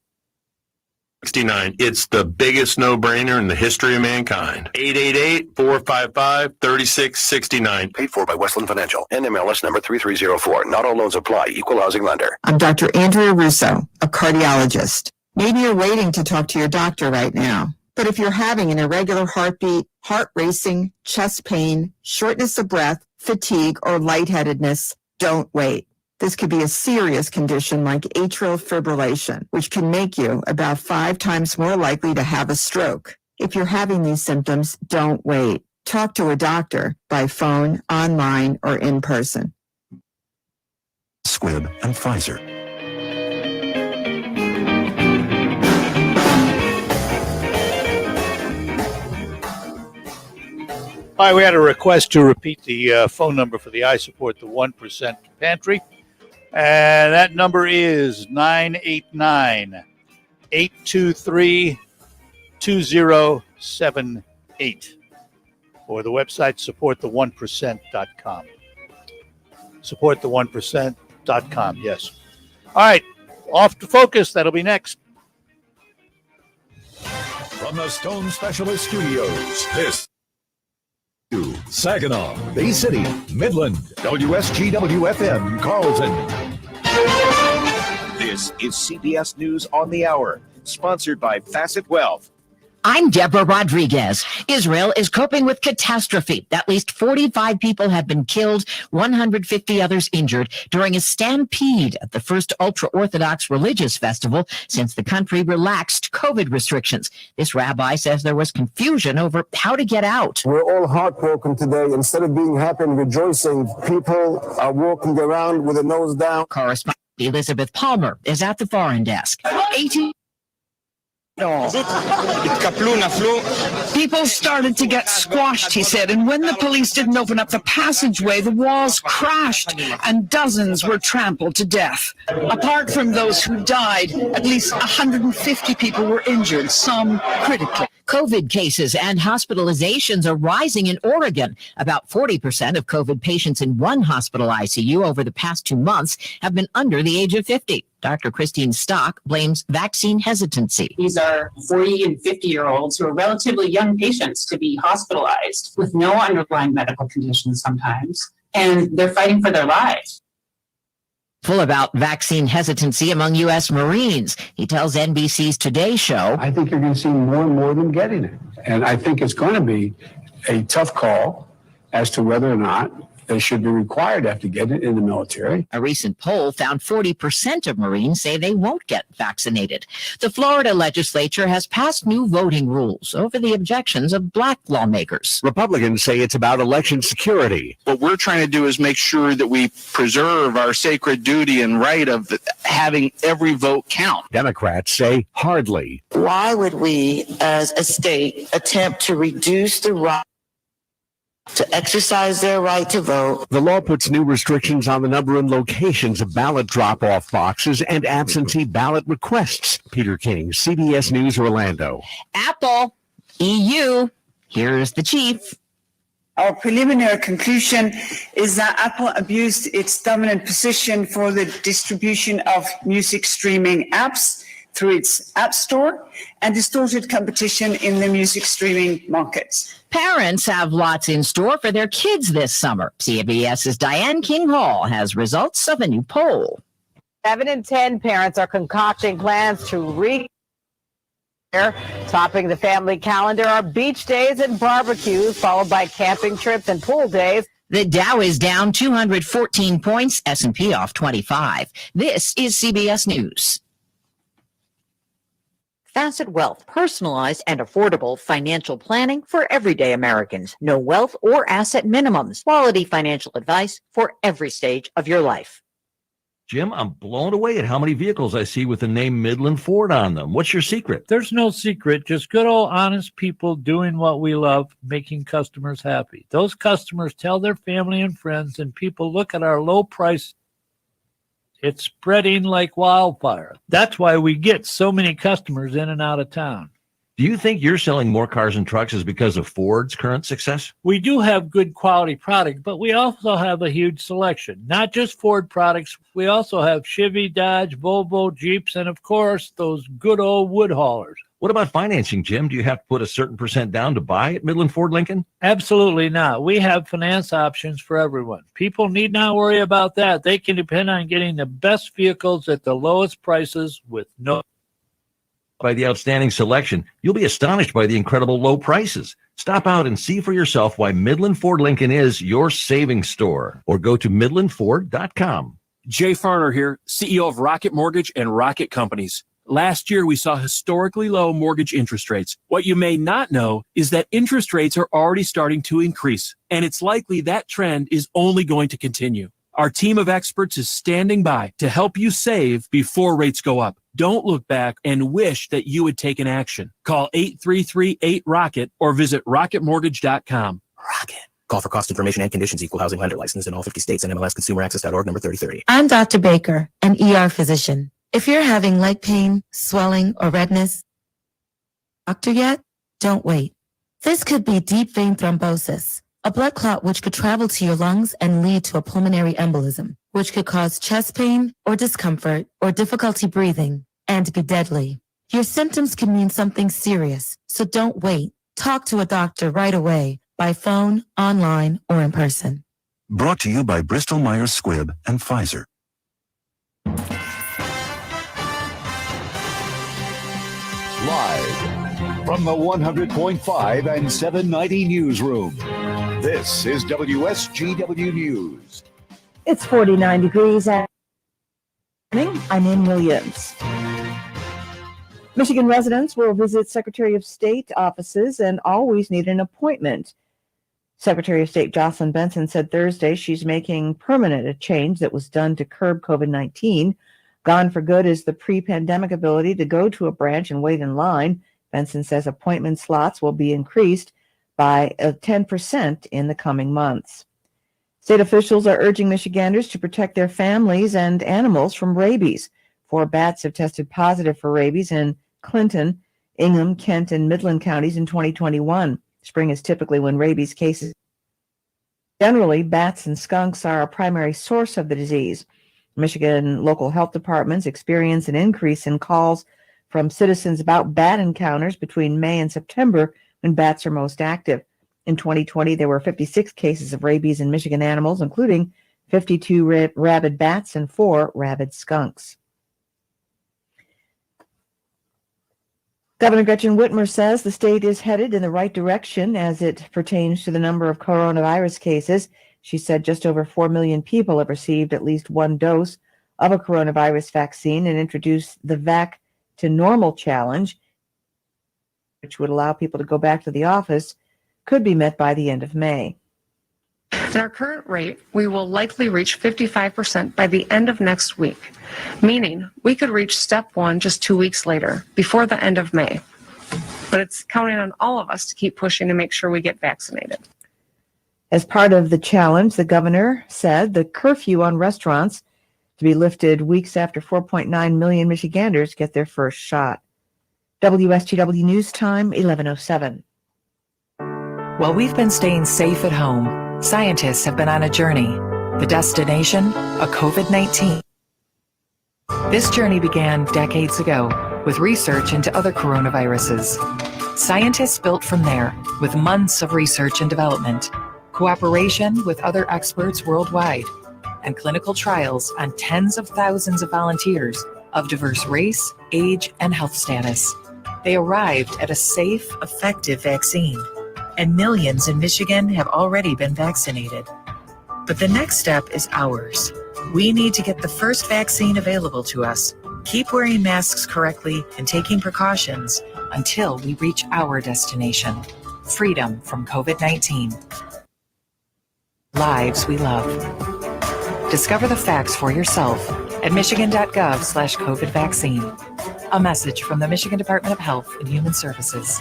It's the biggest no-brainer in the history of mankind. 888-455-3669. Paid for by Westland Financial. NMLS number 3304. Not all loans apply. Equal housing lender. I'm Dr. Andrea Russo, a cardiologist. Maybe you're waiting to talk to your doctor right now. But if you're having an irregular heartbeat, heart racing, chest pain, shortness of breath, fatigue, or lightheadedness, don't wait. This could be a serious condition like atrial fibrillation, which can make you about 5 times more likely to have a stroke. If you're having these symptoms, don't wait. Talk to a doctor by phone, online, or in person. Squibb and Pfizer. All right, we had a request to repeat the phone number for the I Support the 1% Pantry. And that number is 989-823-2078. Or the website, supporthe1%.com. Supporthe1%.com, yes. All right, off to focus. That'll be next. From the Stone Specialist Studios, this Saginaw, Bay City, Midland, WSGW-FM, Carlton. This is CBS News on the Hour, sponsored by Facet Wealth. I'm Deborah Rodriguez. Israel is coping with catastrophe. At least 45 people have been killed, 150 others injured during a stampede at the first ultra-Orthodox religious festival since the country relaxed COVID restrictions. This rabbi says there was confusion over how to get out. We're all heartbroken today. Instead of being happy and rejoicing, people are walking around with a nose down. Correspondent Elizabeth Palmer is at the foreign desk. 18 People started to get squashed, he said, and when the police didn't open up the passageway, the walls crashed and dozens were trampled to death. Apart from those who died, at least 150 people were injured, some critically. COVID cases and hospitalizations are rising in Oregon. About 40% of COVID patients in one hospital ICU over the past 2 months have been under the age of 50. Dr. Christine Stock blames vaccine hesitancy. These are 40 and 50-year-olds who are relatively young patients to be hospitalized with no underlying medical conditions sometimes, and they're fighting for their lives. Full about vaccine hesitancy among U.S. Marines. He tells NBC's Today Show, I think you're going to see more and more of them getting it. And I think it's going to be a tough call as to whether or not they should be required to have to get it in the military. A recent poll found 40% of Marines say they won't get vaccinated. The Florida legislature has passed new voting rules over the objections of black lawmakers. Republicans say it's about election security. What we're trying to do is make sure that we preserve our sacred duty and right of having every vote count. Democrats say hardly. Why would we, as a state, attempt to reduce the right to exercise their right to vote? The law puts new restrictions on the number and locations of ballot drop-off boxes and absentee ballot requests. Peter King, CBS News, Orlando. Apple, EU, here's the chief. Our preliminary conclusion is that Apple abused its dominant position for the distribution of music streaming apps through its App Store and distorted competition in the music streaming markets. Parents have lots in store for their kids this summer. CBS's Diane King Hall has results of a new poll. 7 in 10 parents are concocting plans to topping the family calendar are beach days and barbecues, followed by camping trips and pool days. The Dow is down 214 points, S&P off 25. This is CBS News. Facet Wealth, personalized and affordable financial planning for everyday Americans. No wealth or asset minimums. Quality financial advice for every stage of your life. Jim, I'm blown away at how many vehicles I see with the name Midland Ford on them. What's your secret? There's no secret, just good old honest people doing what we love, making customers happy. Those customers tell their family and friends, and people look at our low price. It's spreading like wildfire. That's why we get so many customers in and out of town. Do you think you're selling more cars and trucks is because of Ford's current success? We do have good quality product, but we also have a huge selection. Not just Ford products. We also have Chevy, Dodge, Volvo, Jeeps, and of course, those good old wood haulers. What about financing, Jim? Do you have to put a certain % down to buy at Midland Ford Lincoln? Absolutely not. We have finance options for everyone. People need not worry about that. They can depend on getting the best vehicles at the lowest prices with no... By the outstanding selection, you'll be astonished by the incredible low prices. Stop out and see for yourself why Midland Ford Lincoln is your savings store, or go to midlandford.com. Jay Farner here, CEO of Rocket Mortgage and Rocket Companies. Last year, we saw historically low mortgage interest rates. What you may not know is that interest rates are already starting to increase, and it's likely that trend is only going to continue. Our team of experts is standing by to help you save before rates go up. Don't look back and wish that you had taken action. Call 833-8ROCKET or visit rocketmortgage.com. Rocket. Call for cost information and conditions. Equal housing lender licensed in all 50 states and MLSConsumerAccess.org number 3030. I'm Dr. Baker, an ER physician. If you're having leg pain, swelling, or redness, doctor yet? Don't wait. This could be deep vein thrombosis, a blood clot which could travel to your lungs and lead to a pulmonary embolism, which could cause chest pain or discomfort or difficulty breathing and be deadly. Your symptoms can mean something serious, so don't wait. Talk to a doctor right away. by phone, online, or in person. Brought to you by Bristol Myers Squibb and Pfizer. Live from the 100.5 and 790 newsroom, this is WSGW News. It's 49 degrees at I'm in Williams. Michigan residents will visit Secretary of State offices and always need an appointment. Secretary of State Jocelyn Benson said Thursday she's making permanent a change that was done to curb COVID-19. Gone for good is the pre-pandemic ability to go to a branch and wait in line. Benson says appointment slots will be increased by 10% in the coming months. State officials are urging Michiganders to protect their families and animals from rabies. 4 bats have tested positive for rabies in Clinton, Ingham, Kent, and Midland counties in 2021. Spring is typically when rabies cases. Generally, bats and skunks are a primary source of the disease. Michigan local health departments experience an increase in calls from citizens about bat encounters between May and September when bats are most active. In 2020, there were 56 cases of rabies in Michigan animals, including 52 rabid bats and 4 rabid skunks. Governor Gretchen Whitmer says the state is headed in the right direction as it pertains to the number of coronavirus cases. She said just over 4 million people have received at least one dose of a coronavirus vaccine and introduced the Vac to Normal challenge, which would allow people to go back to the office, could be met by the end of May. At our current rate, we will likely reach 55% by the end of next week, meaning we could reach step 1 just 2 weeks later, before the end of May. But it's counting on all of us to keep pushing to make sure we get vaccinated. As part of the challenge, the governor said the curfew on restaurants to be lifted weeks after 4.9 million Michiganders get their first shot. WSGW News Time, 11:07. While we've been staying safe at home, scientists have been on a journey. The destination, a COVID-19. This journey began decades ago with research into other coronaviruses. Scientists built from there with months of research and development, cooperation with other experts worldwide, and clinical trials on tens of thousands of volunteers of diverse race, age, and health status. They arrived at a safe, effective vaccine, and millions in Michigan have already been vaccinated. But the next step is ours. We need to get the first vaccine available to us, keep wearing masks correctly and taking precautions until we reach our destination, freedom from COVID-19. Lives we love. Discover the facts for yourself at michigan.gov/COVID vaccine. A message from the Michigan Department of Health and Human Services.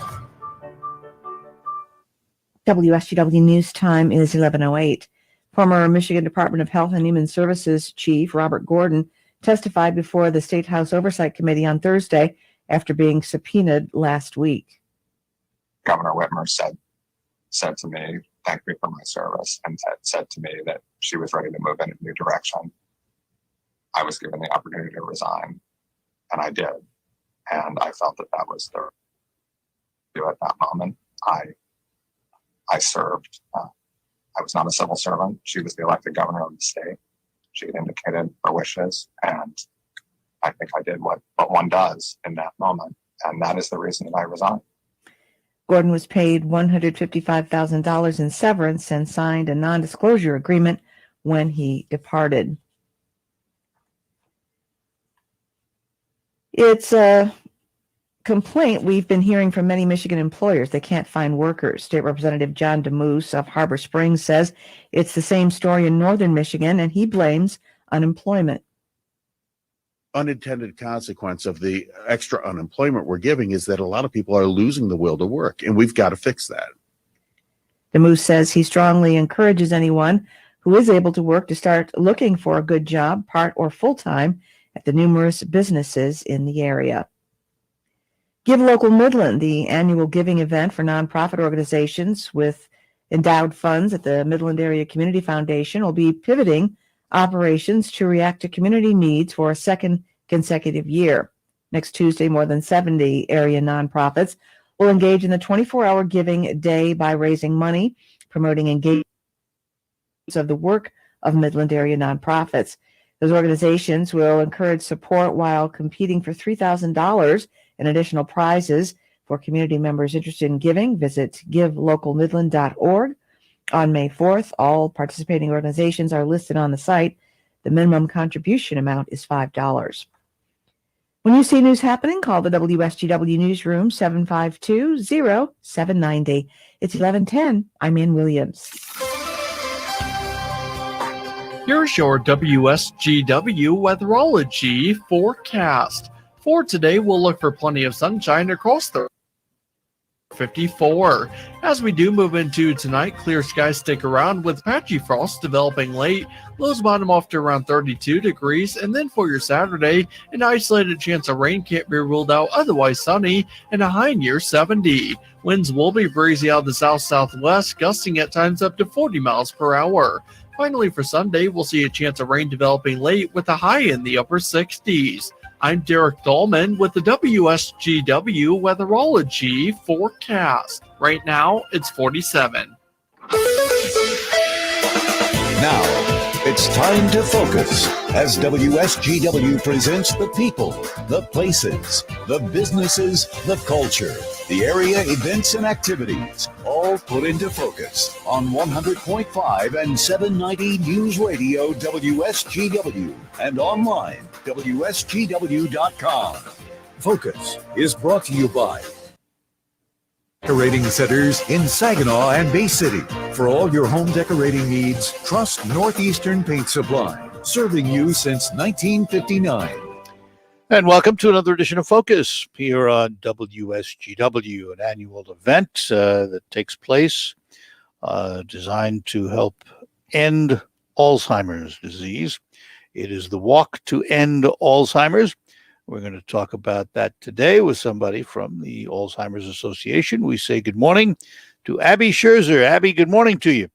WSGW News Time is 11:08. Former Michigan Department of Health and Human Services Chief Robert Gordon testified before the State House Oversight Committee on Thursday after being subpoenaed last week. Governor Whitmer said to me, "Thank me for my service," and said to me that she was ready to move in a new direction. I was given the opportunity to resign, and I did. And I felt that that was the do at that moment. I served. I was not a civil servant. She was the elected governor of the state. She had indicated her wishes, and I think I did what one does in that moment, and that is the reason that I resigned. Gordon was paid $155,000 in severance and signed a non-disclosure agreement when he departed. It's a complaint we've been hearing from many Michigan employers. They can't find workers. State Representative John DeMoose of Harbor Springs says it's the same story in northern Michigan, and he blames unemployment. Unintended consequence of the extra unemployment we're giving is that a lot of people are losing the will to work, and we've got to fix that. DeMoose says he strongly encourages anyone who is able to work to start looking for a good job, part or full-time, at the numerous businesses in the area. Give Local Midland, the annual giving event for nonprofit organizations with endowed funds at the Midland Area Community Foundation, will be pivoting operations to react to community needs for a second consecutive year. Next Tuesday, more than 70 area nonprofits will engage in the 24-hour giving day by raising money, promoting engagement of the work of Midland area nonprofits. Those organizations will encourage support while competing for $3,000 in additional prizes. For community members interested in giving, visit givelocalmidland.org. On May 4th, all participating organizations are listed on the site. The minimum contribution amount is $5. When you see news happening, call the WSGW Newsroom 752-0790. It's 11:10. I'm Ann Williams. Here's your WSGW weatherology forecast. For today, we'll look for plenty of sunshine across the 54. As we do move into tonight, clear skies stick around with patchy frost developing late. Lows bottom off to around 32 degrees. And then for your Saturday, an isolated chance of rain can't be ruled out, otherwise sunny and a high near 70. Winds will be breezy out of the south-southwest, gusting at times up to 40 miles per hour. Finally, for Sunday, we'll see a chance of rain developing late with a high in the upper 60s. I'm Derek Dahlman with the WSGW Weatherology forecast. Right now, it's 47. Now, it's time to focus as WSGW presents the people, the places, the businesses, the culture, the area events and activities, all put into focus on 100.5 and 790 News Radio WSGW and online WSGW.com. Focus is brought to you by Decorating Centers in Saginaw and Bay City. For all your home decorating needs, trust Northeastern Paint Supply, serving you since 1959. And welcome to another edition of Focus here on WSGW, an annual event that takes place designed to help end Alzheimer's disease. It is the Walk to End Alzheimer's. We're going to talk about that today with somebody from the Alzheimer's Association. We say good morning to Abby Scherzer. Abby, good morning to you.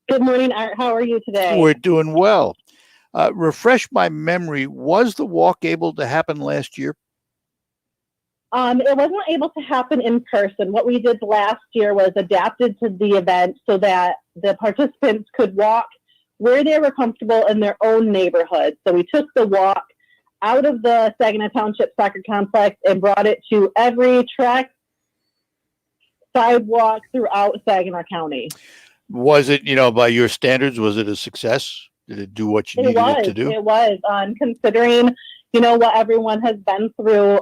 Good morning, Art. How are you today? We're doing well. Refresh my memory. Was the walk able to happen last year? It wasn't able to happen in person. What we did last year was adapted to the event so that the participants could walk where they were comfortable in their own neighborhood. So we took the walk out of the Saginaw Township Soccer Complex and brought it to every track sidewalk throughout Saginaw County. Was it, by your standards, was it a success? Did it do what you needed it to do? It was, considering, what everyone has been through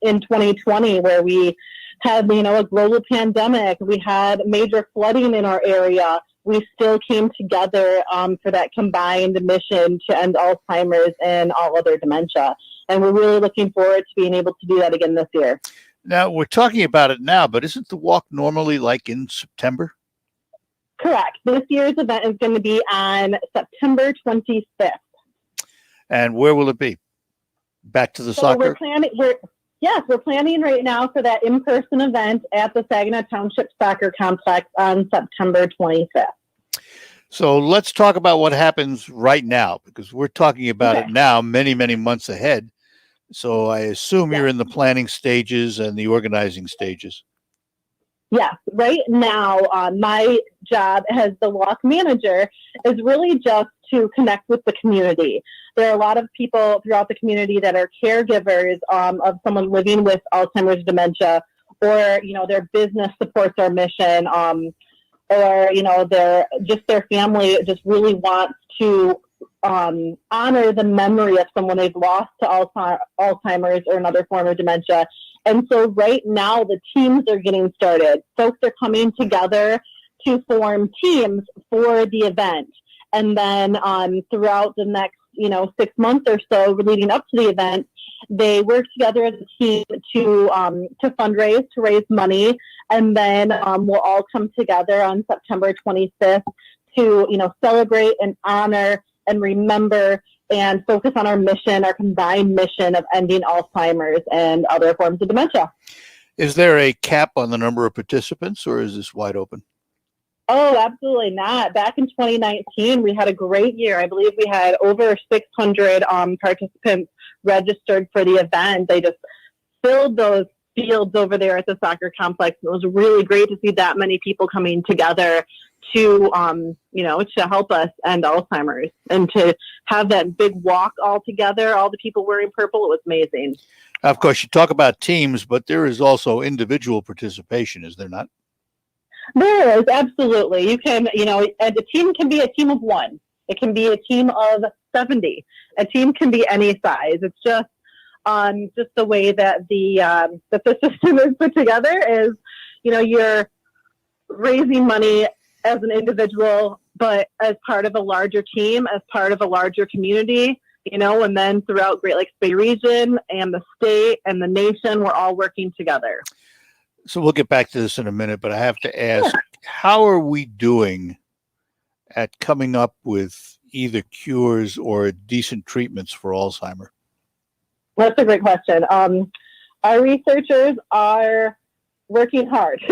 in 2020, where we had, a global pandemic. We had major flooding in our area. We still came together for that combined mission to end Alzheimer's and all other dementia. And we're really looking forward to being able to do that again this year. Now, we're talking about it now, but isn't the walk normally like in September? Correct. This year's event is going to be on September 25th. And where will it be? Back to the soccer? We're planning right now for that in-person event at the Saginaw Township Soccer Complex on September 25th. So let's talk about what happens right now, because we're talking about it now many, many months ahead. So I assume you're in the planning stages and the organizing stages. Yes, right now, my job as the walk manager is really just to connect with the community. There are a lot of people throughout the community that are caregivers of someone living with Alzheimer's dementia, or, their business supports our mission, or, their family just really wants to honor the memory of someone they've lost to Alzheimer's or another form of dementia. And so right now the teams are getting started. Folks are coming together to form teams for the event. And then throughout the next, 6 months or so leading up to the event, they work together as a team to fundraise, to raise money. And then we'll all come together on September 25th to, celebrate and honor and remember and focus on our mission, our combined mission of ending Alzheimer's and other forms of dementia. Is there a cap on the number of participants, or is this wide open? Oh, absolutely not. Back in 2019, we had a great year. I believe we had over 600 participants registered for the event. They just filled those fields over there at the soccer complex. It was really great to see that many people coming together to, to help us end Alzheimer's, and to have that big walk all together, all the people wearing purple. It was amazing. Of course, you talk about teams, but there is also individual participation, is there not? There is, absolutely. You can, a team can be a team of one. It can be a team of 70. A team can be any size. It's just the way that the system is put together is, you're raising money as an individual, but as part of a larger team, as part of a larger community, and then throughout Great Lakes Bay region and the state and the nation, we're all working together. So we'll get back to this in a minute, but I have to ask, how are we doing at coming up with either cures or decent treatments for Alzheimer? That's a great question. Our researchers are working hard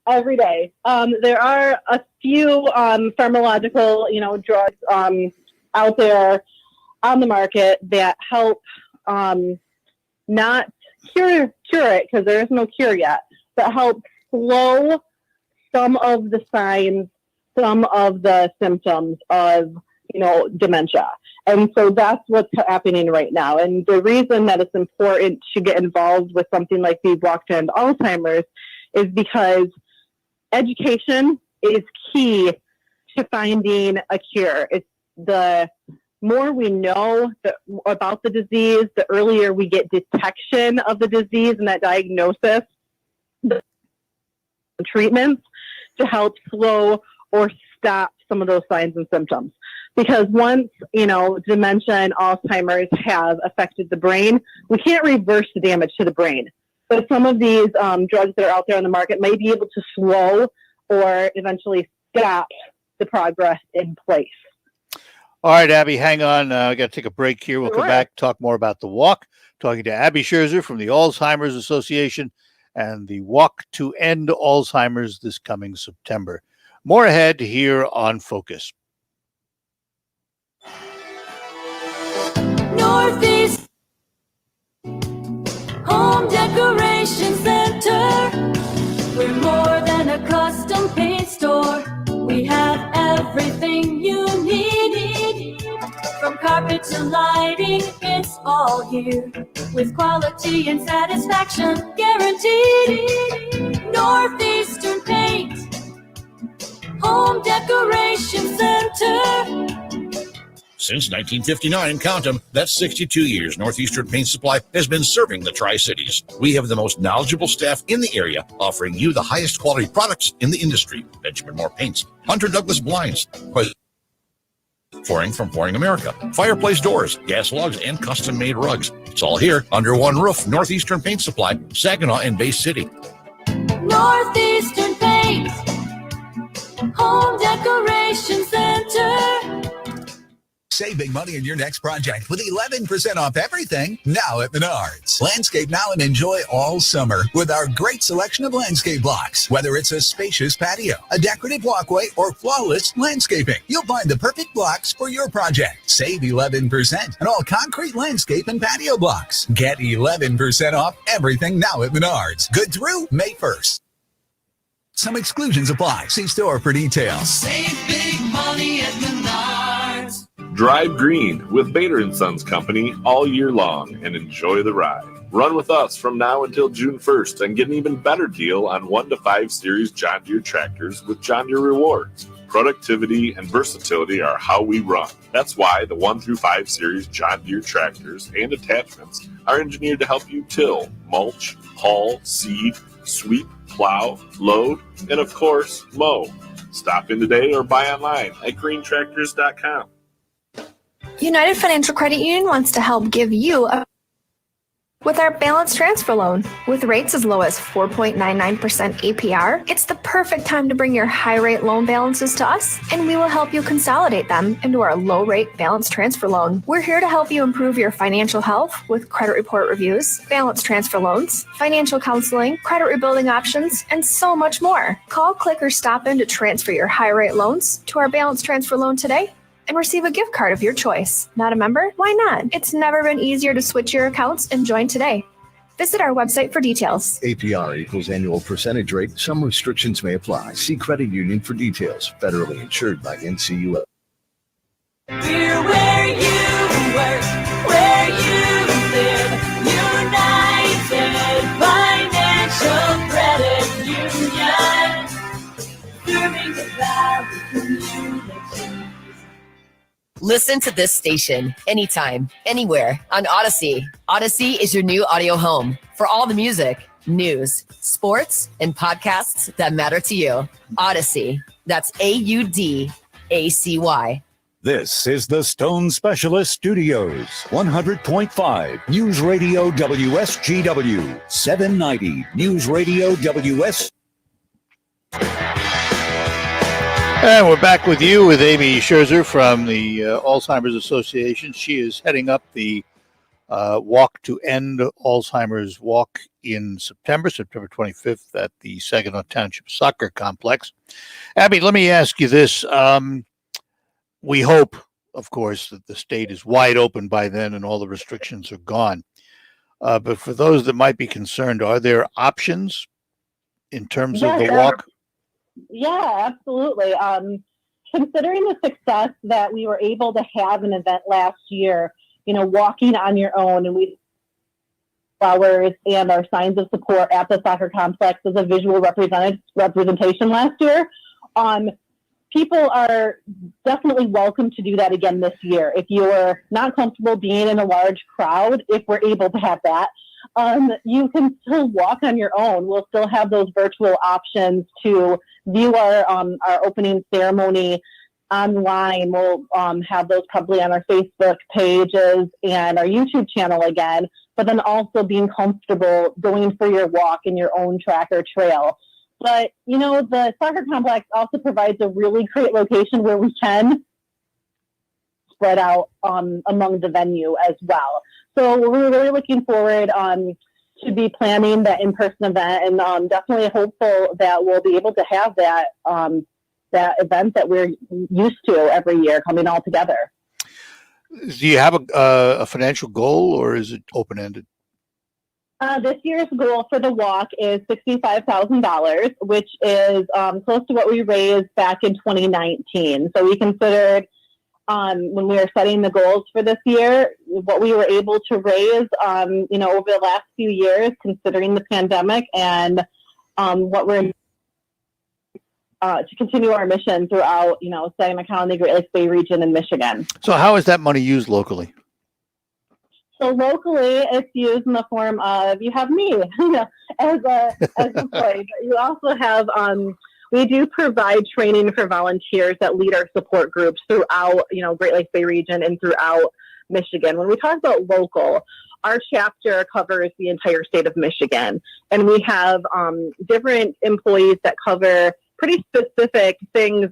every day. There are a few pharmacological, drugs out there on the market that help not cure it, because there is no cure yet, but help slow some of the signs, some of the symptoms of, dementia. And so that's what's happening right now. And the reason that it's important to get involved with something like the Walk to End Alzheimer's is because education is key to finding a cure. It's the more we know about the disease, the earlier we get detection of the disease and that diagnosis, the treatments to help slow or stop some of those signs and symptoms. Because once, dementia and Alzheimer's have affected the brain, we can't reverse the damage to the brain. But some of these drugs that are out there on the market may be able to slow or eventually stop the progress in place. All right, Abby, hang on. I got to take a break here. We'll come back, talk more about the walk, talking to Abby Scherzer from the Alzheimer's Association and the Walk to End Alzheimer's this coming September. More ahead here on Focus. Northeast Home Decoration Center. We're more than a custom paint store. We have everything you need. From carpet to lighting, it's all here. With quality and satisfaction guaranteed. Northeastern Paint Home Decoration Center. Since 1959, count them, that's 62 years, Northeastern Paint Supply has been serving the Tri-Cities. We have the most knowledgeable staff in the area, offering you the highest quality products in the industry. Benjamin Moore Paints, Hunter Douglas Blinds, Flooring from Flooring America, fireplace doors, gas logs, and custom-made rugs. It's all here under one roof. Northeastern Paint Supply, Saginaw and Bay City. Northeastern Paint Home Decoration Center. Save big money in your next project with 11% off everything now at Menards. Landscape now and enjoy all summer with our great selection of landscape blocks. Whether it's a spacious patio, a decorative walkway, or flawless landscaping, you'll find the perfect blocks for your project. Save 11% on all concrete landscape and patio blocks. Get 11% off everything now at Menards. Good through May 1st. Some exclusions apply. See store for details. Save big money at Menards. Drive green with Bader & Sons Company all year long and enjoy the ride. Run with us from now until June 1st and get an even better deal on 1 to 5 Series John Deere tractors with John Deere Rewards. Productivity and versatility are how we run. That's why the 1 through 5 Series John Deere tractors and attachments are engineered to help you till, mulch, haul, seed, sweep, plow, load, and of course, mow. Stop in today or buy online at greentractors.com. United Financial Credit Union wants to help give you a with our balance transfer loan. With rates as low as 4.99% APR, it's the perfect time to bring your high rate loan balances to us, and we will help you consolidate them into our low rate balance transfer loan. We're here to help you improve your financial health with credit report reviews, balance transfer loans, financial counseling, credit rebuilding options, and so much more. Call, click, or stop in to transfer your high rate loans to our balance transfer loan today and receive a gift card of your choice. Not a member? Why not? It's never been easier to switch your accounts and join today. Visit our website for details. APR equals annual percentage rate. Some restrictions may apply. See credit union for details. Federally insured by NCUA. We're where you work, where you live. United Financial Credit Union. Serving the Valley community. Listen to this station anytime, anywhere on Odyssey. Odyssey is your new audio home for all the music, news, sports, and podcasts that matter to you. Odyssey. That's AUDACY. This is the Stone Specialist Studios, 100.5 News Radio WSGW, 790 News Radio WS. And we're back with you with Abby Scherzer from the Alzheimer's Association. She is heading up the Walk to End Alzheimer's Walk in September 25th at the Saginaw Township Soccer Complex. Abby, let me ask you this. We hope, of course, that the state is wide open by then and all the restrictions are gone. But for those that might be concerned, are there options in terms of the walk? Yeah, absolutely. Considering the success that we were able to have an event last year, walking on your own, and we flowers and our signs of support at the soccer complex as a visual representation last year. People are definitely welcome to do that again this year. If you're not comfortable being in a large crowd, if we're able to have that, you can still walk on your own. We'll still have those virtual options to view our opening ceremony online. We'll have those probably on our Facebook pages and our YouTube channel again, but then also being comfortable going for your walk in your own track or trail. But, the soccer complex also provides a really great location where we can spread out among the venue as well. So we're really looking forward to be planning that in-person event, and definitely hopeful that we'll be able to have that event that we're used to every year coming all together. Do you have a financial goal, or is it open-ended? This year's goal for the walk is $65,000, which is close to what we raised back in 2019. So we considered when we were setting the goals for this year, what we were able to raise, over the last few years, considering the pandemic, and what we're to continue our mission throughout, Saginaw County, Great Lakes Bay region, and Michigan. So how is that money used locally? So locally, it's used in the form of, you have me as an employee, but you also have, we do provide training for volunteers that lead our support groups throughout, Great Lakes Bay region and throughout Michigan. When we talk about local, our chapter covers the entire state of Michigan, and we have different employees that cover pretty specific things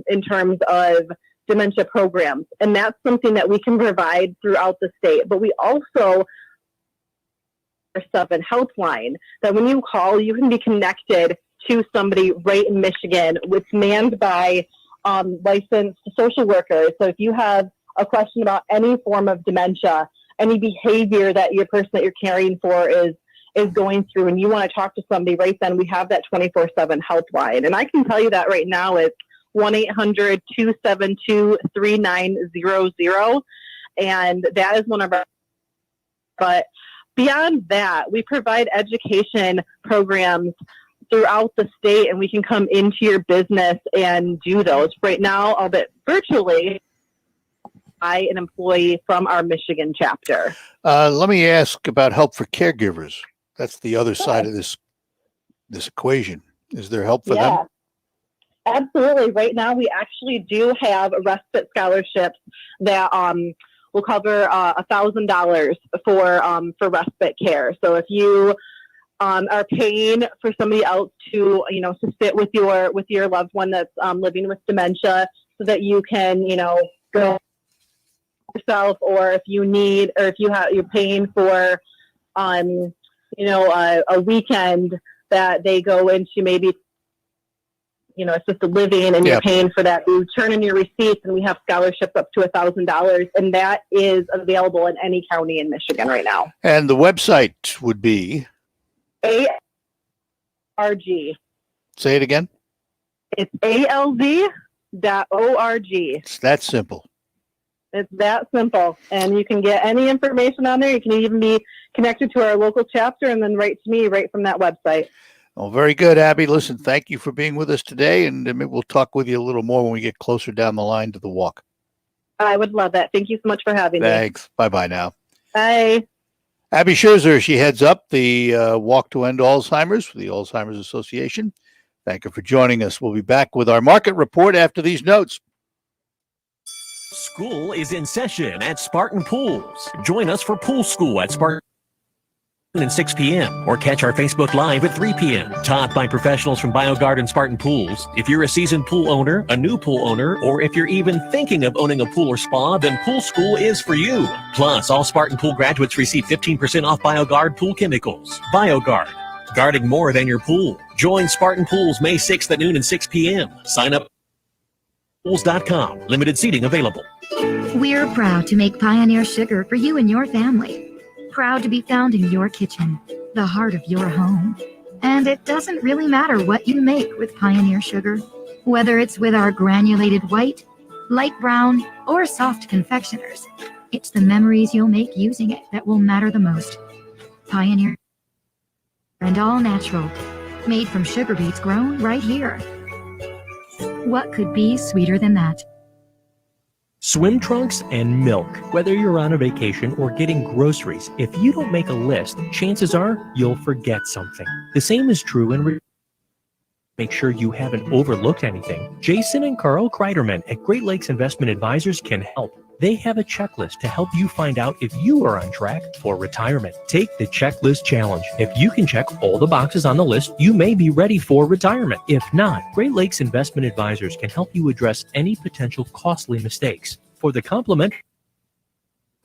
in terms of dementia programs, and that's something that we can provide throughout the state. But we also have a 7 helpline that when you call, you can be connected to somebody right in Michigan. It's manned by licensed social workers. So if you have a question about any form of dementia, any behavior that your person that you're caring for is going through, and you want to talk to somebody right then, we have that 24/7 helpline. And I can tell you that right now it's 1-800-272-3900. And that is one of our, but beyond that, we provide education programs throughout the state, and we can come into your business and do those. Right now, albeit virtually, an employee from our Michigan chapter. Let me ask about help for caregivers. That's the other side of this equation. Is there help for them? Absolutely. Right now, we actually do have respite scholarships that will cover $1,000 for respite care. So if you are paying for somebody else to sit with your loved one that's living with dementia, so that you can go yourself, or if you need, or if you're paying for a weekend that they go into maybe assisted living, and you're paying for that. You turn in your receipts, and we have scholarships up to $1,000, and that is available in any county in Michigan right now. And the website would be ALZ. Say it again. It's ALZ.org. It's that simple. It's that simple. And you can get any information on there. You can even be connected to our local chapter and then write to me right from that website. Well, very good, Abby. Listen, thank you for being with us today, and maybe we'll talk with you a little more when we get closer down the line to the walk. I would love that. Thank you so much for having me. Thanks. Bye-bye now. Bye. Abby Scherzer, she heads up the Walk to End Alzheimer's for the Alzheimer's Association. Thank you for joining us. We'll be back with our market report after these notes. School is in session at Spartan Pools. Join us for Pool School at Spartan at 6 p.m. or catch our Facebook Live at 3 p.m. Taught by professionals from BioGuard Spartan Pools. If you're a seasoned pool owner, a new pool owner, or if you're even thinking of owning a pool or spa, then Pool School is for you. Plus, all Spartan Pool graduates receive 15% off BioGuard pool chemicals. BioGuard, guarding more than your pool. Join Spartan Pools May 6th at noon and 6 p.m. Sign up at pools.com. Limited seating available. We're proud to make Pioneer Sugar for you and your family. Proud to be found in your kitchen, the heart of your home. And it doesn't really matter what you make with Pioneer Sugar, whether it's with our granulated white, light brown, or soft confectioners. It's the memories you'll make using it that will matter the most. Pioneer and all natural, made from sugar beets grown right here. What could be sweeter than that? Swim trunks and milk. Whether you're on a vacation or getting groceries, if you don't make a list, chances are you'll forget something. The same is true in make sure you haven't overlooked anything. Jason and Carl Kreiderman at Great Lakes Investment Advisors can help. They have a checklist to help you find out if you are on track for retirement. Take the checklist challenge. If you can check all the boxes on the list, you may be ready for retirement. If not, Great Lakes Investment Advisors can help you address any potential costly mistakes. For the complimentary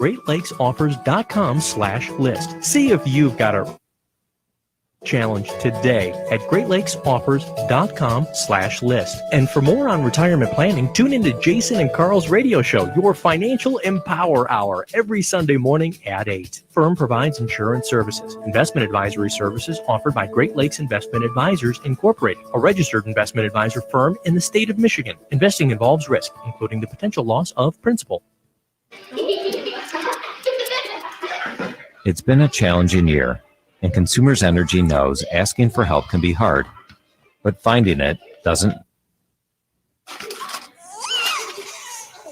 GreatLakesOffers.com/list. See if you've got a challenge today at GreatLakesOffers.com/list. And for more on retirement planning, tune into Jason and Carl's radio show, your Financial Empower Hour, every Sunday morning at 8. Firm provides insurance services. Investment advisory services offered by Great Lakes Investment Advisors Incorporated, a registered investment advisor firm in the state of Michigan. Investing involves risk, including the potential loss of principal. It's been a challenging year, and Consumers Energy knows asking for help can be hard, but finding it doesn't.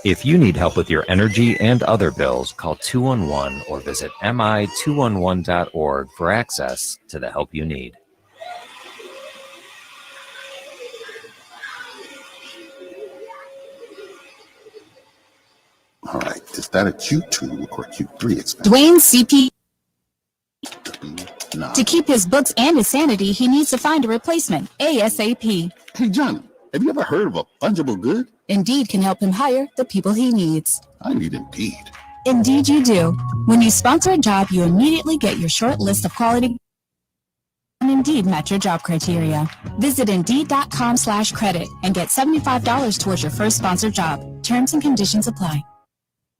If you need help with your energy and other bills, call 211 or visit mi211.org for access to the help you need. All right, is that a Q2 or Q3 expense? Dwayne CP. No. To keep his books and his sanity, he needs to find a replacement ASAP. Hey, Johnny, have you ever heard of a fungible good? Indeed can help him hire the people he needs. I need Indeed. Indeed you do. When you sponsor a job, you immediately get your short list of quality and Indeed match your job criteria. Visit Indeed.com/credit and get $75 towards your first sponsored job. Terms and conditions apply.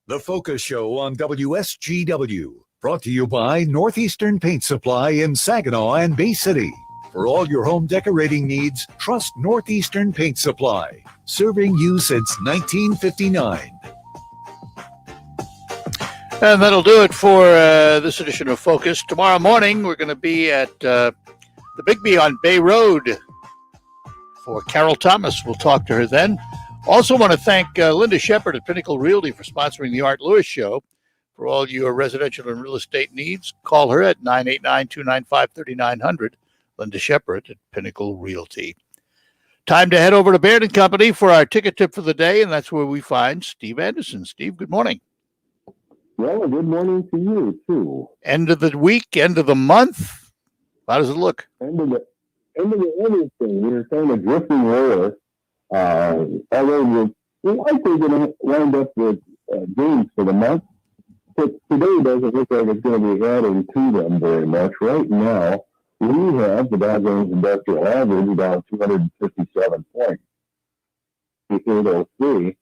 The Focus Show on WSGW. Brought to you by Northeastern Paint Supply in Saginaw and Bay City. For all your home decorating needs, trust Northeastern Paint Supply. Serving you since 1959. And that'll do it for this edition of Focus. Tomorrow morning, we're going to be at the Bigby on Bay Road for Carol Thomas. We'll talk to her then. Also want to thank Linda Shepard at Pinnacle Realty for sponsoring the Art Lewis Show. For all your residential and real estate needs, call her at 989-295-3900. Linda Shepard at Pinnacle Realty. Time to head over to Baird & Company for our ticket tip for the day, and that's where we find Steve Anderson. Steve, good morning. Well, good morning to you, too. End of the week, end of the month. How does it look? End of the everything. We're kind of drifting lower. Although we're likely going to wind up with gains for the month. But today doesn't look like it's going to be adding to them very much. Right now, We have the Dow Jones Industrial Average down 257 points. The 803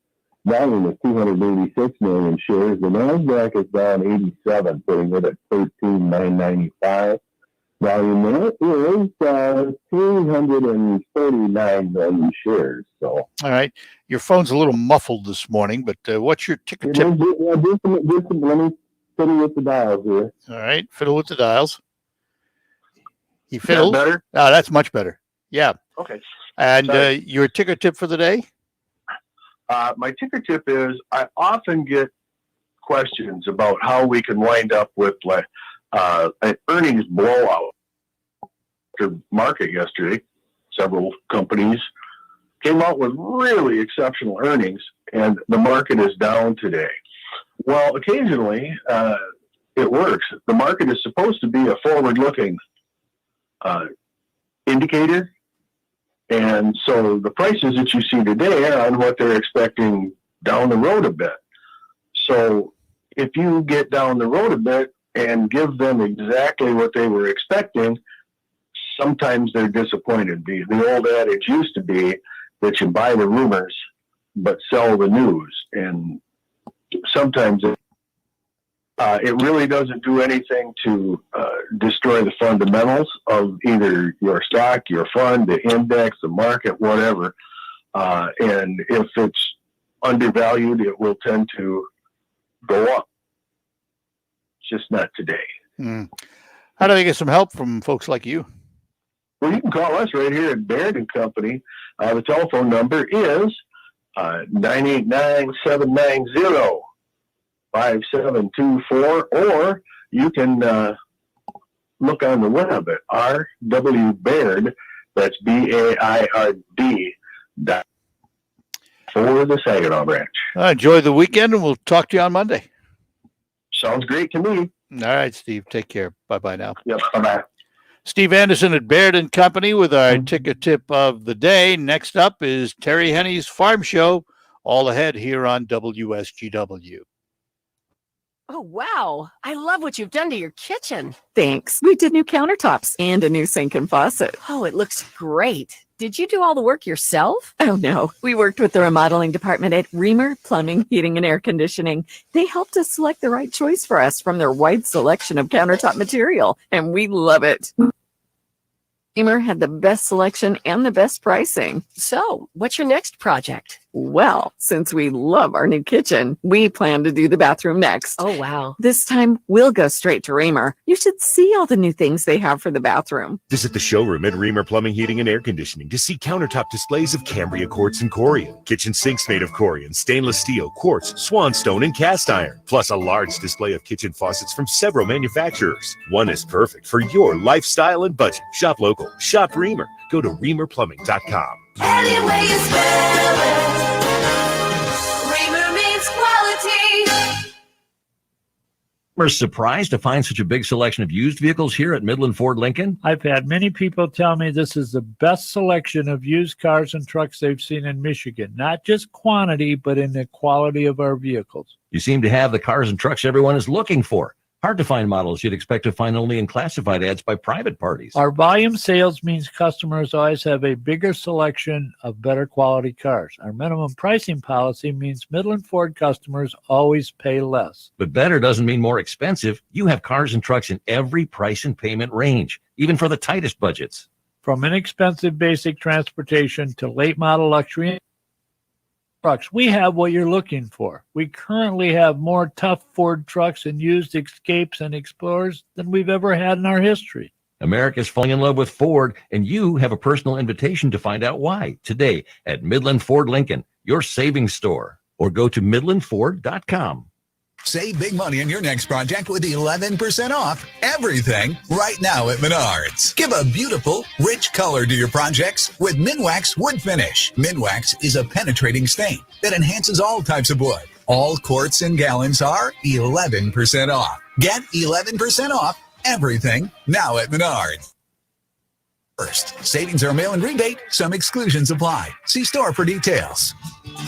volume is 286 million shares. The NASDAQ is down 87, putting it at 13,995. Volume there is 339 million shares. So, all right. Your phone's a little muffled this morning, but what's your ticker tip? Let me fiddle with the dials here. All right. Fiddle with the dials. He fiddled. That better? Oh, that's much better. Yeah. Okay. And your ticker tip for the day? My ticker tip is I often get questions about how we can wind up with an earnings blowout. After market yesterday, several companies came out with really exceptional earnings, and the market is down today. Well, occasionally it works. The market is supposed to be a forward-looking indicator, and so the prices that you see today are on what they're expecting down the road a bit. So if you get down the road a bit and give them exactly what they were expecting, sometimes they're disappointed. The old adage used to be that you buy the rumors but sell the news, and sometimes it really doesn't do anything to destroy the fundamentals of either your stock, your fund, the index, the market, whatever. And if it's undervalued, it will tend to go up. Just not today. How do they get some help from folks like you? Well, you can call us right here at Baird & Company. The telephone number is 989-790-5724, or you can look on the web at R.W. Baird, that's BAIRD, for the Saginaw branch. Enjoy the weekend, and we'll talk to you on Monday. Sounds great to me. All right, Steve. Take care. Bye-bye now. Yep, bye-bye. Steve Anderson at Baird & Company with our ticker tip of the day. Next up is Terry Henney's Farm Show, all ahead here on WSGW. Oh, wow. I love what you've done to your kitchen. Thanks. We did new countertops and a new sink and faucet. Oh, it looks great. Did you do all the work yourself? Oh, no. We worked with the remodeling department at Reamer Plumbing, Heating, and Air Conditioning. They helped us select the right choice for us from their wide selection of countertop material, and we love it. Reamer had the best selection and the best pricing. So, what's your next project? Well, since we love our new kitchen, we plan to do the bathroom next. Oh, wow. This time, we'll go straight to Reamer. You should see all the new things they have for the bathroom. Visit the showroom at Reamer Plumbing, Heating, and Air Conditioning to see countertop displays of Cambria quartz and Corian, kitchen sinks made of Corian, stainless steel, quartz, swanstone, and cast iron, plus a large display of kitchen faucets from several manufacturers. One is perfect for your lifestyle and budget. Shop local. Shop Reamer. Go to reamerplumbing.com. Any way you spell it, Reamer means quality. We're surprised to find such a big selection of used vehicles here at Midland Ford Lincoln. I've had many people tell me this is the best selection of used cars and trucks they've seen in Michigan. Not just quantity, but in the quality of our vehicles. You seem to have the cars and trucks everyone is looking for. Hard to find models you'd expect to find only in classified ads by private parties. Our volume sales means customers always have a bigger selection of better quality cars. Our minimum pricing policy means Midland Ford customers always pay less. But better doesn't mean more expensive. You have cars and trucks in every price and payment range, even for the tightest budgets. From inexpensive basic transportation to late model luxury trucks, we have what you're looking for. We currently have more tough Ford trucks and used Escapes and Explorers than we've ever had in our history. America's falling in love with Ford, and you have a personal invitation to find out why today at Midland Ford Lincoln, your savings store, or go to midlandford.com. Save big money on your next project with 11% off everything right now at Menards. Give a beautiful, rich color to your projects with Minwax Wood Finish. Minwax is a penetrating stain that enhances all types of wood. All quarts and gallons are 11% off. Get 11% off everything now at Menards. First, savings are mail and rebate. Some exclusions apply. See store for details.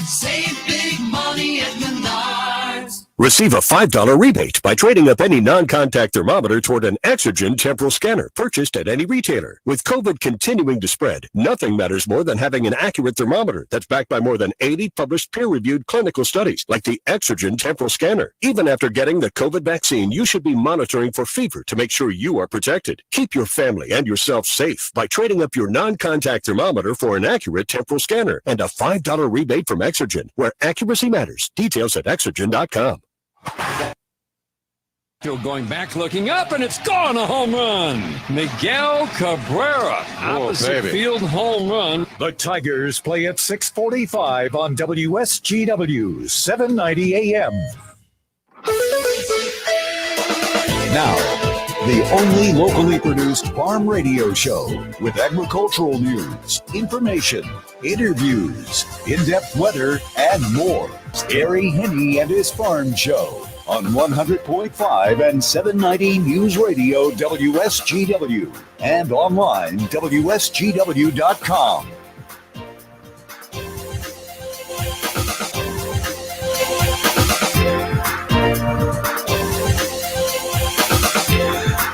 Save big money at Menards. Receive a $5 rebate by trading up any non-contact thermometer toward an Exergen temporal scanner purchased at any retailer. With COVID continuing to spread, nothing matters more than having an accurate thermometer that's backed by more than 80 published peer-reviewed clinical studies, like the Exergen temporal scanner. Even after getting the COVID vaccine, you should be monitoring for fever to make sure you are protected. Keep your family and yourself safe by trading up your non-contact thermometer for an accurate temporal scanner and a $5 rebate from Exergen, where accuracy matters. Details at Exergen.com. Still going back, looking up, and it's gone, a home run. Miguel Cabrera, opposite field home run. The Tigers play at 6:45 on WSGW 790 AM. Now, the only locally produced farm radio show with agricultural news, information, interviews, in-depth weather, and more. Gary Henney and his farm show on 100.5 and 790 News Radio WSGW and online WSGW.com.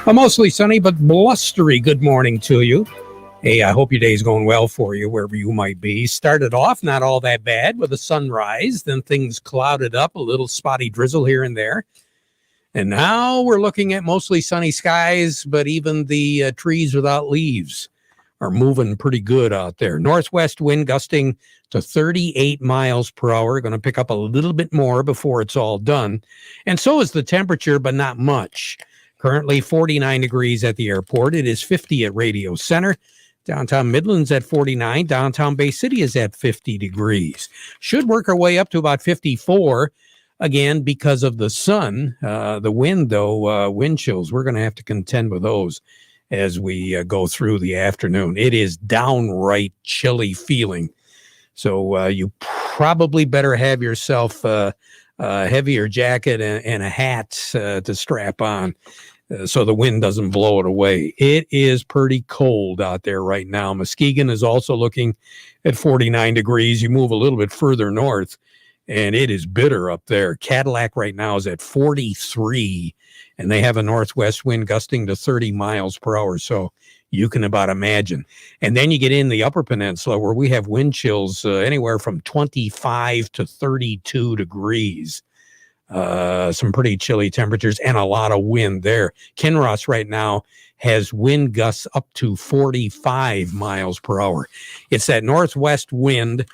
A mostly sunny but blustery good morning to you. Hey, I hope your day's going well for you, wherever you might be. Started off not all that bad with a sunrise, then things clouded up, a little spotty drizzle here and there. And now we're looking at mostly sunny skies, but even the trees without leaves are moving pretty good out there. Northwest wind gusting to 38 miles per hour. Going to pick up a little bit more before it's all done. And so is the temperature, but not much. Currently 49 degrees at the airport. It is 50 at Radio Center. Downtown Midland's at 49. Downtown Bay City is at 50 degrees. Should work our way up to about 54, again, because of the sun. The wind, though, wind chills, we're going to have to contend with those as we go through the afternoon. It is downright chilly feeling. So you probably better have yourself a heavier jacket and a hat to strap on. So the wind doesn't blow it away. It is pretty cold out there right now. Muskegon is also looking at 49 degrees. You move a little bit further north, and it is bitter up there. Cadillac right now is at 43, and they have a northwest wind gusting to 30 miles per hour. So you can about imagine. And then you get in the upper peninsula where we have wind chills anywhere from 25 to 32 degrees. Some pretty chilly temperatures and a lot of wind there. Kinross right now has wind gusts up to 45 miles per hour. It's that northwest wind,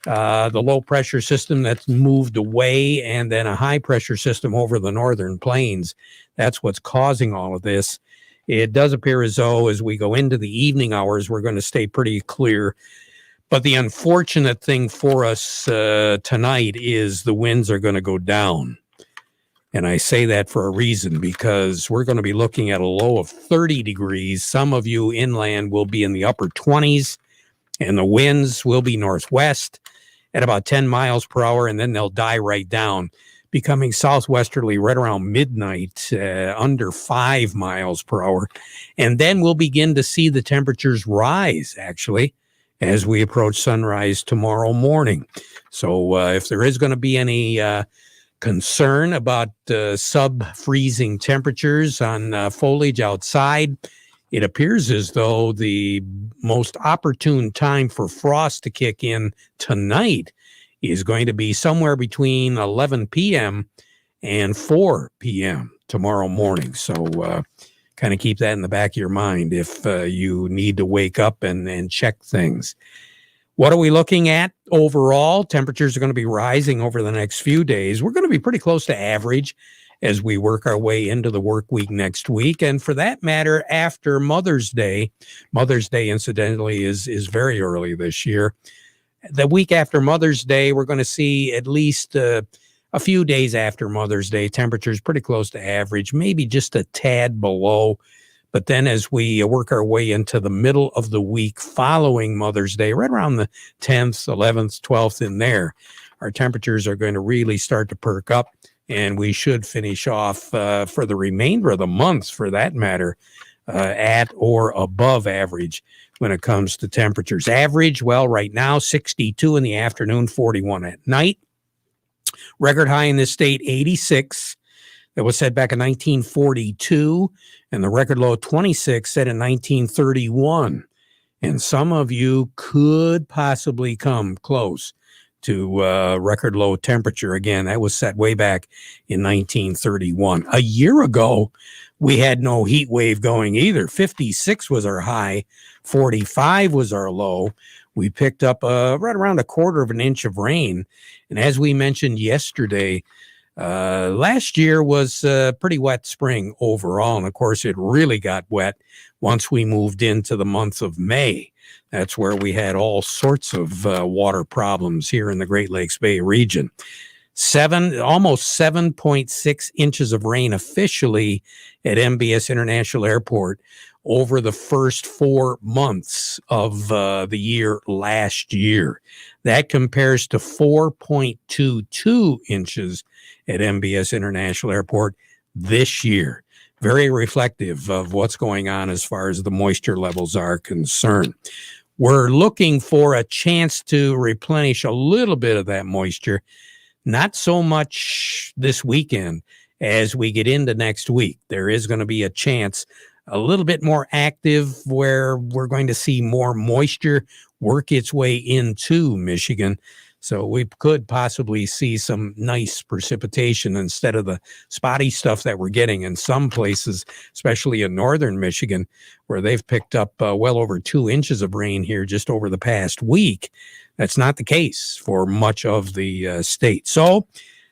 the low pressure system that's moved away, and then a high pressure system over the northern plains. That's what's causing all of this. It does appear as though as we go into the evening hours, we're going to stay pretty clear. But the unfortunate thing for us tonight is the winds are going to go down. And I say that for a reason, because we're going to be looking at a low of 30 degrees. Some of you inland will be in the upper 20s, and the winds will be northwest at about 10 miles per hour, and then they'll die right down, becoming southwesterly right around midnight, under 5 miles per hour. And then we'll begin to see the temperatures rise, actually, as we approach sunrise tomorrow morning. So if there is going to be any concern about sub-freezing temperatures on foliage outside, it appears as though the most opportune time for frost to kick in tonight is going to be somewhere between 11 p.m. and 4 p.m. tomorrow morning. So kind of keep that in the back of your mind if you need to wake up and check things. What are we looking at overall? Temperatures are going to be rising over the next few days. We're going to be pretty close to average as we work our way into the work week next week. And for that matter, after Mother's Day, incidentally, is very early this year. The week after Mother's Day, we're going to see at least a few days after Mother's Day, temperatures pretty close to average, maybe just a tad below. But then as we work our way into the middle of the week following Mother's Day, right around the 10th, 11th, 12th in there, our temperatures are going to really start to perk up, and we should finish off for the remainder of the month, for that matter, at or above average when it comes to temperatures. Average, well, right now, 62 in the afternoon, 41 at night. Record high in this state, 86. That was set back in 1942. And the record low, 26, set in 1931. And some of you could possibly come close to record low temperature. Again, that was set way back in 1931. A year ago, we had no heat wave going either. 56 was our high, 45 was our low. We picked up right around a quarter of an inch of rain. And as we mentioned yesterday, last year was a pretty wet spring overall. And of course, it really got wet once we moved into the month of May. That's where we had all sorts of water problems here in the Great Lakes Bay region. Almost 7.6 inches of rain officially at MBS International Airport over the first 4 months of the year last year. That compares to 4.22 inches at MBS International Airport this year. Very reflective of what's going on as far as the moisture levels are concerned. We're looking for a chance to replenish a little bit of that moisture, not so much this weekend as we get into next week. There is going to be a chance a little bit more active where we're going to see more moisture work its way into Michigan. So we could possibly see some nice precipitation instead of the spotty stuff that we're getting in some places, especially in northern Michigan, where they've picked up well over 2 inches of rain here just over the past week. That's not the case for much of the state. So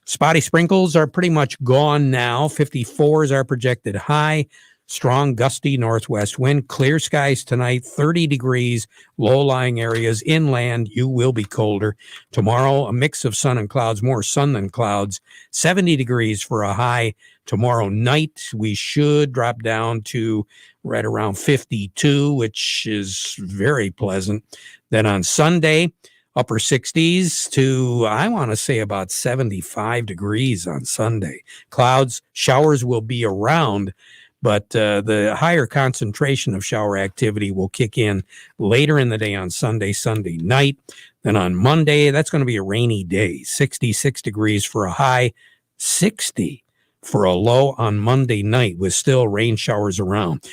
spotty sprinkles are pretty much gone now. 54 is our projected high. Strong, gusty northwest wind. Clear skies tonight, 30 degrees. Low-lying areas. Inland, you will be colder. Tomorrow, a mix of sun and clouds, more sun than clouds. 70 degrees for a high. Tomorrow night, we should drop down to right around 52, which is very pleasant. Then on Sunday, upper 60s to, I want to say, about 75 degrees on Sunday. Clouds, showers will be around, but the higher concentration of shower activity will kick in later in the day on Sunday night. Then on Monday, that's going to be a rainy day. 66 degrees for a high, 60 for a low on Monday night with still rain showers around.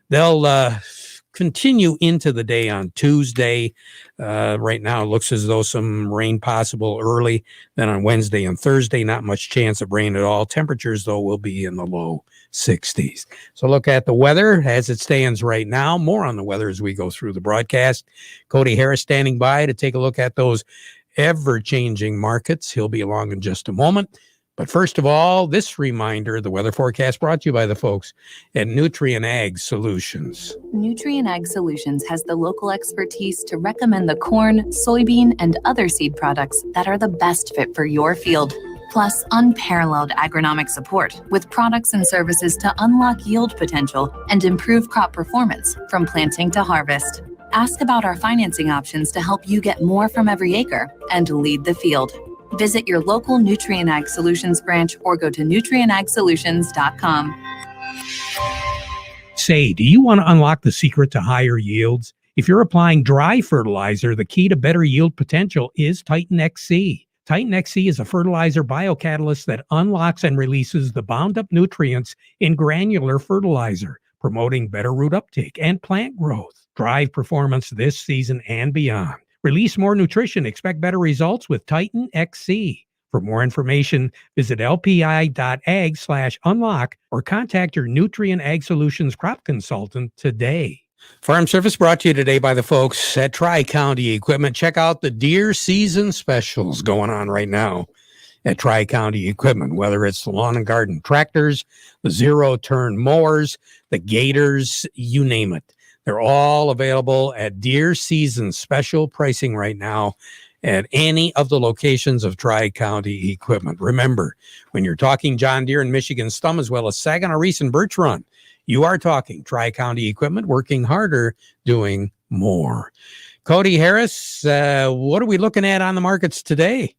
They'll continue into the day on Tuesday. Right now, it looks as though some rain possible early. Then on Wednesday and Thursday, not much chance of rain at all. Temperatures, though, will be in the low 60s. So look at the weather as it stands right now. More on the weather as we go through the broadcast. Cody Harris standing by to take a look at those ever-changing markets. He'll be along in just a moment. But first of all, this reminder, the weather forecast brought to you by the folks at Nutrien Ag Solutions. Nutrien Ag Solutions has the local expertise to recommend the corn, soybean, and other seed products that are the best fit for your field. Plus, unparalleled agronomic support with products and services to unlock yield potential and improve crop performance from planting to harvest. Ask about our financing options to help you get more from every acre and lead the field. Visit your local Nutrien Ag Solutions branch or go to nutrienagsolutions.com. Say, do you want to unlock the secret to higher yields? If you're applying dry fertilizer, the key to better yield potential is Titan XC. Titan XC is a fertilizer biocatalyst that unlocks and releases the bound-up nutrients in granular fertilizer, promoting better root uptake and plant growth. Drive performance this season and beyond. Release more nutrition. Expect better results with Titan XC. For more information, visit lpi.ag/unlock or contact your Nutrien Ag Solutions crop consultant today. Farm Service brought to you today by the folks at Tri-County Equipment. Check out the deer season specials going on right now at Tri-County Equipment, whether it's the lawn and garden tractors, the zero-turn mowers, the gators, you name it. They're all available at deer season special pricing right now at any of the locations of Tri-County Equipment. Remember, when you're talking John Deere and Michigan's Thumb, as well as Saginaw Reese and Birch Run, you are talking Tri-County Equipment, working harder, doing more. Cody Harris, what are we looking at on the markets today?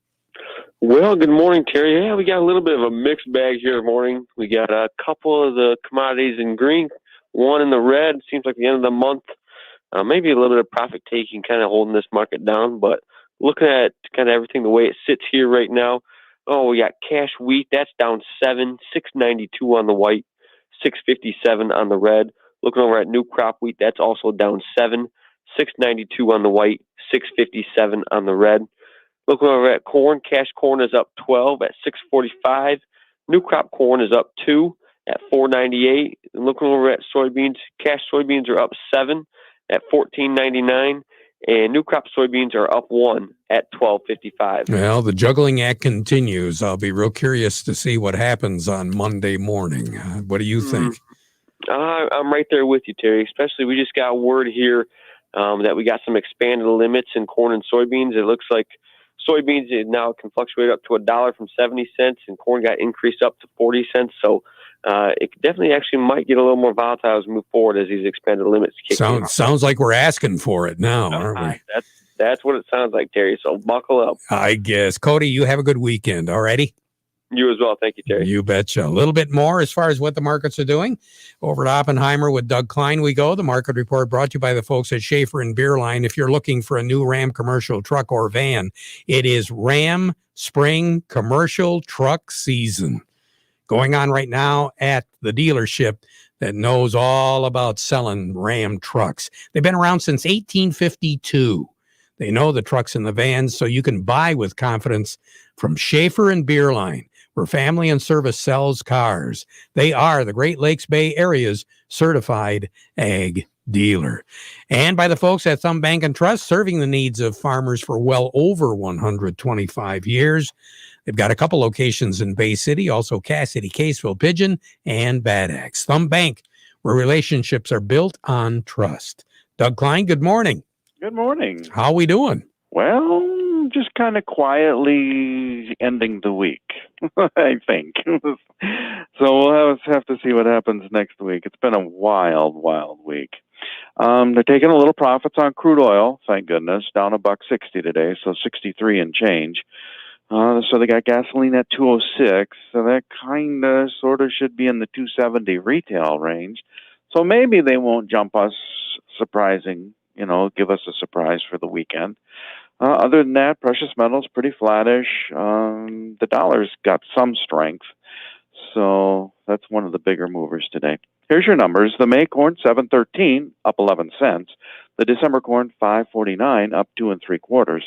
Well, good morning, Terry. Yeah, we got a little bit of a mixed bag here this morning. We got a couple of the commodities in green, one in the red. Seems like the end of the month. Maybe a little bit of profit taking kind of holding this market down, but looking at kind of everything the way it sits here right now, Oh, we got cash wheat. That's down 7, 692 on the white, 657 on the red. Looking over at new crop wheat, that's also down 7, 692 on the white, 657 on the red. Looking over at corn, cash corn is up 12 at 645. New crop corn is up 2 at 498. And looking over at soybeans, cash soybeans are up 7 at 1499. And new crop soybeans are up 1 at 1255. Well, the juggling act continues. I'll be real curious to see what happens on Monday morning. What do you think? I'm right there with you, Terry. Especially, we just got word here that we got some expanded limits in corn and soybeans. It looks like soybeans now can fluctuate up to $1 from 70 cents, and corn got increased up to 40 cents. So it definitely actually might get a little more volatile as we move forward as these expanded limits kick in. Sounds like we're asking for it now, aren't we? That's what it sounds like, Terry. So buckle up. I guess. Cody, you have a good weekend. All righty? You as well. Thank you, Terry. You betcha. A little bit more as far as what the markets are doing. Over at Oppenheimer with Doug Klein we go. The market report brought to you by the folks at Schaefer and Beerline. If you're looking for a new Ram commercial truck or van, it is Ram Spring Commercial Truck Season going on right now at the dealership that knows all about selling Ram trucks. They've been around since 1852. They know the trucks and the vans, so you can buy with confidence from Schaefer and Beerline, where family and service sells cars. They are the Great Lakes Bay Area's certified ag dealer. And by the folks at Thumb Bank and Trust, serving the needs of farmers for well over 125 years. They've got a couple locations in Bay City, also Cass City, Caseville, Pigeon, and Bad Axe. Thumb Bank, where relationships are built on trust. Doug Klein, good morning. Good morning. How we doing? Well, just kind of quietly ending the week, I think. So we'll have to see what happens next week. It's been a wild, wild week. They're taking a little profits on crude oil, thank goodness, down $1.60 today, so 63 and change. So they got gasoline at 206, so that kind of sort of should be in the 270 retail range. So maybe they won't jump us surprising, give us a surprise for the weekend. Other than that, precious metals pretty flattish. The dollar's got some strength, so that's one of the bigger movers today. Here's your numbers. The May corn, $7.13, up 11 cents. The December corn, $5.49, up 2 3/4.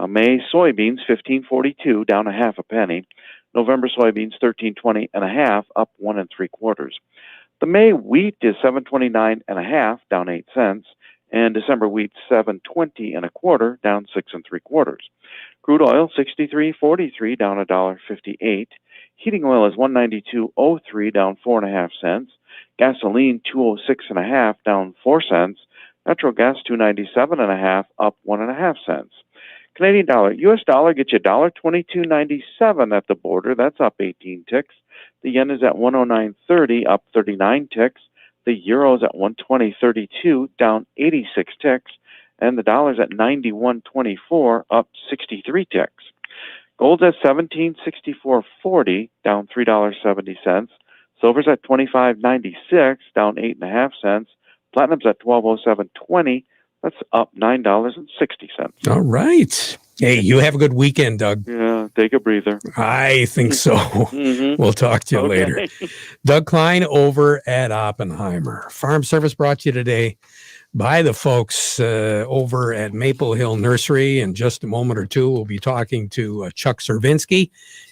May soybeans, $15.42, down 1/2 penny. November soybeans, $13.20.5, up 1 3/4. The May wheat is $7.29.5, down 8 cents. And December wheat, $7.20 down 6 3/4. Crude oil, $63.43, down $1.58. Heating oil is $192.03, down 4.5 cents. Gasoline, $206.5, down 4 cents. Natural gas, $297.5, up 1.5 cents. Canadian dollar, U.S. dollar gets you $1.2297 at the border. That's up 18 ticks. The yen is at 109.30, up 39 ticks. The euro is at 120.32, down 86 ticks. And the dollar's at 91.24, up 63 ticks. Gold's at $17.64.40, down $3.70. Silver's at $25.96, down 8.5 cents. Platinum's at $12.07.20. That's up $9.60. All right. Hey, you have a good weekend, Doug. Yeah, take a breather. I think so. We'll talk to you later. Doug Klein over at Oppenheimer. Farm Service brought to you today by the folks over at Maple Hill Nursery. In just a moment or two, we'll be talking to Chuck Servinski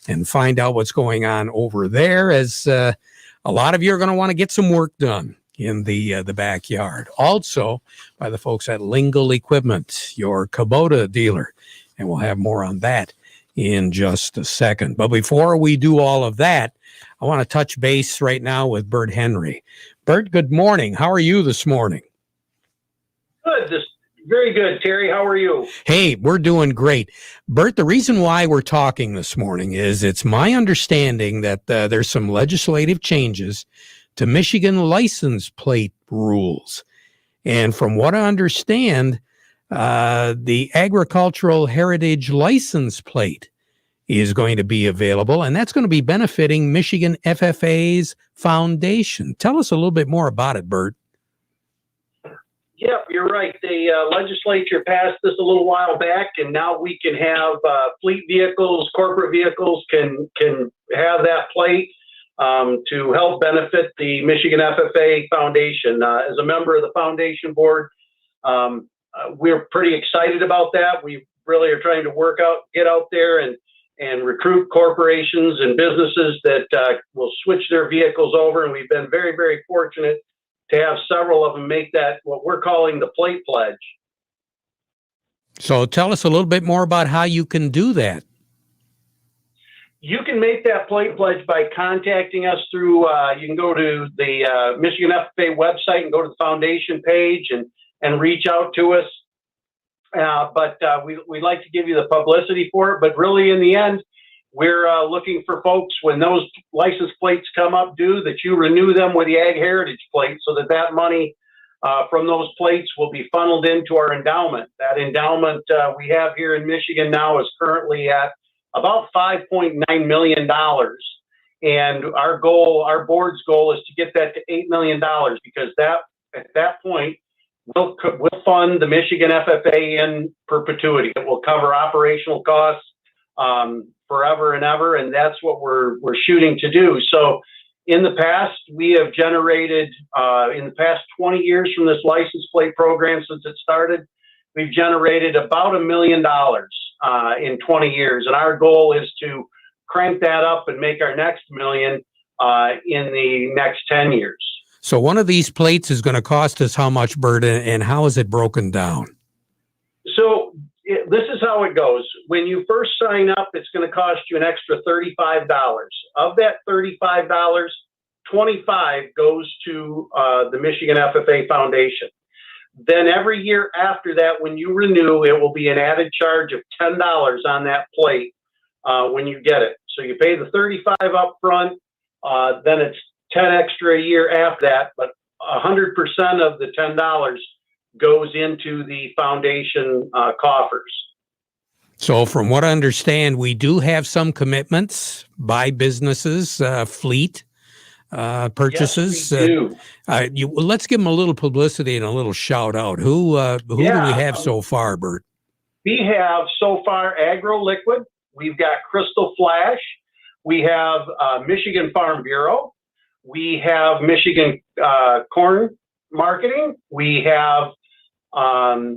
and find out what's going on over there, as a lot of you are going to want to get some work done in the backyard. Also by the folks at Lingle Equipment, your Kubota dealer. And we'll have more on that in just a second. But before we do all of that, I want to touch base right now with Bert Henry. Bert, good morning. How are you this morning? Good. Very good, Terry. How are you? Hey, we're doing great. Bert, the reason why we're talking this morning is it's my understanding that there's some legislative changes to Michigan license plate rules. And from what I understand, the agricultural heritage license plate is going to be available, and that's going to be benefiting Michigan FFA's foundation. Tell us a little bit more about it, Bert. Yep, you're right. The legislature passed this a little while back, and now we can have fleet vehicles, corporate vehicles can have that plate to help benefit the Michigan FFA Foundation. As a member of the foundation board, we're pretty excited about that. We really are trying to get out there and recruit corporations and businesses that will switch their vehicles over. And we've been very, very fortunate to have several of them make that, what we're calling the plate pledge. So tell us a little bit more about how you can do that. You can make that plate pledge by contacting us through, you can go to the Michigan FFA website and go to the foundation page and reach out to us. But we'd like to give you the publicity for it. But really, in the end, we're looking for folks, when those license plates come up due, that you renew them with the Ag Heritage plate, so that money from those plates will be funneled into our endowment. That endowment we have here in Michigan now is currently at about $5.9 million. And our board's goal is to get that to $8 million, because at that point, we'll fund the Michigan FFA in perpetuity. It will cover operational costs forever and ever, and that's what we're shooting to do. So in the past, we have generated, in the past 20 years from this license plate program, since it started, we've generated about $1 million in 20 years. And our goal is to crank that up and make our next million in the next 10 years. So one of these plates is going to cost us how much, Bert, and how is it broken down? So this is how it goes. When you first sign up, it's going to cost you an extra $35. Of that $35, $25 goes to the Michigan FFA Foundation. Then every year after that, when you renew, it will be an added charge of $10 on that plate when you get it. So you pay the $35 up front, then it's 10 extra a year after that, but 100% of the $10 goes into the foundation coffers. So from what I understand, we do have some commitments by businesses, fleet purchases. Yes, we do. Let's give them a little publicity and a little shout out. Who do we have so far, Bert? We have so far Agro Liquid. We've got Crystal Flash. We have Michigan Farm Bureau. We have Michigan Corn Marketing. We have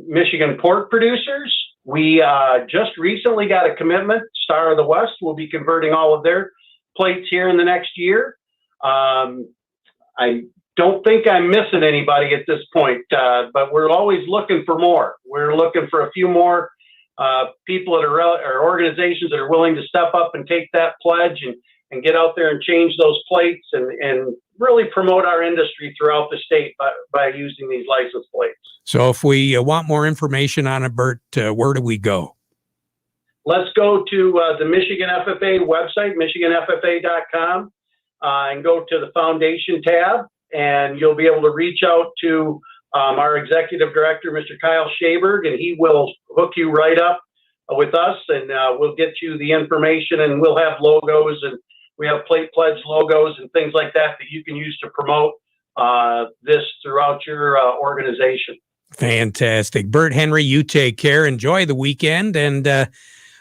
Michigan Pork Producers. We just recently got a commitment. Star of the West will be converting all of their plates here in the next year. I don't think I'm missing anybody at this point, but we're always looking for more. We're looking for a few more people or organizations that are willing to step up and take that pledge and get out there and change those plates and really promote our industry throughout the state by using these license plates. So if we want more information on it, Bert, where do we go? Let's go to the Michigan FFA website, michiganffa.com, and go to the foundation tab, and you'll be able to reach out to our executive director, Mr. Kyle Schaberg, and he will hook you right up with us, and we'll get you the information, and we'll have logos, and we have plate pledge logos and things like that you can use to promote this throughout your organization. Fantastic. Bert Henry, you take care. Enjoy the weekend, and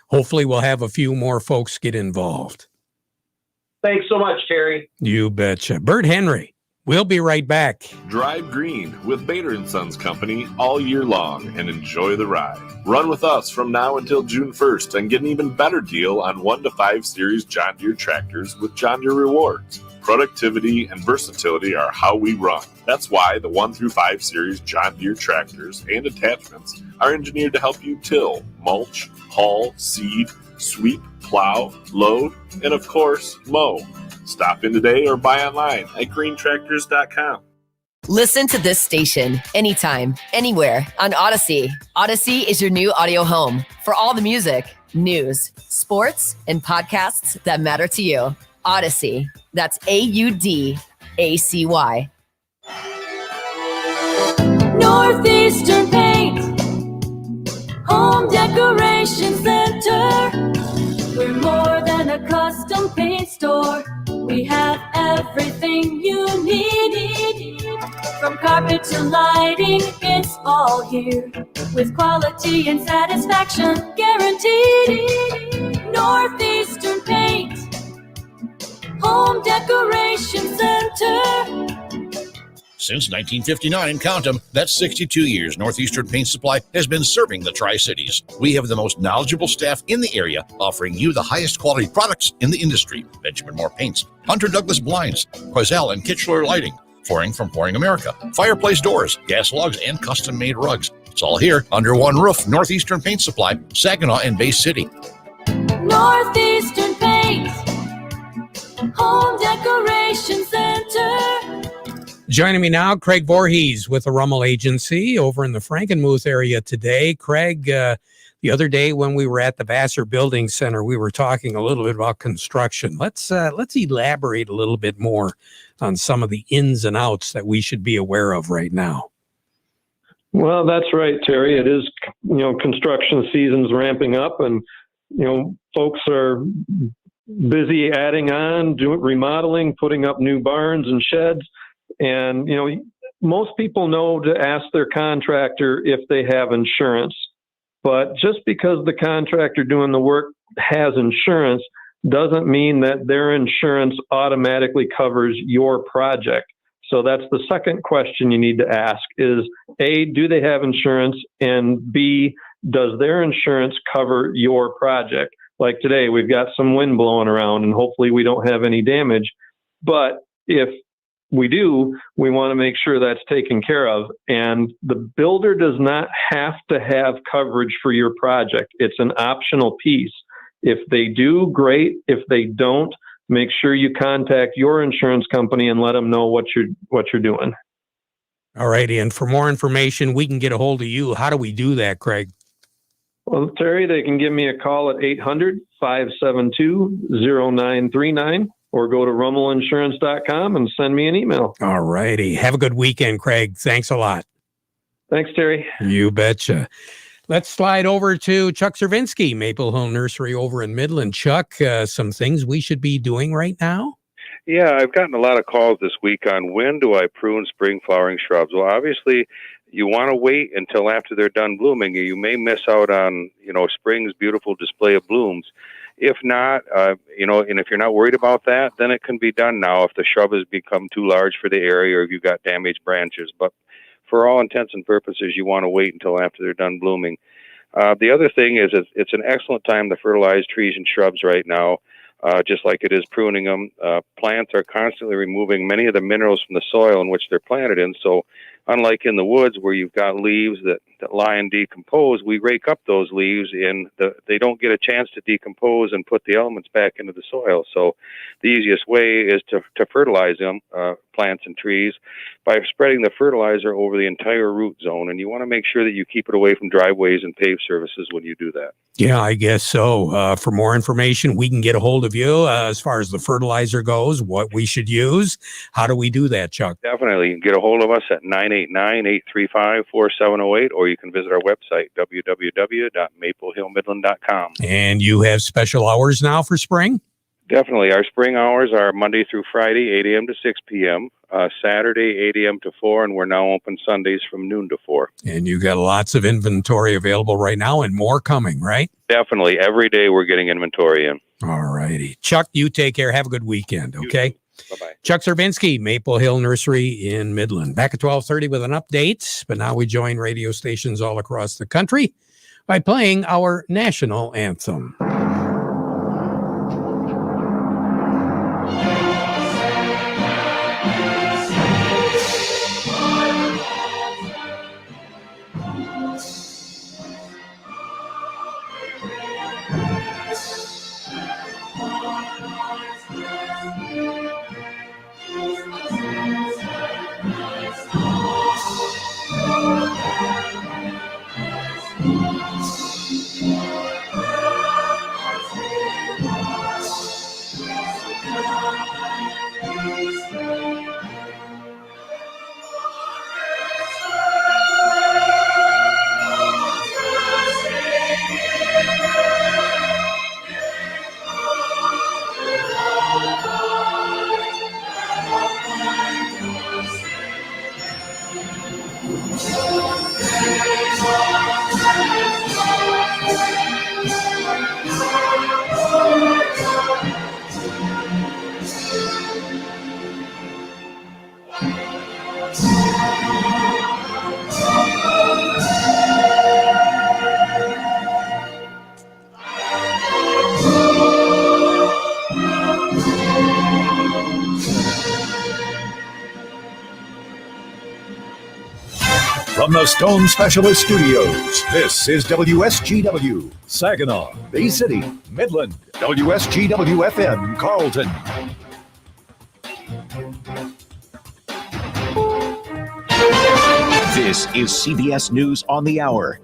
hopefully we'll have a few more folks get involved. Thanks so much, Terry. You betcha. Bert Henry. We'll be right back. Drive green with Bader & Sons Company all year long and enjoy the ride. Run with us from now until June 1st and get an even better deal on 1 to 5 Series John Deere tractors with John Deere Rewards. Productivity and versatility are how we run. That's why the 1 through 5 Series John Deere tractors and attachments are engineered to help you till, mulch, haul, seed, sweep, plow, load, and of course, mow. Stop in today or buy online at greentractors.com. Listen to this station anytime, anywhere on Odyssey. Odyssey is your new audio home for all the music, news, sports, and podcasts that matter to you. Odyssey. That's AUDACY. Northeastern Paint, Home Decoration Center. We're more than a custom paint store. We have everything you need. From carpet to lighting, it's all here. With quality and satisfaction guaranteed. Northeastern Paint, Home Decoration Center. Since 1959, count 'em, that's 62 years, Northeastern Paint Supply has been serving the Tri-Cities. We have the most knowledgeable staff in the area, offering you the highest quality products in the industry. Benjamin Moore Paints, Hunter Douglas Blinds, Quazell and Kitchener Lighting, Flooring from Flooring America, fireplace doors, gas logs, and custom-made rugs. It's all here under one roof. Northeastern Paint Supply, Saginaw and Bay City. Northeastern Paint, Home Decoration Center. Joining me now, Craig Voorhees with the Rummel Agency over in the Frankenmuth area today. Craig, the other day when we were at the Vassar Building Center, we were talking a little bit about construction. Let's elaborate a little bit more on some of the ins and outs that we should be aware of right now. Well, that's right, Terry. It is, construction season's ramping up, and, folks are busy adding on, doing remodeling, putting up new barns and sheds. And, most people know to ask their contractor if they have insurance. But just because the contractor doing the work has insurance doesn't mean that their insurance automatically covers your project. So that's the second question you need to ask is, A, do they have insurance? And B, does their insurance cover your project? Like today, we've got some wind blowing around and hopefully we don't have any damage. But if we do, we want to make sure that's taken care of. And the builder does not have to have coverage for your project. It's an optional piece. If they do, great. If they don't, make sure you contact your insurance company and let them know what you're doing. All righty. And for more information, we can get a hold of you. How do we do that, Craig? Well, Terry, they can give me a call at 800-572-0939 or go to rummelinsurance.com and send me an email. All righty. Have a good weekend, Craig. Thanks a lot. Thanks, Terry. You betcha. Let's slide over to Chuck Cervinsky, Maple Hill Nursery over in Midland. Chuck, some things we should be doing right now? Yeah, I've gotten a lot of calls this week on when do I prune spring flowering shrubs. Well, obviously, you want to wait until after they're done blooming. You may miss out on, spring's beautiful display of blooms. If not, and if you're not worried about that, then it can be done now if the shrub has become too large for the area or if you've got damaged branches. But for all intents and purposes, you want to wait until after they're done blooming. The other thing is it's an excellent time to fertilize trees and shrubs right now, just like it is pruning them. Plants are constantly removing many of the minerals from the soil in which they're planted in. So unlike in the woods where you've got leaves that lie and decompose, we rake up those leaves and they don't get a chance to decompose and put the elements back into the soil. So the easiest way is to fertilize them, plants and trees, by spreading the fertilizer over the entire root zone. And you want to make sure that you keep it away from driveways and paved surfaces when you do that. Yeah, I guess so. For more information, we can get a hold of you as far as the fertilizer goes, what we should use. How do we do that, Chuck? Definitely. You can get a hold of us at 989-835-4708, or you can visit our website, www.maplehillmidland.com. And you have special hours now for spring? Definitely. Our spring hours are Monday through Friday, 8 a.m. to 6 p.m., Saturday, 8 a.m. to 4, and we're now open Sundays from noon to 4. And you got lots of inventory available right now and more coming, right? Definitely. Every day we're getting inventory in. All righty. Chuck, you take care. Have a good weekend, okay? Bye-bye. Chuck Cervinsky, Maple Hill Nursery in Midland. Back at 12:30 with an update, but now we join radio stations all across the country by playing our national anthem. From the Stone Specialist Studios, this is WSGW, Saginaw, Bay City, Midland, WSGW-FM, Carlton. This is CBS News on the Hour.